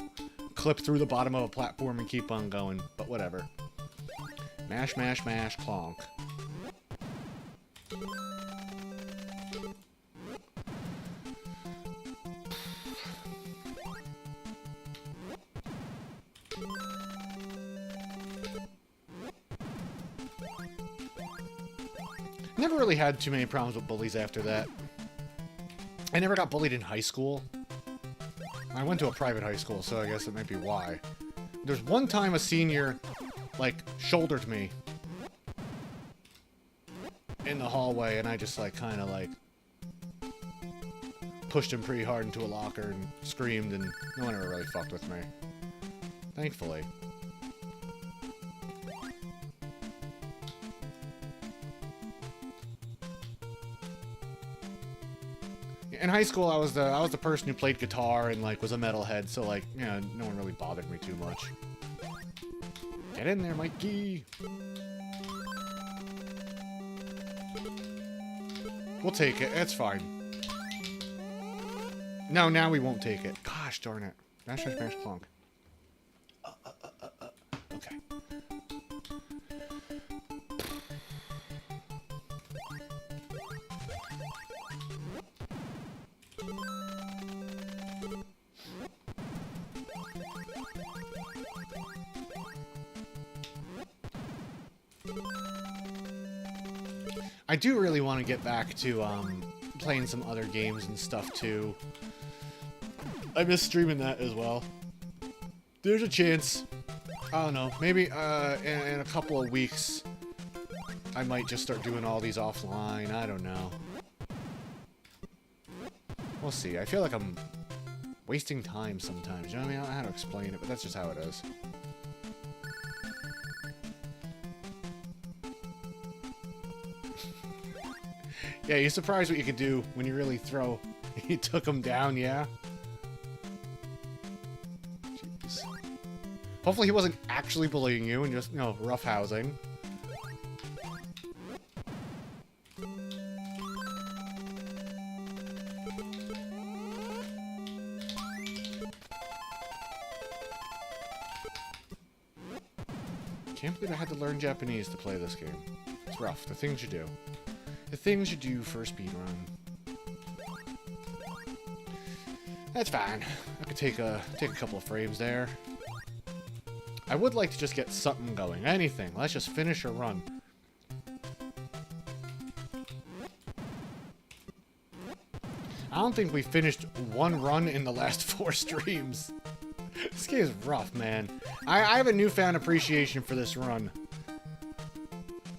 Clip through the bottom of a platform and keep on going. But whatever. Mash, mash, mash, clonk. Never really had too many problems with bullies after that. I never got bullied in high school. I went to a private high school, so I guess it might be why. There's one time a senior, like, shouldered me in the hallway, and I just, like, kind of, like, pushed him pretty hard into a locker and screamed, and no one ever really fucked with me. Thankfully. In high school, I was the person who played guitar and like was a metalhead, so like, you know, no one really bothered me too much. Get in there, Mikey. We'll take it. It's fine. No, now we won't take it. Gosh darn it. Mash, mash, mash, clonk. Okay. I do really want to get back to playing some other games and stuff too. I miss streaming that as well. There's a chance. I don't know. Maybe in a couple of weeks, I might just start doing all these offline. I don't know. We'll see. I feel like I'm wasting time sometimes. You know what I mean? I don't know how to explain it, but that's just how it is. Yeah, you're surprised what you could do when you really throw. You took him down, yeah? Jeez. Hopefully he wasn't actually bullying you and just, you know, roughhousing. Can't believe I had to learn Japanese to play this game. It's rough. The things you do. The things you do for a speedrun. That's fine. I could take a couple of frames there. I would like to just get something going. Anything. Let's just finish a run. I don't think we finished one run in the last 4 streams. This game is rough, man. I have a newfound appreciation for this run.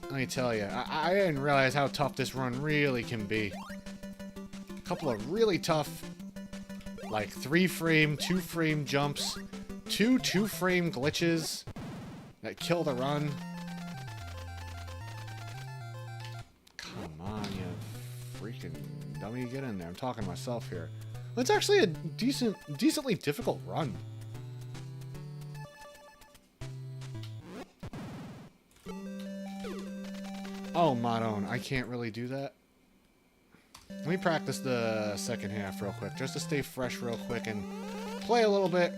Let me tell you, I didn't realize how tough this run really can be. A couple of really tough, like 3-frame, 2-frame jumps, 2-frame glitches that kill the run. Come on, you freaking dummy, get in there. I'm talking to myself here. It's actually a decently difficult run. Oh, Madone, I can't really do that. Let me practice the second half real quick, just to stay fresh real quick and play a little bit.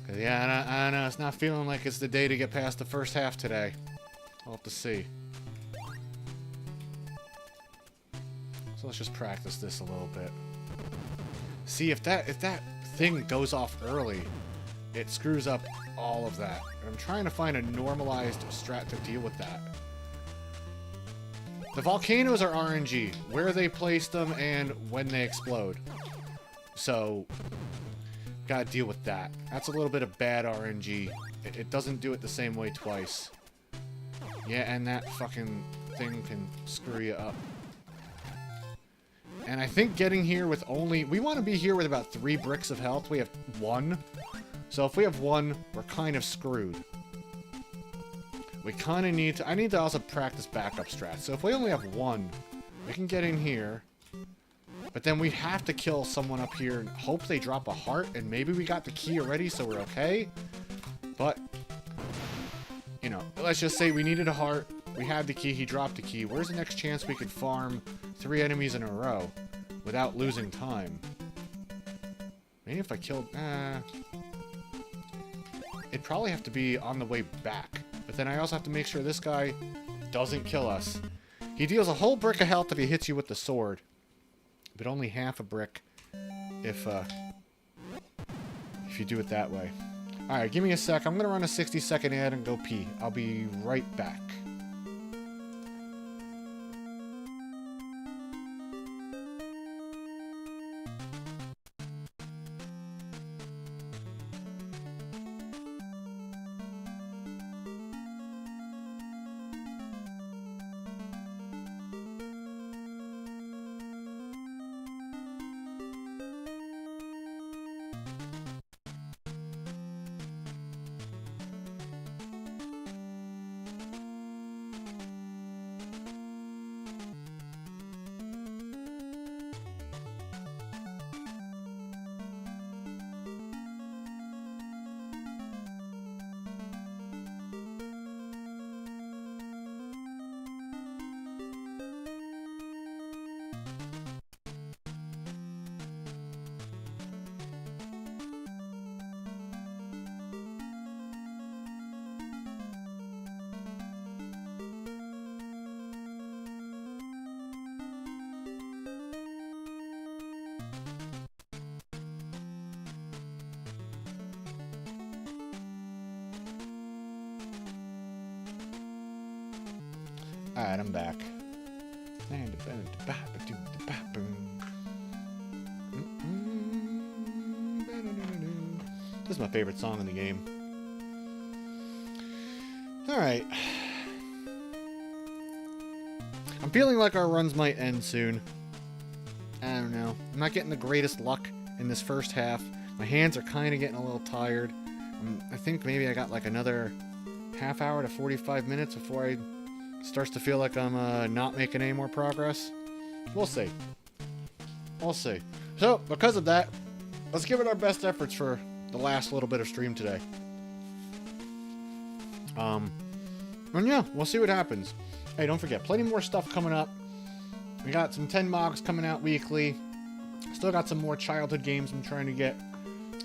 Cause yeah, I know, it's not feeling like it's the day to get past the first half today. We'll have to see. So let's just practice this a little bit. See, if that thing goes off early, it screws up all of that. And I'm trying to find a normalized strat to deal with that. The volcanoes are RNG, where they place them and when they explode. So, gotta deal with that. That's a little bit of bad RNG. It doesn't do it the same way twice. Yeah, and that fucking thing can screw you up. And I think getting here with only... We want to be here with about 3 bricks of health. We have 1. So if we have 1, we're kind of screwed. We kind of need to... I need to also practice backup strats. So if we only have 1, we can get in here. But then we have to kill someone up here and hope they drop a heart. And maybe we got the key already, so we're okay. But, you know, let's just say we needed a heart. We had the key. He dropped the key. Where's the next chance we could farm 3 enemies in a row without losing time? Maybe if I killed... It'd probably have to be on the way back. But then I also have to make sure this guy doesn't kill us. He deals a whole brick of health if he hits you with the sword. But only half a brick if you do it that way. Alright, give me a sec. I'm going to run a 60-second ad and go pee. I'll be right back. Alright, I'm back. This is my favorite song in the game. Alright. I'm feeling like our runs might end soon. I don't know. I'm not getting the greatest luck in this first half. My hands are kind of getting a little tired. I think maybe I got like another half hour to 45 minutes before I starts to feel like I'm not making any more progress. We'll see. We'll see. So, because of that, let's give it our best efforts for the last little bit of stream today. And yeah, we'll see what happens. Hey, don't forget, plenty more stuff coming up. We got some 10 mogs coming out weekly. Still got some more childhood games I'm trying to get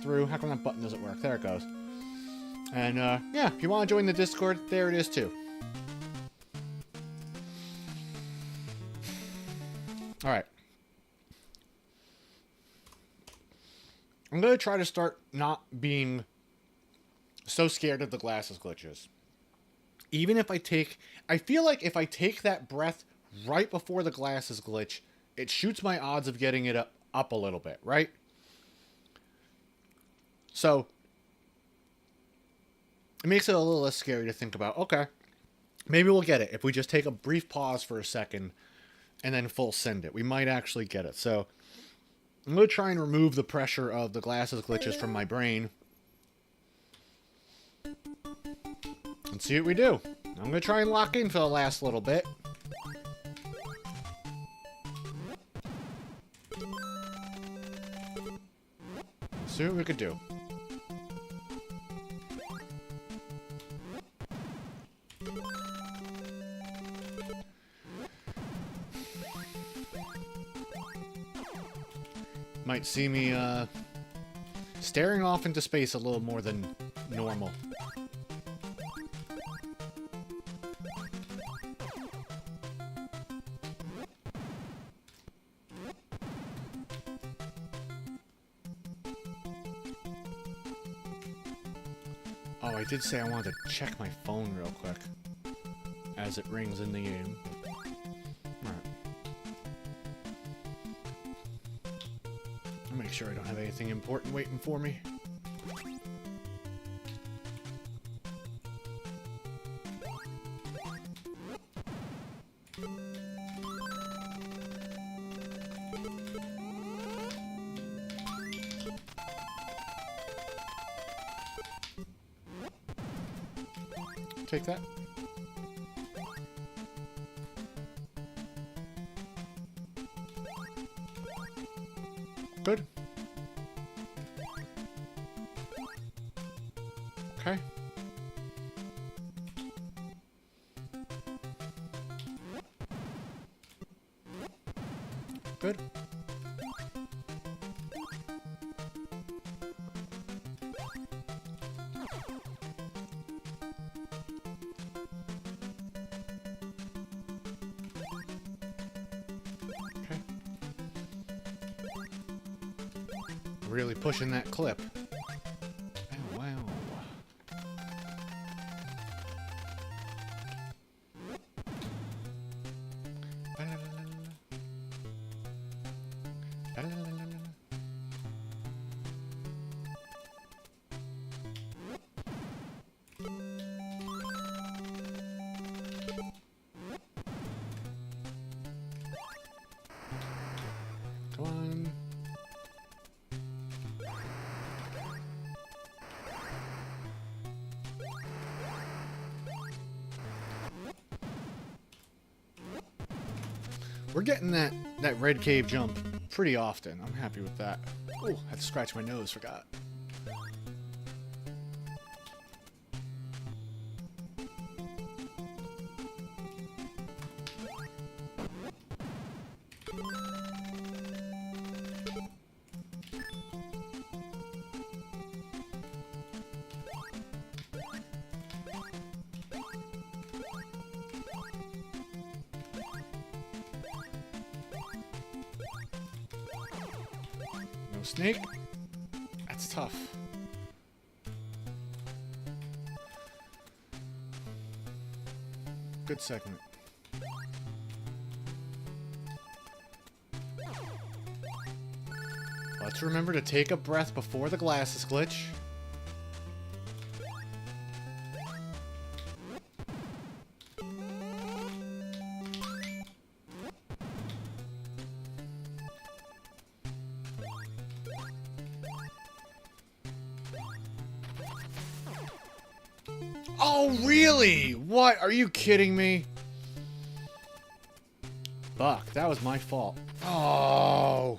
through. How come that button doesn't work? There it goes. And yeah, if you want to join the Discord, there it is too. Alright. I'm going to try to start not being so scared of the glasses glitches. Even if I feel like if I take that breath right before the glasses glitch, it shoots my odds of getting it up a little bit, right? So, it makes it a little less scary to think about, okay, maybe we'll get it if we just take a brief pause for a second and then full send it. We might actually get it. So, I'm going to try and remove the pressure of the glasses glitches from my brain. And see what we do. I'm going to try and lock in for the last little bit. See what we could do. Might see me staring off into space a little more than normal. Oh, I did say I wanted to check my phone real quick as it rings in the game. Alright. I'll make sure I don't have anything important waiting for me. Take that. Good. Okay. Good. Really pushing that clip. Oh, wow. Come on. We're getting that red cave jump pretty often. I'm happy with that. Oh, I had to scratch my nose, forgot. No snake? That's tough. Good segment. Let's remember to take a breath before the glasses glitch. Oh, really? What? Are you kidding me? Fuck, that was my fault. Oh.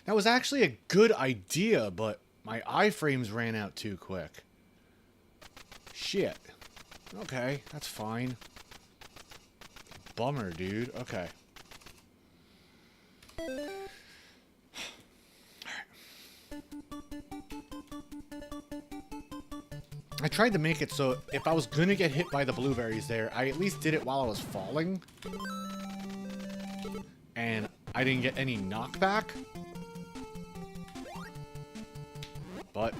That was actually a good idea, but my iframes ran out too quick. Shit. Okay, that's fine. Bummer, dude. Okay. I tried to make it so if I was gonna get hit by the blueberries there, I at least did it while I was falling. And I didn't get any knockback. But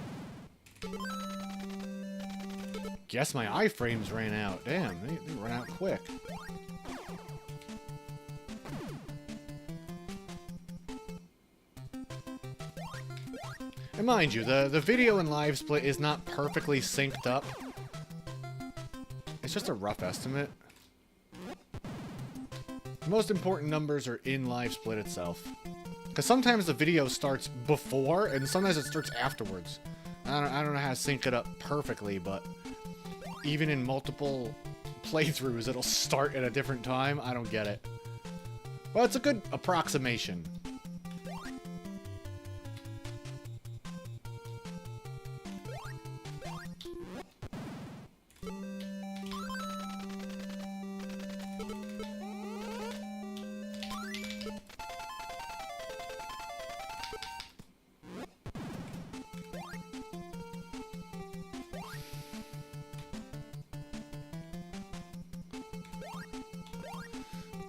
guess my iframes ran out. Damn, they ran out quick. And mind you, the video and live split is not perfectly synced up. It's just a rough estimate. The most important numbers are in live split itself. Because sometimes the video starts before, and sometimes it starts afterwards. I don't know how to sync it up perfectly, but even in multiple playthroughs, it'll start at a different time. I don't get it. Well, it's a good approximation.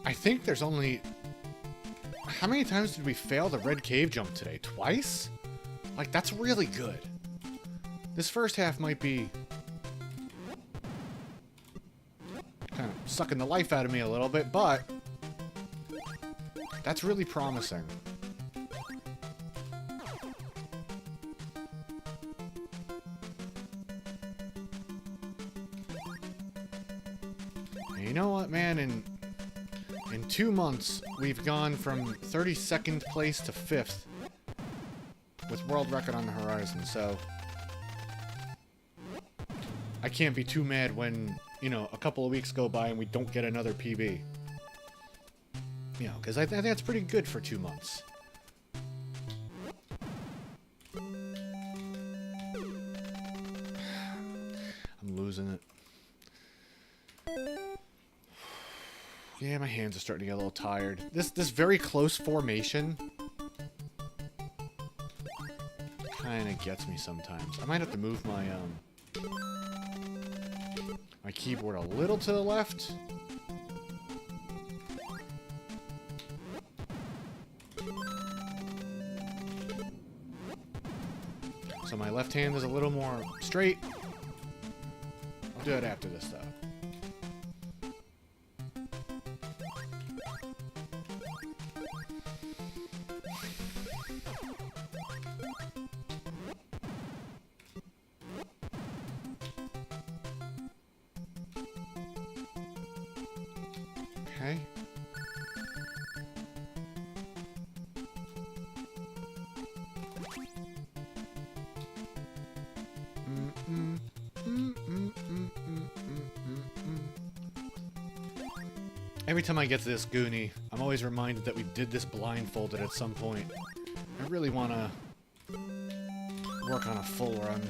I think there's only... How many times did we fail the red cave jump today? Twice? Like, that's really good. This first half might be... kind of sucking the life out of me a little bit, but... that's really promising. And you know what, man? In 2 months, we've gone from 32nd place to 5th with world record on the horizon, so I can't be too mad when, you know, a couple of weeks go by and we don't get another PB. You know, because I think that's pretty good for 2 months. I'm losing it. Yeah, my hands are starting to get a little tired. This very close formation kind of gets me sometimes. I might have to move my my keyboard a little to the left. So my left hand is a little more straight. I'll do it after this though. Okay. Every time I get to this Goonie, I'm always reminded that we did this blindfolded at some point. I really want to work on a full run.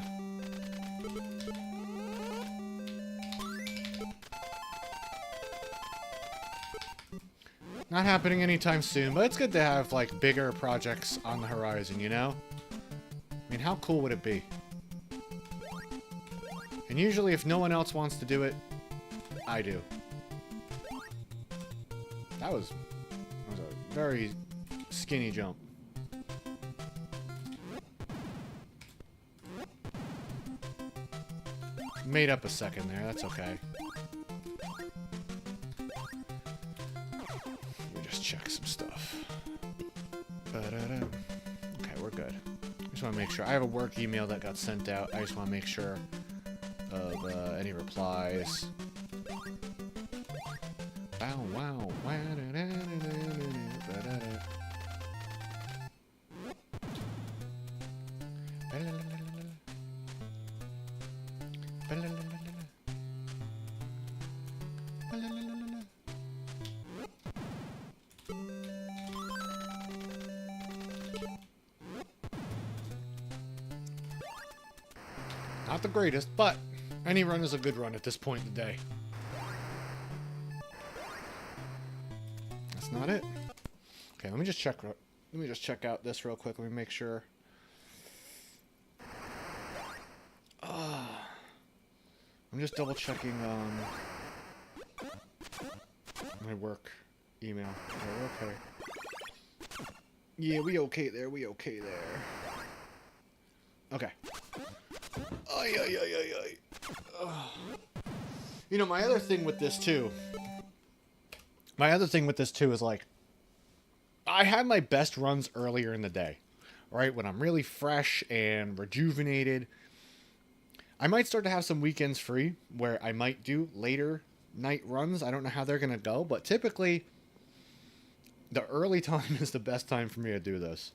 Not happening anytime soon, but it's good to have, like, bigger projects on the horizon, you know? I mean, how cool would it be? And usually, if no one else wants to do it, I do. That was a very skinny jump. Made up a second there, that's okay. Let me just check some stuff. Ba-da-da. Okay, we're good. I just want to make sure. I have a work email that got sent out. I just want to make sure of any replies. Bow wow. Not the greatest, but any run is a good run at this point in the day. That's not it. Okay, let me just check out this real quick. Let me make sure. I'm just double checking my work email. Okay. Yeah, we okay there. We okay there. Okay. Ay. You know, my other thing with this too is like, I have my best runs earlier in the day, right? When I'm really fresh and rejuvenated. I might start to have some weekends free where I might do later night runs. I don't know how they're going to go, but typically the early time is the best time for me to do this.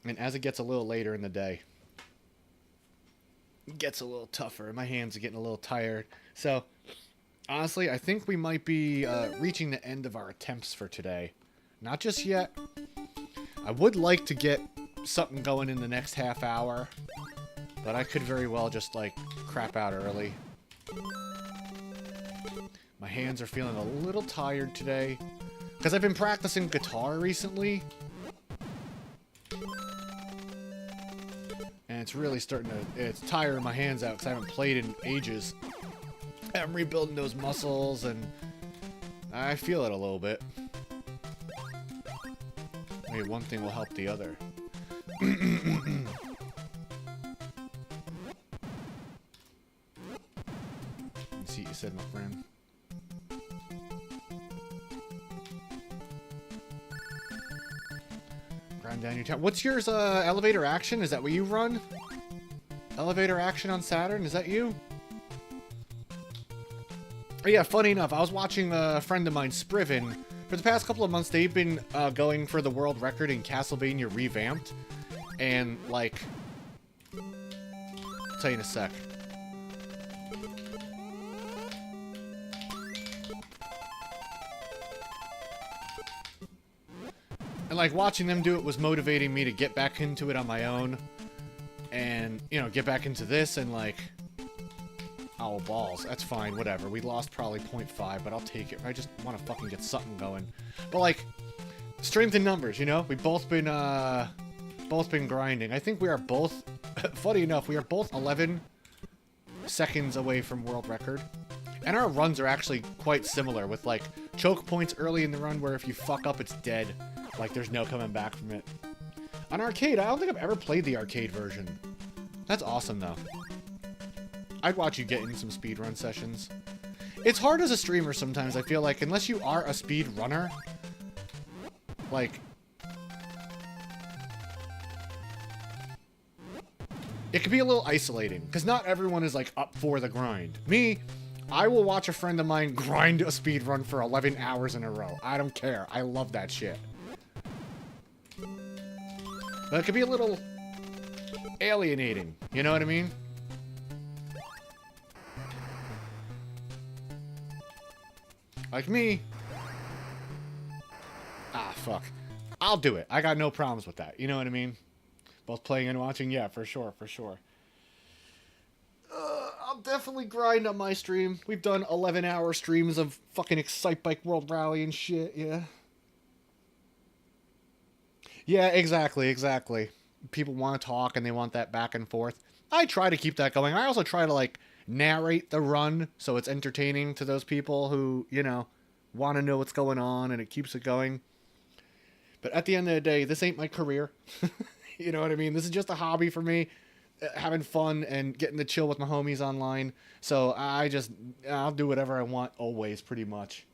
And as it gets a little later in the day, it gets a little tougher. My hands are getting a little tired. So, honestly, I think we might be reaching the end of our attempts for today. Not just yet. I would like to get something going in the next half hour, but I could very well just, like, crap out early. My hands are feeling a little tired today, because I've been practicing guitar recently. And it's really starting to, it's tiring my hands out because I haven't played in ages. I'm rebuilding those muscles and I feel it a little bit. Maybe one thing will help the other. Let's see what you said, my friend. Grind down your time. What's yours, elevator action? Is that what you run? Elevator action on Saturn? Is that you? Oh, yeah, funny enough, I was watching a friend of mine, Spriven. For the past couple of months, they've been going for the world record in Castlevania Revamped. And, like... I'll tell you in a sec. And, like, watching them do it was motivating me to get back into it on my own. And, you know, get back into this and, like... Oh, balls. That's fine, whatever. We lost probably 0.5, but I'll take it. I just want to fucking get something going. But, like, strength in numbers, you know? We've both been grinding. I think we are both... Funny enough, we are both 11 seconds away from world record. And our runs are actually quite similar, with, like, choke points early in the run where if you fuck up, it's dead. Like, there's no coming back from it. On arcade, I don't think I've ever played the arcade version. That's awesome, though. I'd watch you get in some speedrun sessions. It's hard as a streamer sometimes, I feel like, unless you are a speed runner. Like... It can be a little isolating, because not everyone is, like, up for the grind. Me, I will watch a friend of mine grind a speedrun for 11 hours in a row. I don't care. I love that shit. But it can be a little alienating, you know what I mean? Like me. Ah, fuck. I'll do it. I got no problems with that. You know what I mean? Both playing and watching? Yeah, for sure, for sure. I'll definitely grind on my stream. We've done 11-hour streams of fucking Excite Bike World Rally and shit, yeah. Yeah, exactly, exactly. People want to talk and they want that back and forth. I try to keep that going. I also try to, like, narrate the run so it's entertaining to those people who, you know, want to know what's going on and it keeps it going. But at the end of the day, this ain't my career. You know what I mean? This is just a hobby for me, having fun and getting to chill with my homies online. So I'll do whatever I want always, pretty much.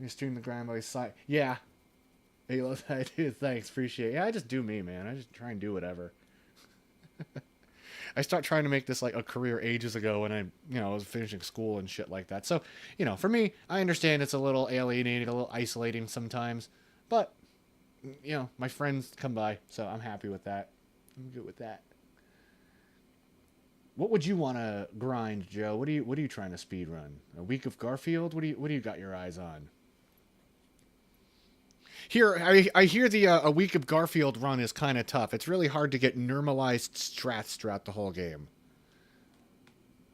You stream the grind by side. Yeah. Halo, I do. Thanks. Appreciate it. Yeah, I just do me, man. I just try and do whatever. I started trying to make this like a career ages ago when I was finishing school and shit like that. So, for me, I understand it's a little alienating, a little isolating sometimes, but my friends come by, so I'm happy with that. I'm good with that. What would you want to grind, Joe? What are you trying to speed run? A week of Garfield? What do you got your eyes on? Here, I hear the a week of Garfield run is kind of tough. It's really hard to get normalized strats throughout the whole game.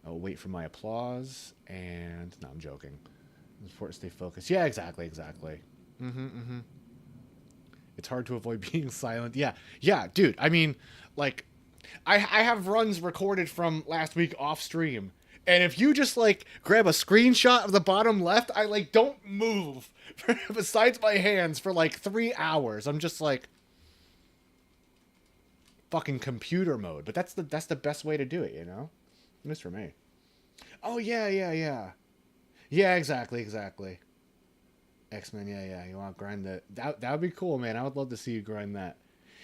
I'll wait for my applause, and... No, I'm joking. It's important to stay focused. Yeah, exactly. It's hard to avoid being silent. Yeah, dude. I mean, like, I have runs recorded from last week off stream. And if you just, like, grab a screenshot of the bottom left, I, like, don't move besides my hands for, like, 3 hours. I'm just, like, fucking computer mode. But that's the best way to do it, At least for me. Oh, yeah. Yeah, exactly. X-Men, yeah. You want to grind that? That would be cool, man. I would love to see you grind that.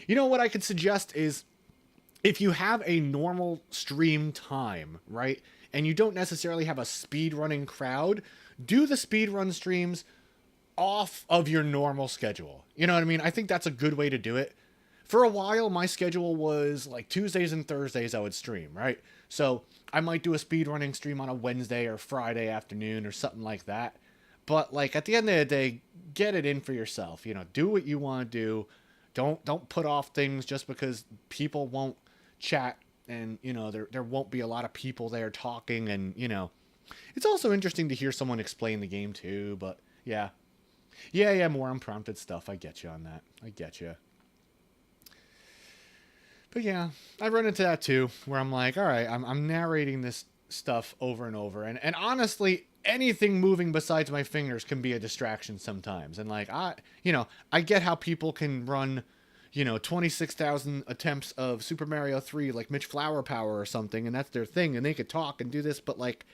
What I could suggest is, if you have a normal stream time, right? And you don't necessarily have a speedrunning crowd, do the speedrun streams off of your normal schedule. You know what I mean? I think that's a good way to do it. For a while, my schedule was like Tuesdays and Thursdays I would stream, right? So I might do a speedrunning stream on a Wednesday or Friday afternoon or something like that. But like at the end of the day, get it in for yourself. Do what you want to do. Don't put off things just because people won't chat. And, there won't be a lot of people there talking. And, it's also interesting to hear someone explain the game, too. But, yeah. Yeah, more unprompted stuff. I get you on that. I get you. But, yeah, I run into that, too, where I'm like, all right, I'm narrating this stuff over and over. And honestly, anything moving besides my fingers can be a distraction sometimes. And, like, I get how people can run... 26,000 attempts of Super Mario 3, like Mitch Flower Power or something, and that's their thing, and they could talk and do this, but, like,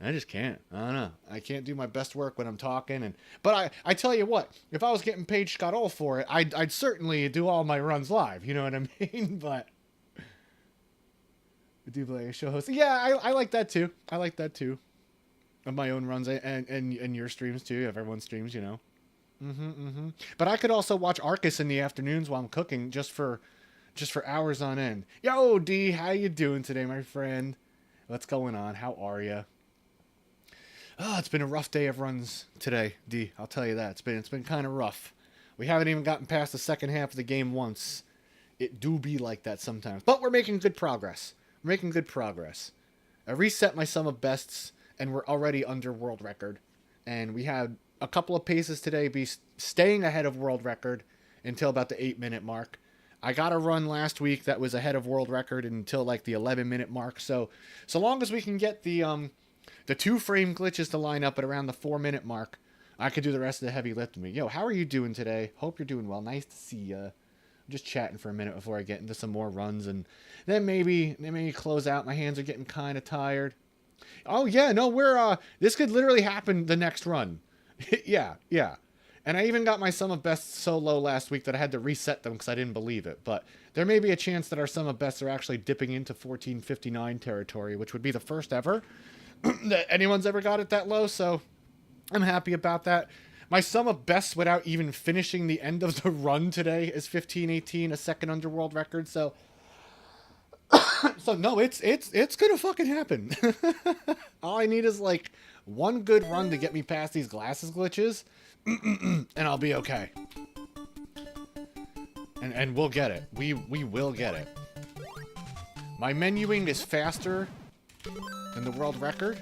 I just can't. I don't know. I can't do my best work when I'm talking, but I tell you what, if I was getting paid Scott for it, I'd certainly do all my runs live, you know what I mean? But, I do play a show host. Yeah, I like that, too. I like that, too. Of my own runs, and your streams, too, if everyone streams, But I could also watch Arcus in the afternoons while I'm cooking just for hours on end. Yo, D, how you doing today, my friend? What's going on? How are you? Oh, it's been a rough day of runs today, D. I'll tell you that. It's been kind of rough. We haven't even gotten past the second half of the game once. It do be like that sometimes. But we're making good progress. I reset my sum of bests, and we're already under world record. And we had a couple of paces today be staying ahead of world record until about the 8-minute mark. I got a run last week that was ahead of world record until like the 11-minute mark. So long as we can get the 2-frame glitches to line up at around the 4-minute mark, I could do the rest of the heavy lifting. Yo, how are you doing today? Hope you're doing well. Nice to see you. I'm just chatting for a minute before I get into some more runs, and then maybe close out. My hands are getting kind of tired. Oh yeah, no, this could literally happen the next run. Yeah. And I even got my sum of bests so low last week that I had to reset them because I didn't believe it. But there may be a chance that our sum of bests are actually dipping into 1459 territory, which would be the first ever that anyone's ever got it that low. So I'm happy about that. My sum of bests without even finishing the end of the run today is 1518, a second under world record. So no, it's gonna fucking happen. All I need is like one good run to get me past these glasses glitches, and I'll be okay. And we'll get it. We will get it. My menuing is faster than the world record.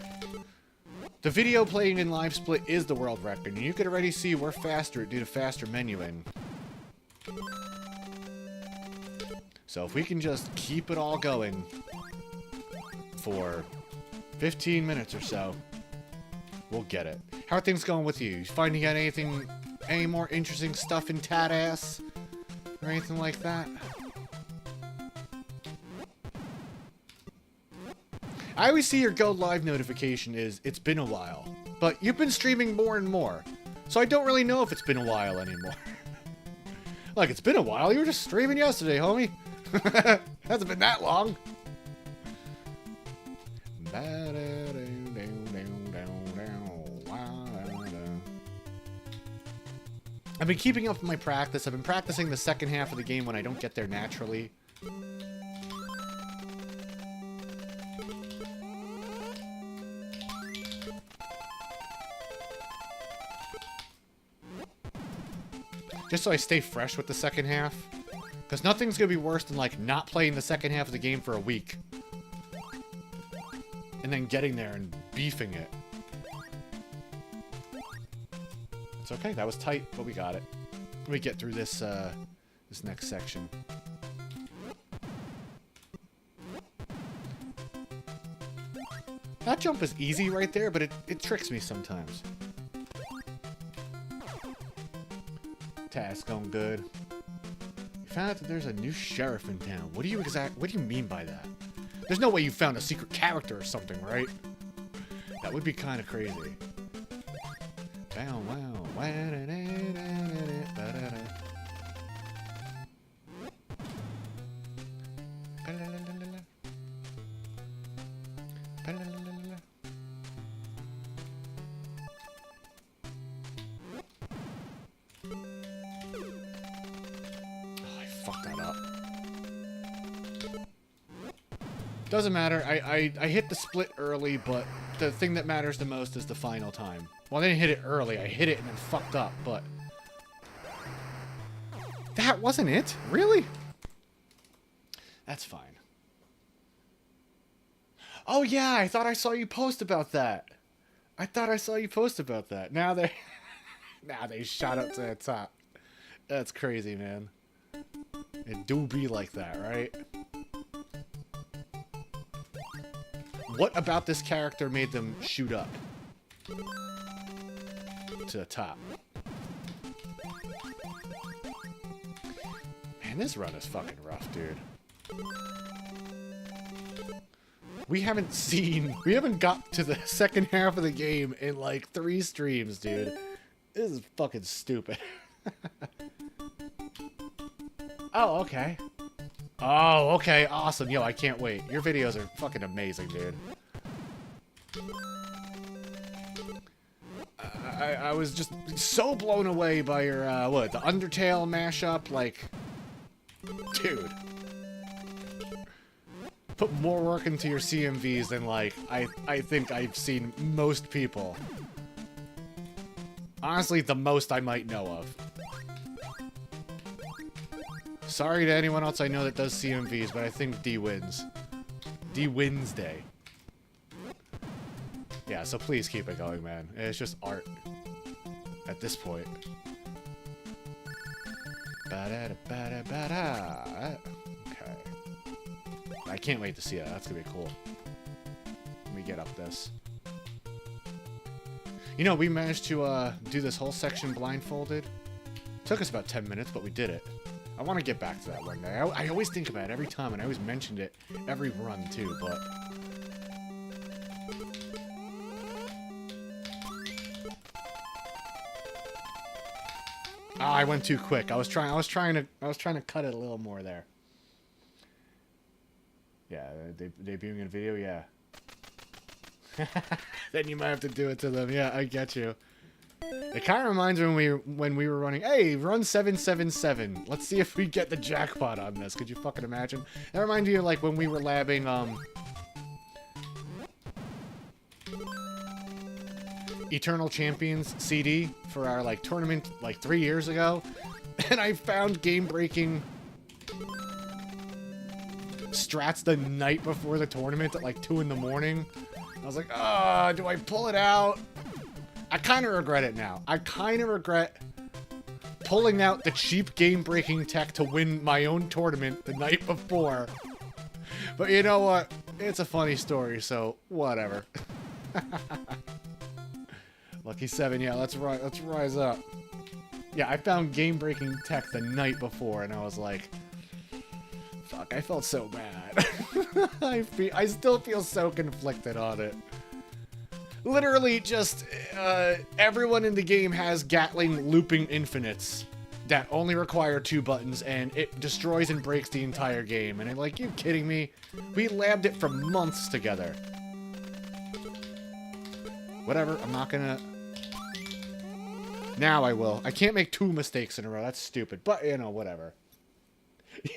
The video playing in live split is the world record, and you can already see we're faster due to faster menuing. So if we can just keep it all going for 15 minutes or so, we'll get it. How are things going with you? You finding out any more interesting stuff in Tat-Ass? Or anything like that? I always see your go live notification is, it's been a while. but you've been streaming more and more. So I don't really know if it's been a while anymore. Like, it's been a while. You were just streaming yesterday, homie. Hasn't been that long. I've been keeping up with my practice. I've been practicing the second half of the game when I don't get there naturally. Just so I stay fresh with the second half. Because nothing's going to be worse than, like, not playing the second half of the game for a week. And then getting there and beefing it. It's okay, that was tight, but we got it. Let me get through this, this next section. That jump is easy right there, but it tricks me sometimes. Task going good. You found out that there's a new sheriff in town. What do you mean by that? There's no way you found a secret character or something, right? That would be kind of crazy. Wow, wow. Doesn't matter. I hit the split early, but the thing that matters the most is the final time. Well, I didn't hit it early. I hit it and then fucked up, but... That wasn't it? Really? That's fine. Oh, yeah, I thought I saw you post about that. Now they... now they shot up to the top. That's crazy, man. It do be like that, right? What about this character made them shoot up to the top? Man, this run is fucking rough, dude. We haven't got to the second half of the game in like 3 streams, dude. This is fucking stupid. Oh, okay. Oh, okay, awesome. Yo, I can't wait. Your videos are fucking amazing, dude. I was just so blown away by your, the Undertale mashup, like... Dude. Put more work into your CMVs than, like, I think I've seen most people. Honestly, the most I might know of. Sorry to anyone else I know that does CMVs, but I think D wins. D wins day. Yeah, so please keep it going, man. It's just art. At this point. Ba-da-da-ba-da-ba-da. Okay. I can't wait to see that. That's gonna be cool. Let me get up this. You know, we managed to do this whole section blindfolded. Took us about 10 minutes, but we did it. I want to get back to that one day. I always think about it every time, and I always mentioned it every run, too, but... Ah, I went too quick. I was trying to cut it a little more there. Yeah, debuting in a video, yeah. Then you might have to do it to them. Yeah, I get you. It kind of reminds me when we were running, hey, run 777. Let's see if we get the jackpot on this. Could you fucking imagine? That reminds me of like when we were labbing Eternal Champions CD for our like tournament like 3 years ago, and I found game-breaking strats the night before the tournament at like 2 in the morning. I was like, do I pull it out? I kind of regret it now. I kind of regret pulling out the cheap game-breaking tech to win my own tournament the night before. But you know what? It's a funny story, so whatever. Lucky 7, yeah, let's rise up. Yeah, I found game-breaking tech the night before, and I was like, fuck, I felt so bad. I still feel so conflicted on it. Literally just everyone in the game has Gatling looping infinites that only require 2 buttons, and it destroys and breaks the entire game. And I'm like, you kidding me? We labbed it for months together. Whatever, I'm not gonna... Now I will. I can't make 2 mistakes in a row. That's stupid. But, you know, whatever.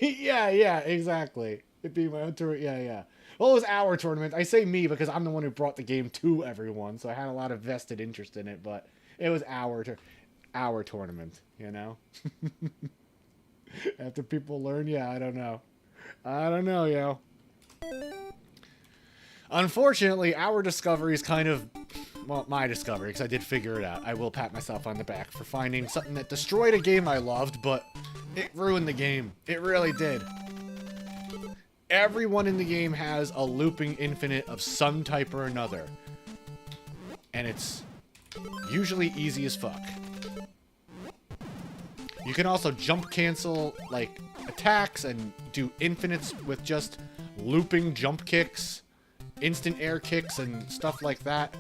yeah, exactly. It'd be my own tournament. Yeah. Well, it was our tournament. I say me because I'm the one who brought the game to everyone, so I had a lot of vested interest in it, but it was our tournament, you know? After people learn, yeah, I don't know. Yo. Unfortunately, our discovery is kind of... Well, my discovery, because I did figure it out. I will pat myself on the back for finding something that destroyed a game I loved, but it ruined the game. It really did. Everyone in the game has a looping infinite of some type or another. And it's usually easy as fuck. You can also jump cancel, like, attacks and do infinites with just looping jump kicks, instant air kicks, and stuff like that.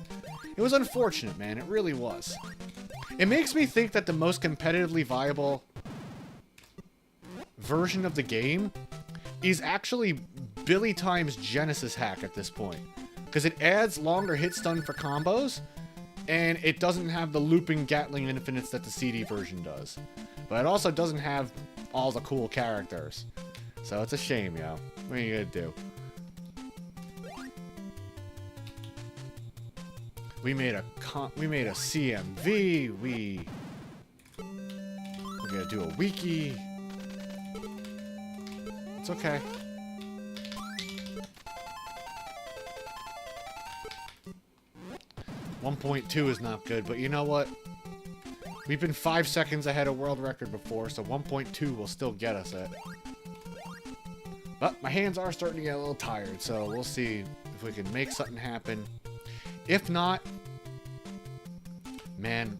It was unfortunate, man. It really was. It makes me think that the most competitively viable version of the game is actually Billy Time's Genesis hack at this point. Because it adds longer hit stun for combos, and it doesn't have the looping Gatling infinites that the CD version does. But it also doesn't have all the cool characters. So it's a shame, yo. What are you gonna do? We made a CMV. We're gonna do a wiki. It's okay. .2 is not good, but you know what? We've been 5 seconds ahead of world record before, so 1.2 will still get us it. But my hands are starting to get a little tired, so we'll see if we can make something happen. If not, man,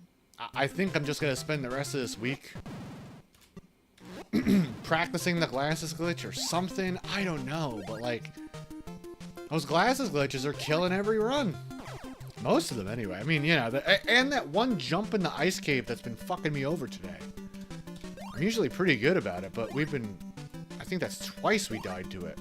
I think I'm just going to spend the rest of this week practicing the glasses glitch or something. I don't know, but like, those glasses glitches are killing every run. Most of them, anyway. I mean, you know, and that one jump in the ice cave that's been fucking me over today. I'm usually pretty good about it, but we've been... I think that's twice we died to it.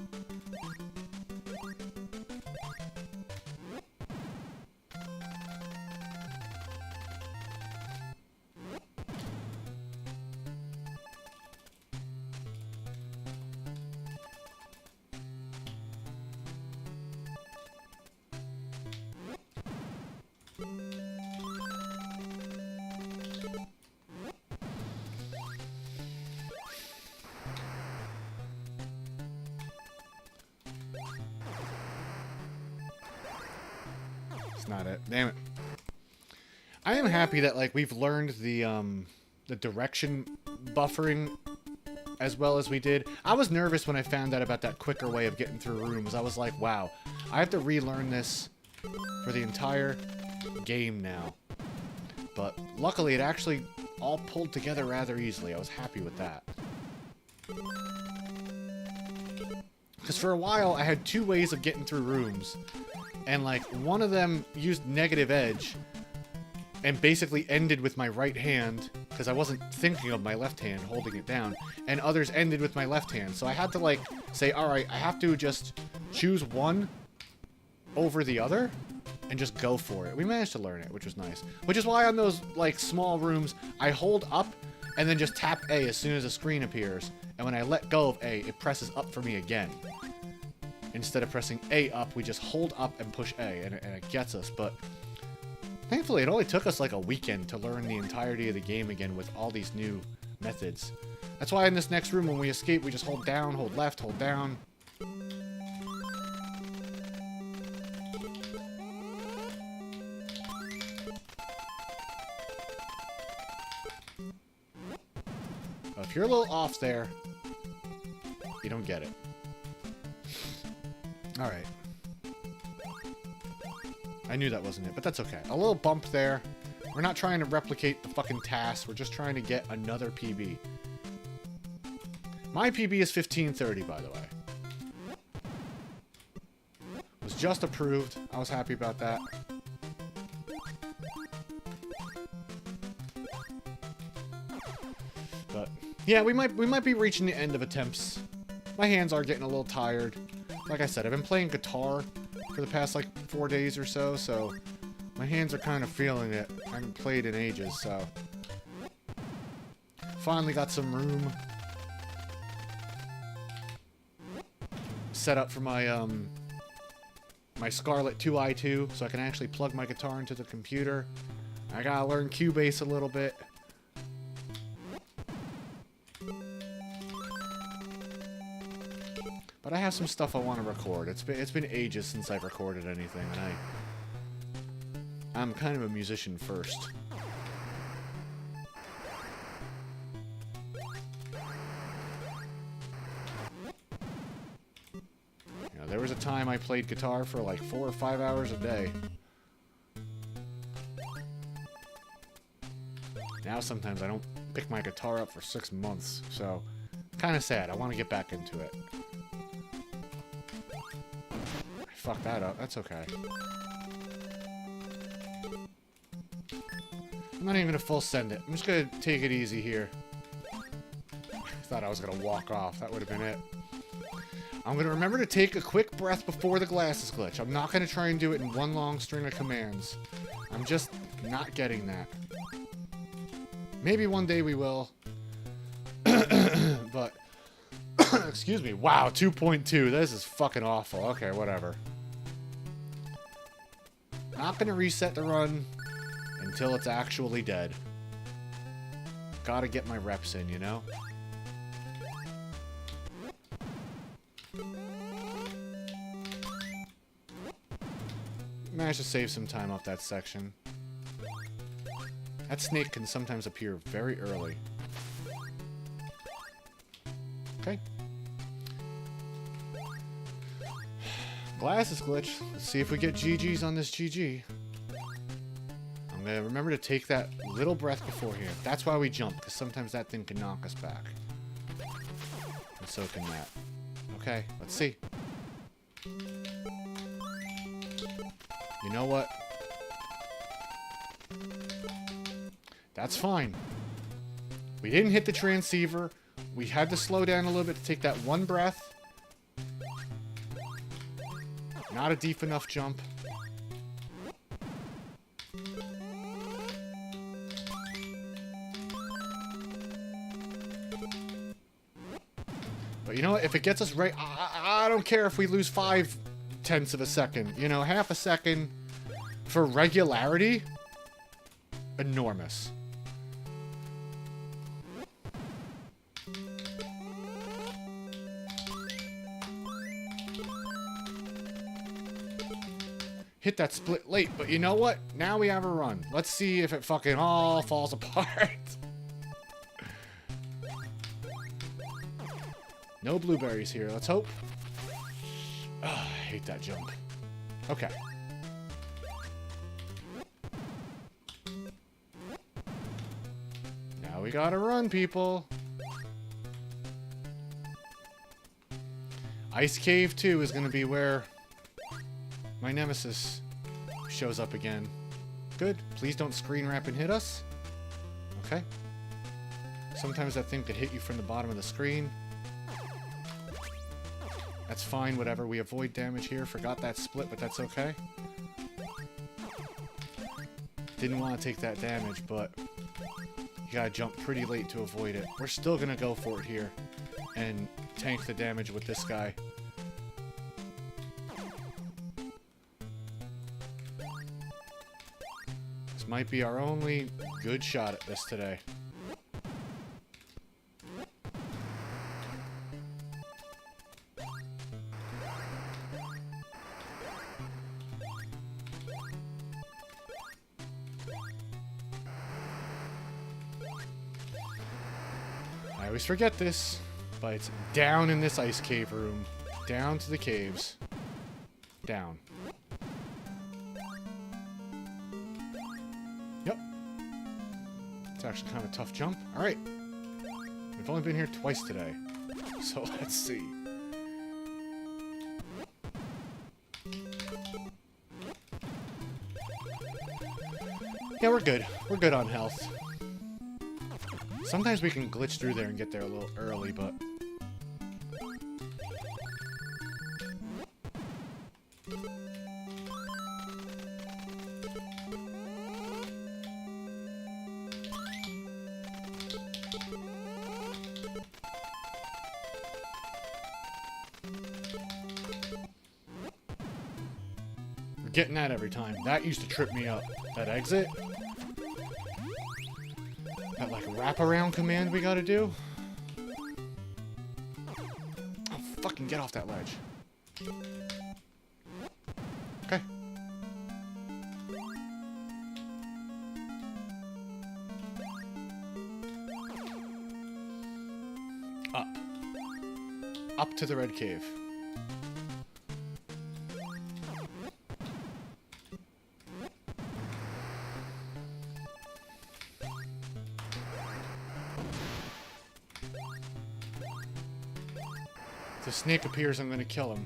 Not it. Damn it. I am happy that like we've learned the direction buffering as well as we did. I was nervous when I found out about that quicker way of getting through rooms. I was like, wow, I have to relearn this for the entire game now. But luckily it actually all pulled together rather easily. I was happy with that. Because for a while I had 2 ways of getting through rooms. And, like, one of them used negative edge and basically ended with my right hand because I wasn't thinking of my left hand holding it down. And others ended with my left hand. So I had to, like, say, alright, I have to just choose one over the other and just go for it. We managed to learn it, which was nice. Which is why on those, like, small rooms, I hold up and then just tap A as soon as a screen appears. And when I let go of A, it presses up for me again. Instead of pressing A up, we just hold up and push A, and it gets us. But thankfully, it only took us like a weekend to learn the entirety of the game again with all these new methods. That's why in this next room, when we escape, we just hold down, hold left, hold down. If you're a little off there, you don't get it. Alright. I knew that wasn't it, but that's okay. A little bump there. We're not trying to replicate the fucking task. We're just trying to get another PB. My PB is 1530, by the way. Was just approved. I was happy about that. Yeah, we might be reaching the end of attempts. My hands are getting a little tired. Like I said, I've been playing guitar for the past, like, 4 days or so, so my hands are kind of feeling it. I haven't played in ages, so... Finally got some room set up for my, my Scarlett 2i2, so I can actually plug my guitar into the computer. I gotta learn Cubase a little bit. But I have some stuff I want to record. It's been ages since I've recorded anything, and I'm kind of a musician first. You know, there was a time I played guitar for like 4 or 5 hours a day. Now sometimes I don't pick my guitar up for 6 months, so kind of sad. I want to get back into it. I fucked that up. That's okay. I'm not even gonna full send it. I'm just gonna take it easy here. I thought I was gonna walk off. That would have been it. I'm gonna remember to take a quick breath before the glasses glitch. I'm not gonna try and do it in one long string of commands. I'm just not getting that. Maybe one day we will. But... excuse me. Wow, 2.2. This is fucking awful. Okay, whatever. Not gonna reset the run until it's actually dead. Gotta get my reps in, you know? Managed to save some time off that section. That snake can sometimes appear very early. Okay. Glasses glitch. Let's see if we get GG's on this GG. I'm gonna remember to take that little breath beforehand. That's why we jump, because sometimes that thing can knock us back. And so can that. Okay, let's see. You know what? That's fine. We didn't hit the transceiver. We had to slow down a little bit to take that one breath. Not a deep enough jump. But you know what? If it gets us right, I don't care if we lose 0.5 of a second. You know, half a second for regularity, enormous. Hit that split late, but you know what? Now we have a run. Let's see if it fucking all falls apart. No blueberries here. Let's hope. Oh, I hate that jump. Okay. Now we gotta run, people. Ice Cave 2 is gonna be where my nemesis shows up again. Good. Please don't screen wrap and hit us. Okay. Sometimes that thing could hit you from the bottom of the screen. That's fine, whatever. We avoid damage here. Forgot that split, but that's okay. Didn't want to take that damage, but you gotta jump pretty late to avoid it. We're still gonna go for it here and tank the damage with this guy. This might be our only good shot at this today. I always forget this, but it's down in this ice cave room. Down to the caves. Down. Yep. It's actually kind of a tough jump. Alright. We've only been here twice today. So let's see. Yeah, we're good. We're good on health. Sometimes we can glitch through there and get there a little early, but... We're getting that every time. That used to trip me up. That exit? That, like, wraparound command we gotta do? Oh, fucking get off that ledge. Okay. Up. Up to the red cave. If the snake appears, I'm gonna kill him.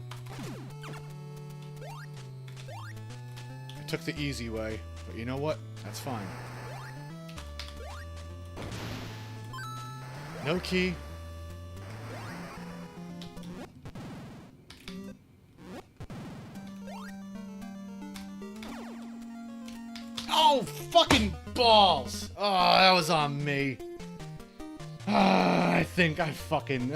I took the easy way, but you know what? That's fine. No key. Oh, fucking balls! Oh, that was on me. I think I fucking...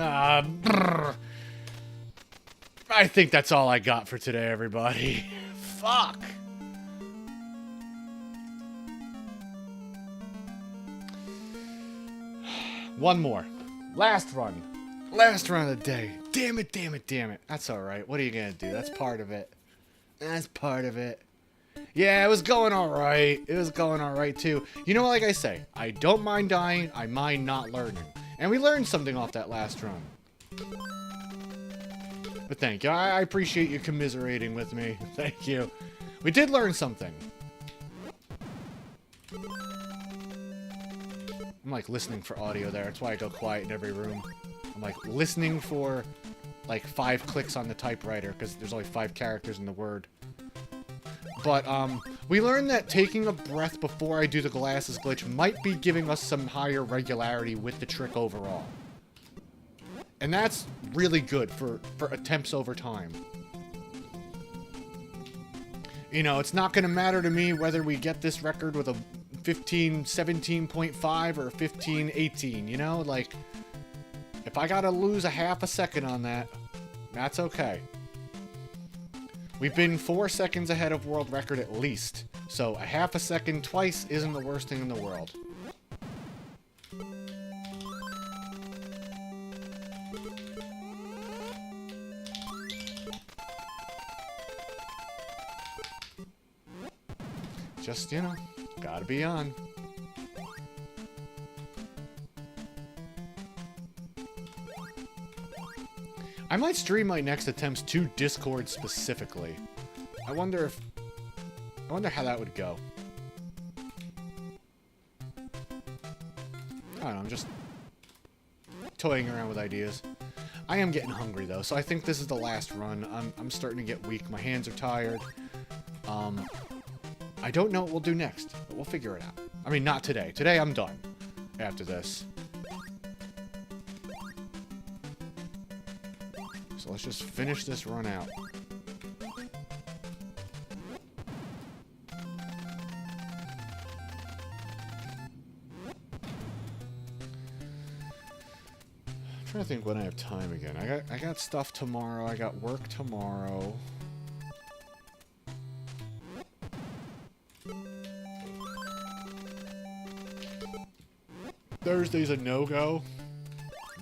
I think that's all I got for today, everybody. Fuck! One more. Last run. Last run of the day. Damn it, damn it, damn it. That's alright. What are you gonna do? That's part of it. That's part of it. Yeah, it was going alright. It was going alright, too. You know, like I say, I don't mind dying. I mind not learning. And we learned something off that last run. But thank you. I appreciate you commiserating with me. Thank you. We did learn something. I'm like listening for audio there. That's why I go quiet in every room. I'm like listening for like 5 clicks on the typewriter because there's only 5 characters in the word. But we learned that taking a breath before I do the glasses glitch might be giving us some higher regularity with the trick overall. And that's really good for attempts over time. You know, it's not going to matter to me whether we get this record with a 15:17.5 or 15:18, you know? Like, if I got to lose a half a second on that, that's okay. We've been 4 seconds ahead of world record at least, so a half a second twice isn't the worst thing in the world. Just, you know, gotta be on. I might stream my next attempts to Discord specifically. I wonder how that would go. I don't know, I'm just toying around with ideas. I am getting hungry though, so I think this is the last run. I'm starting to get weak. My hands are tired. I don't know what we'll do next, but we'll figure it out. I mean, not today. Today I'm done after this. So let's just finish this run out. I'm trying to think when I have time again. I got stuff tomorrow. I got work tomorrow. Thursday's a no-go.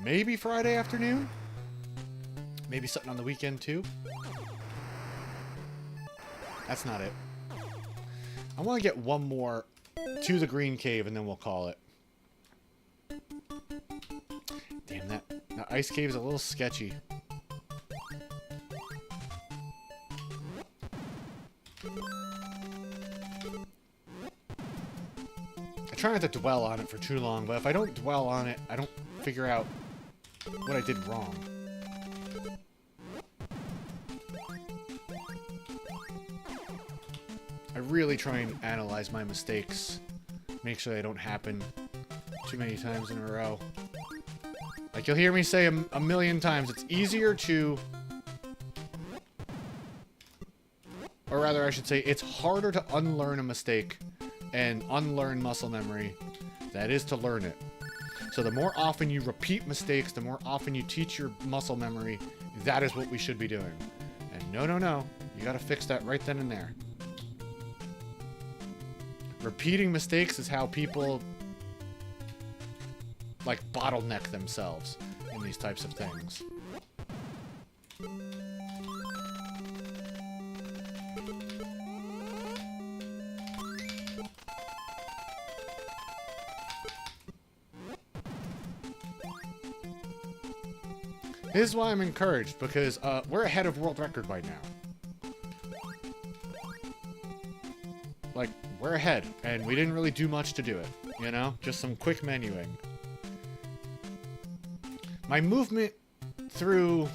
Maybe Friday afternoon? Maybe something on the weekend, too? That's not it. I want to get one more to the green cave, and then we'll call it. Damn, that ice cave is a little sketchy. I try not to dwell on it for too long, but if I don't dwell on it, I don't figure out what I did wrong. I really try and analyze my mistakes, make sure they don't happen too many times in a row. Like, you'll hear me say a million times, it's easier to... Or rather, I should say, it's harder to unlearn a mistake and unlearn muscle memory than it is to learn it. So the more often you repeat mistakes, the more often you teach your muscle memory, that is what we should be doing. And no, no, no. You gotta fix that right then and there. Repeating mistakes is how people, like, bottleneck themselves in these types of things. This is why I'm encouraged, because we're ahead of world record right now. Like, we're ahead, and we didn't really do much to do it, you know? Just some quick menuing. My movement through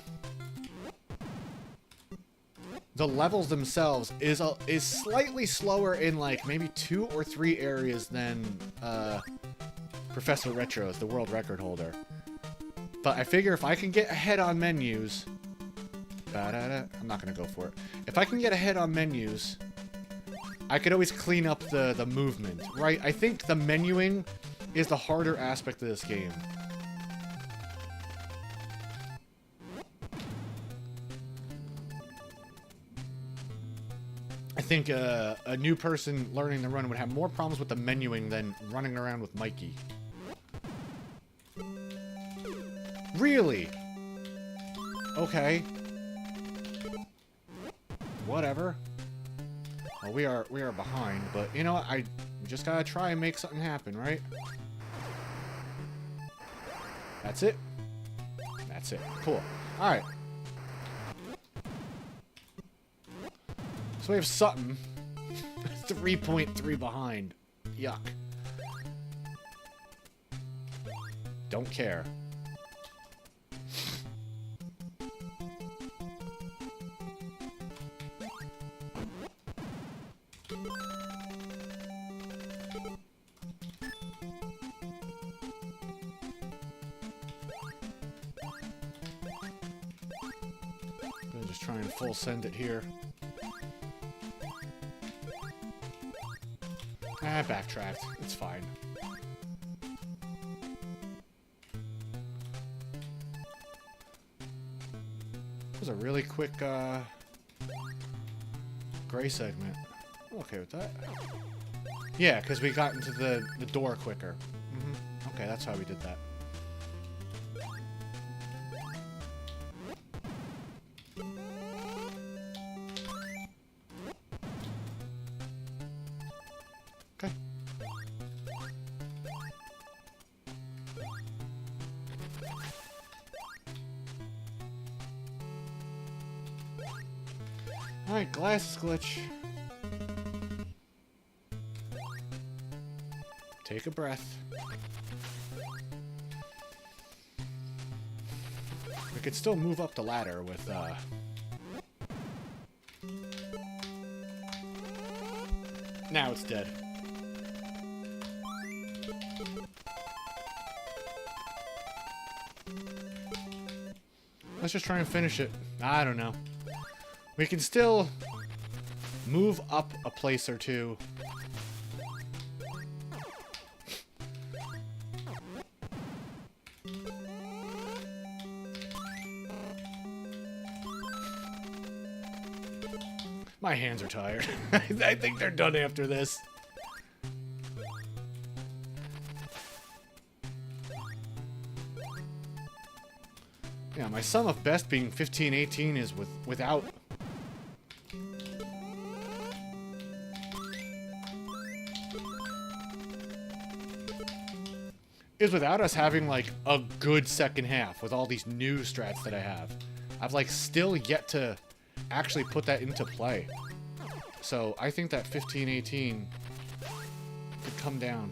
the levels themselves is slightly slower in, like, maybe 2 or 3 areas than Professor Retro's, the world record holder. But I figure if I can get ahead on menus... I'm not going to go for it. If I can get ahead on menus, I could always clean up the movement, right? I think the menuing is the harder aspect of this game. I think a new person learning the run would have more problems with the menuing than running around with Mikey. Really? Okay. Whatever. Well, we are behind, but you know what? We just gotta try and make something happen, right? That's it. That's it. Cool. All right. So we have something. 3.3 behind. Yuck. Don't care. Just try and full send it here. I backtracked. It's fine. It was a really quick gray segment. I'm okay with that. Yeah, because we got into the door quicker. Okay, that's how we did that. Okay. Alright, glasses glitch. Take a breath. We could still move up the ladder with, Now it's dead. Let's just try and finish it. I don't know. We can still move up a place or two. My hands are tired. I think they're done after this. Yeah, my sum of best being 15-18 is without... is without us having, like, a good second half with all these new strats that I have. I've, like, still yet to actually put that into play. So, I think that 15-18 could come down.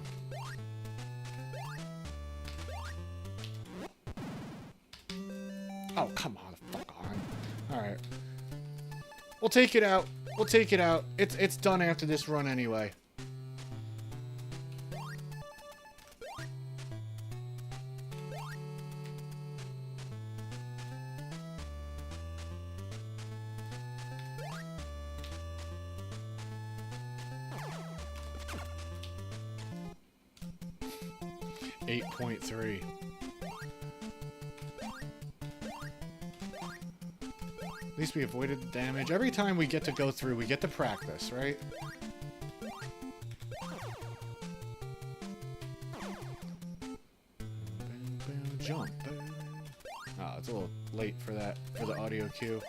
Oh, come on, fuck on. Alright. We'll take it out. We'll take it out. It's done after this run anyway. 8.3. At least we avoided the damage. Every time we get to go through, we get to practice, right? Jump. Oh, it's a little late for that, for the audio cue.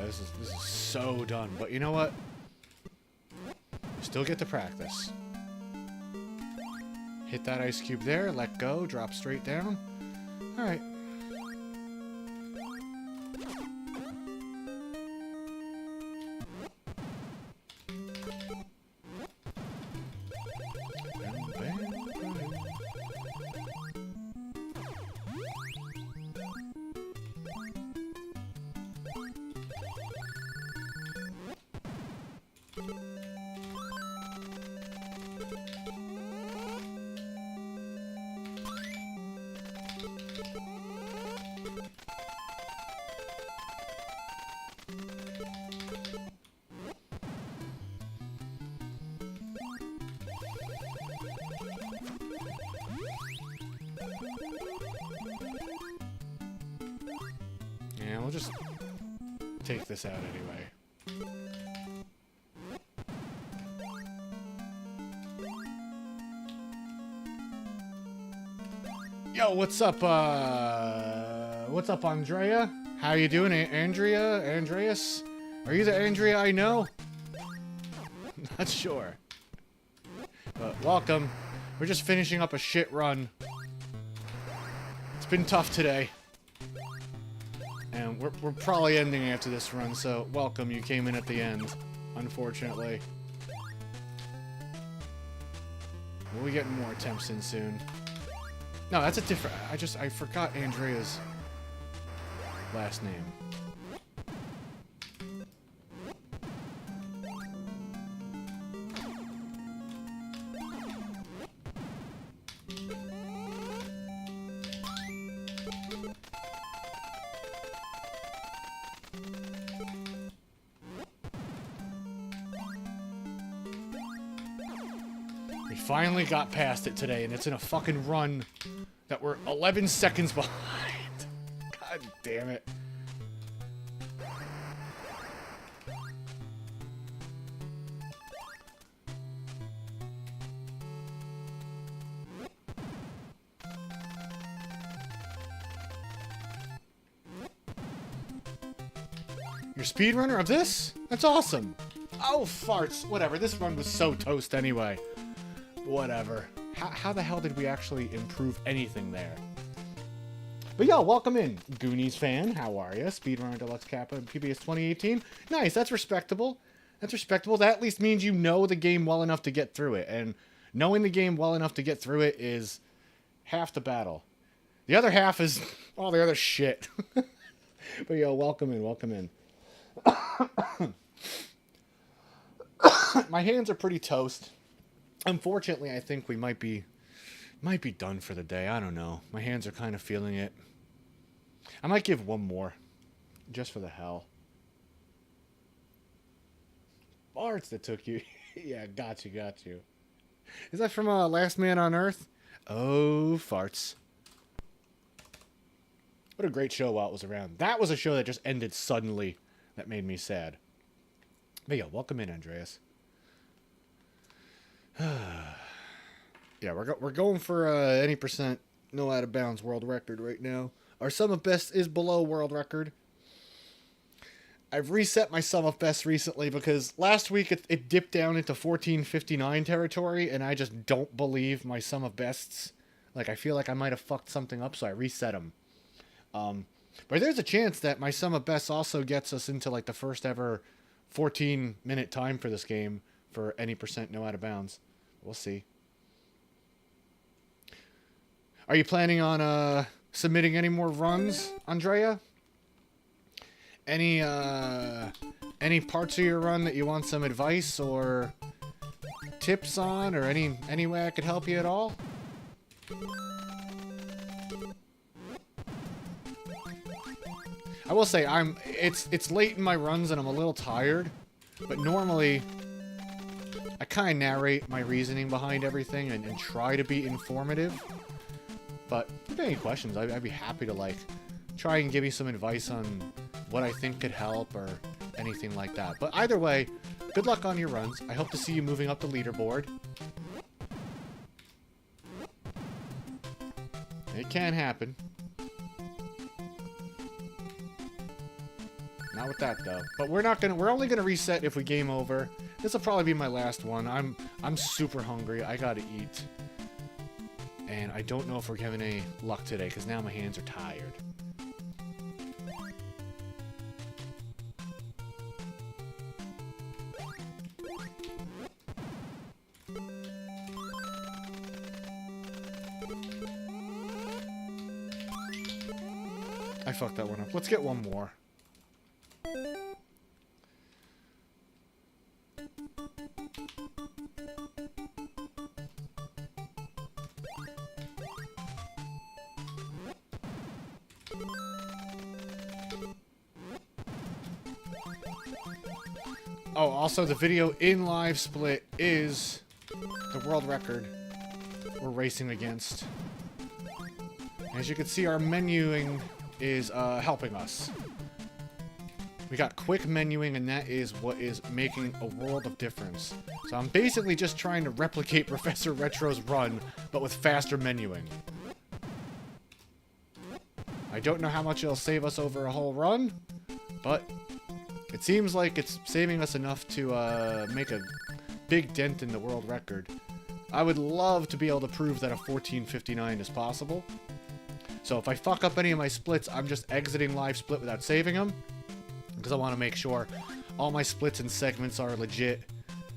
This is so done, but you know what? You still get to practice. Hit that ice cube there, let go, drop straight down. Alright. Yeah, we'll just take this out anyway. Yo, what's up, Andrea? How you doing, Andreas? Are you the Andrea I know? Not sure. But welcome. We're just finishing up a shit run. It's been tough today. And we're probably ending after this run, so welcome. You came in at the end, unfortunately. We'll be getting more attempts in soon. No, that's a different... I forgot Andrea's last name. We finally got past it today, and it's in a fucking run that we're 11 seconds behind. God damn it. You're speedrunner of this? That's awesome. Oh, farts. Whatever. This run was so toast anyway. Whatever. How the hell did we actually improve anything there? But yo, welcome in, Goonies fan. How are you? Speedrunner Deluxe Kappa in PBS 2018. Nice. That's respectable. That's respectable. That at least means you know the game well enough to get through it. And knowing the game well enough to get through it is half the battle. The other half is all the other shit. But yo, welcome in. Welcome in. My hands are pretty toast. Unfortunately, I think we might be done for the day. I don't know. My hands are kind of feeling it. I might give one more, just for the hell. Farts that took you. Yeah, got you. Is that from Last Man on Earth? Oh, farts. What a great show while it was around. That was a show that just ended suddenly. That made me sad. But yeah, welcome in, Andreas. Yeah, we're going for any percent no out of bounds world record right now. Our sum of best is below world record. I've reset my sum of best recently because last week it dipped down into 1459 territory, and I just don't believe my sum of bests. Like, I feel like I might have fucked something up, so I reset them. But there's a chance that my sum of bests also gets us into like the first ever 14-minute time for this game for any percent no out of bounds. We'll see. Are you planning on submitting any more runs, Andrea? Any any parts of your run that you want some advice or tips on, or any way I could help you at all? I will say it's late in my runs and I'm a little tired, but normally I kind of narrate my reasoning behind everything and try to be informative. But if you have any questions, I'd be happy to like try and give you some advice on what I think could help or anything like that. But either way, good luck on your runs. I hope to see you moving up the leaderboard. It can happen. Not with that though. But we're only gonna reset if we game over. This will probably be my last one. I'm super hungry. I gotta eat. And I don't know if we're having any luck today, because now my hands are tired. I fucked that one up. Let's get one more. Oh, also the video in live split is the world record we're racing against. As you can see, our menuing is helping us. We got quick menuing, and that is what is making a world of difference. So I'm basically just trying to replicate Professor Retro's run, but with faster menuing. I don't know how much it'll save us over a whole run, but it seems like it's saving us enough to make a big dent in the world record. I would love to be able to prove that a 14:59 is possible. So if I fuck up any of my splits, I'm just exiting live split without saving them, because I want to make sure all my splits and segments are legit.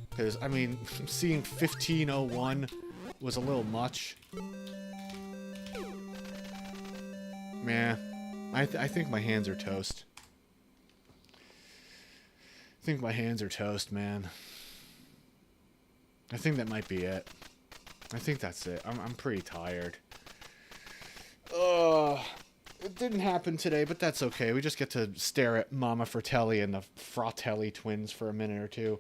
Because, I mean, seeing 15:01 was a little much. Man, I think my hands are toast. I think my hands are toast, man. I think that might be it. I think that's it. I'm pretty tired. It didn't happen today, but that's okay. We just get to stare at Mama Fratelli and the Fratelli twins for a minute or two.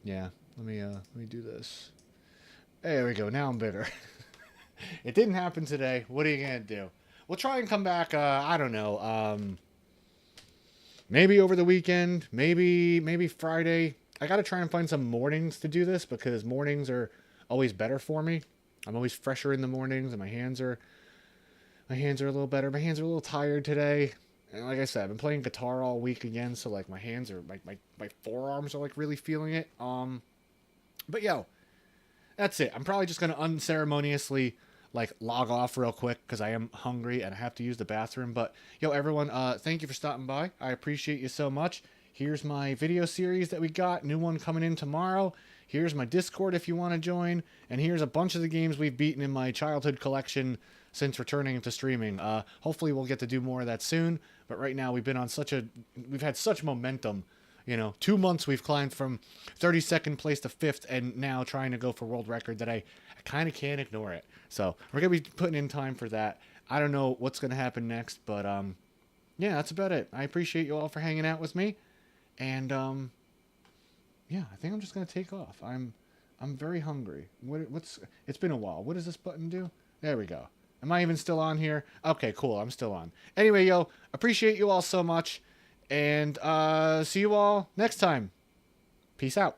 Yeah, let me do this. There we go. Now I'm bitter. It didn't happen today. What are you gonna do? We'll try and come back. I don't know. Maybe over the weekend. Maybe Friday. I gotta try and find some mornings to do this, because mornings are always better for me. I'm always fresher in the mornings, and my hands are a little better. My hands are a little tired today. And like I said, I've been playing guitar all week again, so like my hands are my forearms are like really feeling it. But yo, that's it. I'm probably just gonna unceremoniously like log off real quick, because I am hungry and I have to use the bathroom. But yo, everyone, thank you for stopping by. I appreciate you so much. Here's my video series that we got. New one coming in tomorrow. Here's my Discord if you want to join. And here's a bunch of the games we've beaten in my childhood collection since returning to streaming. Hopefully we'll get to do more of that soon. But right now we've had such momentum. You know, 2 months we've climbed from 32nd place to 5th, and now trying to go for world record that I kind of can't ignore it. So we're going to be putting in time for that. I don't know what's going to happen next, but yeah, that's about it. I appreciate you all for hanging out with me. And yeah, I think I'm just gonna take off. I'm very hungry. It's been a while. What does this button do? There we go. Am I even still on here? Okay, cool. I'm still on. Anyway, yo, appreciate you all so much, and see you all next time. Peace out.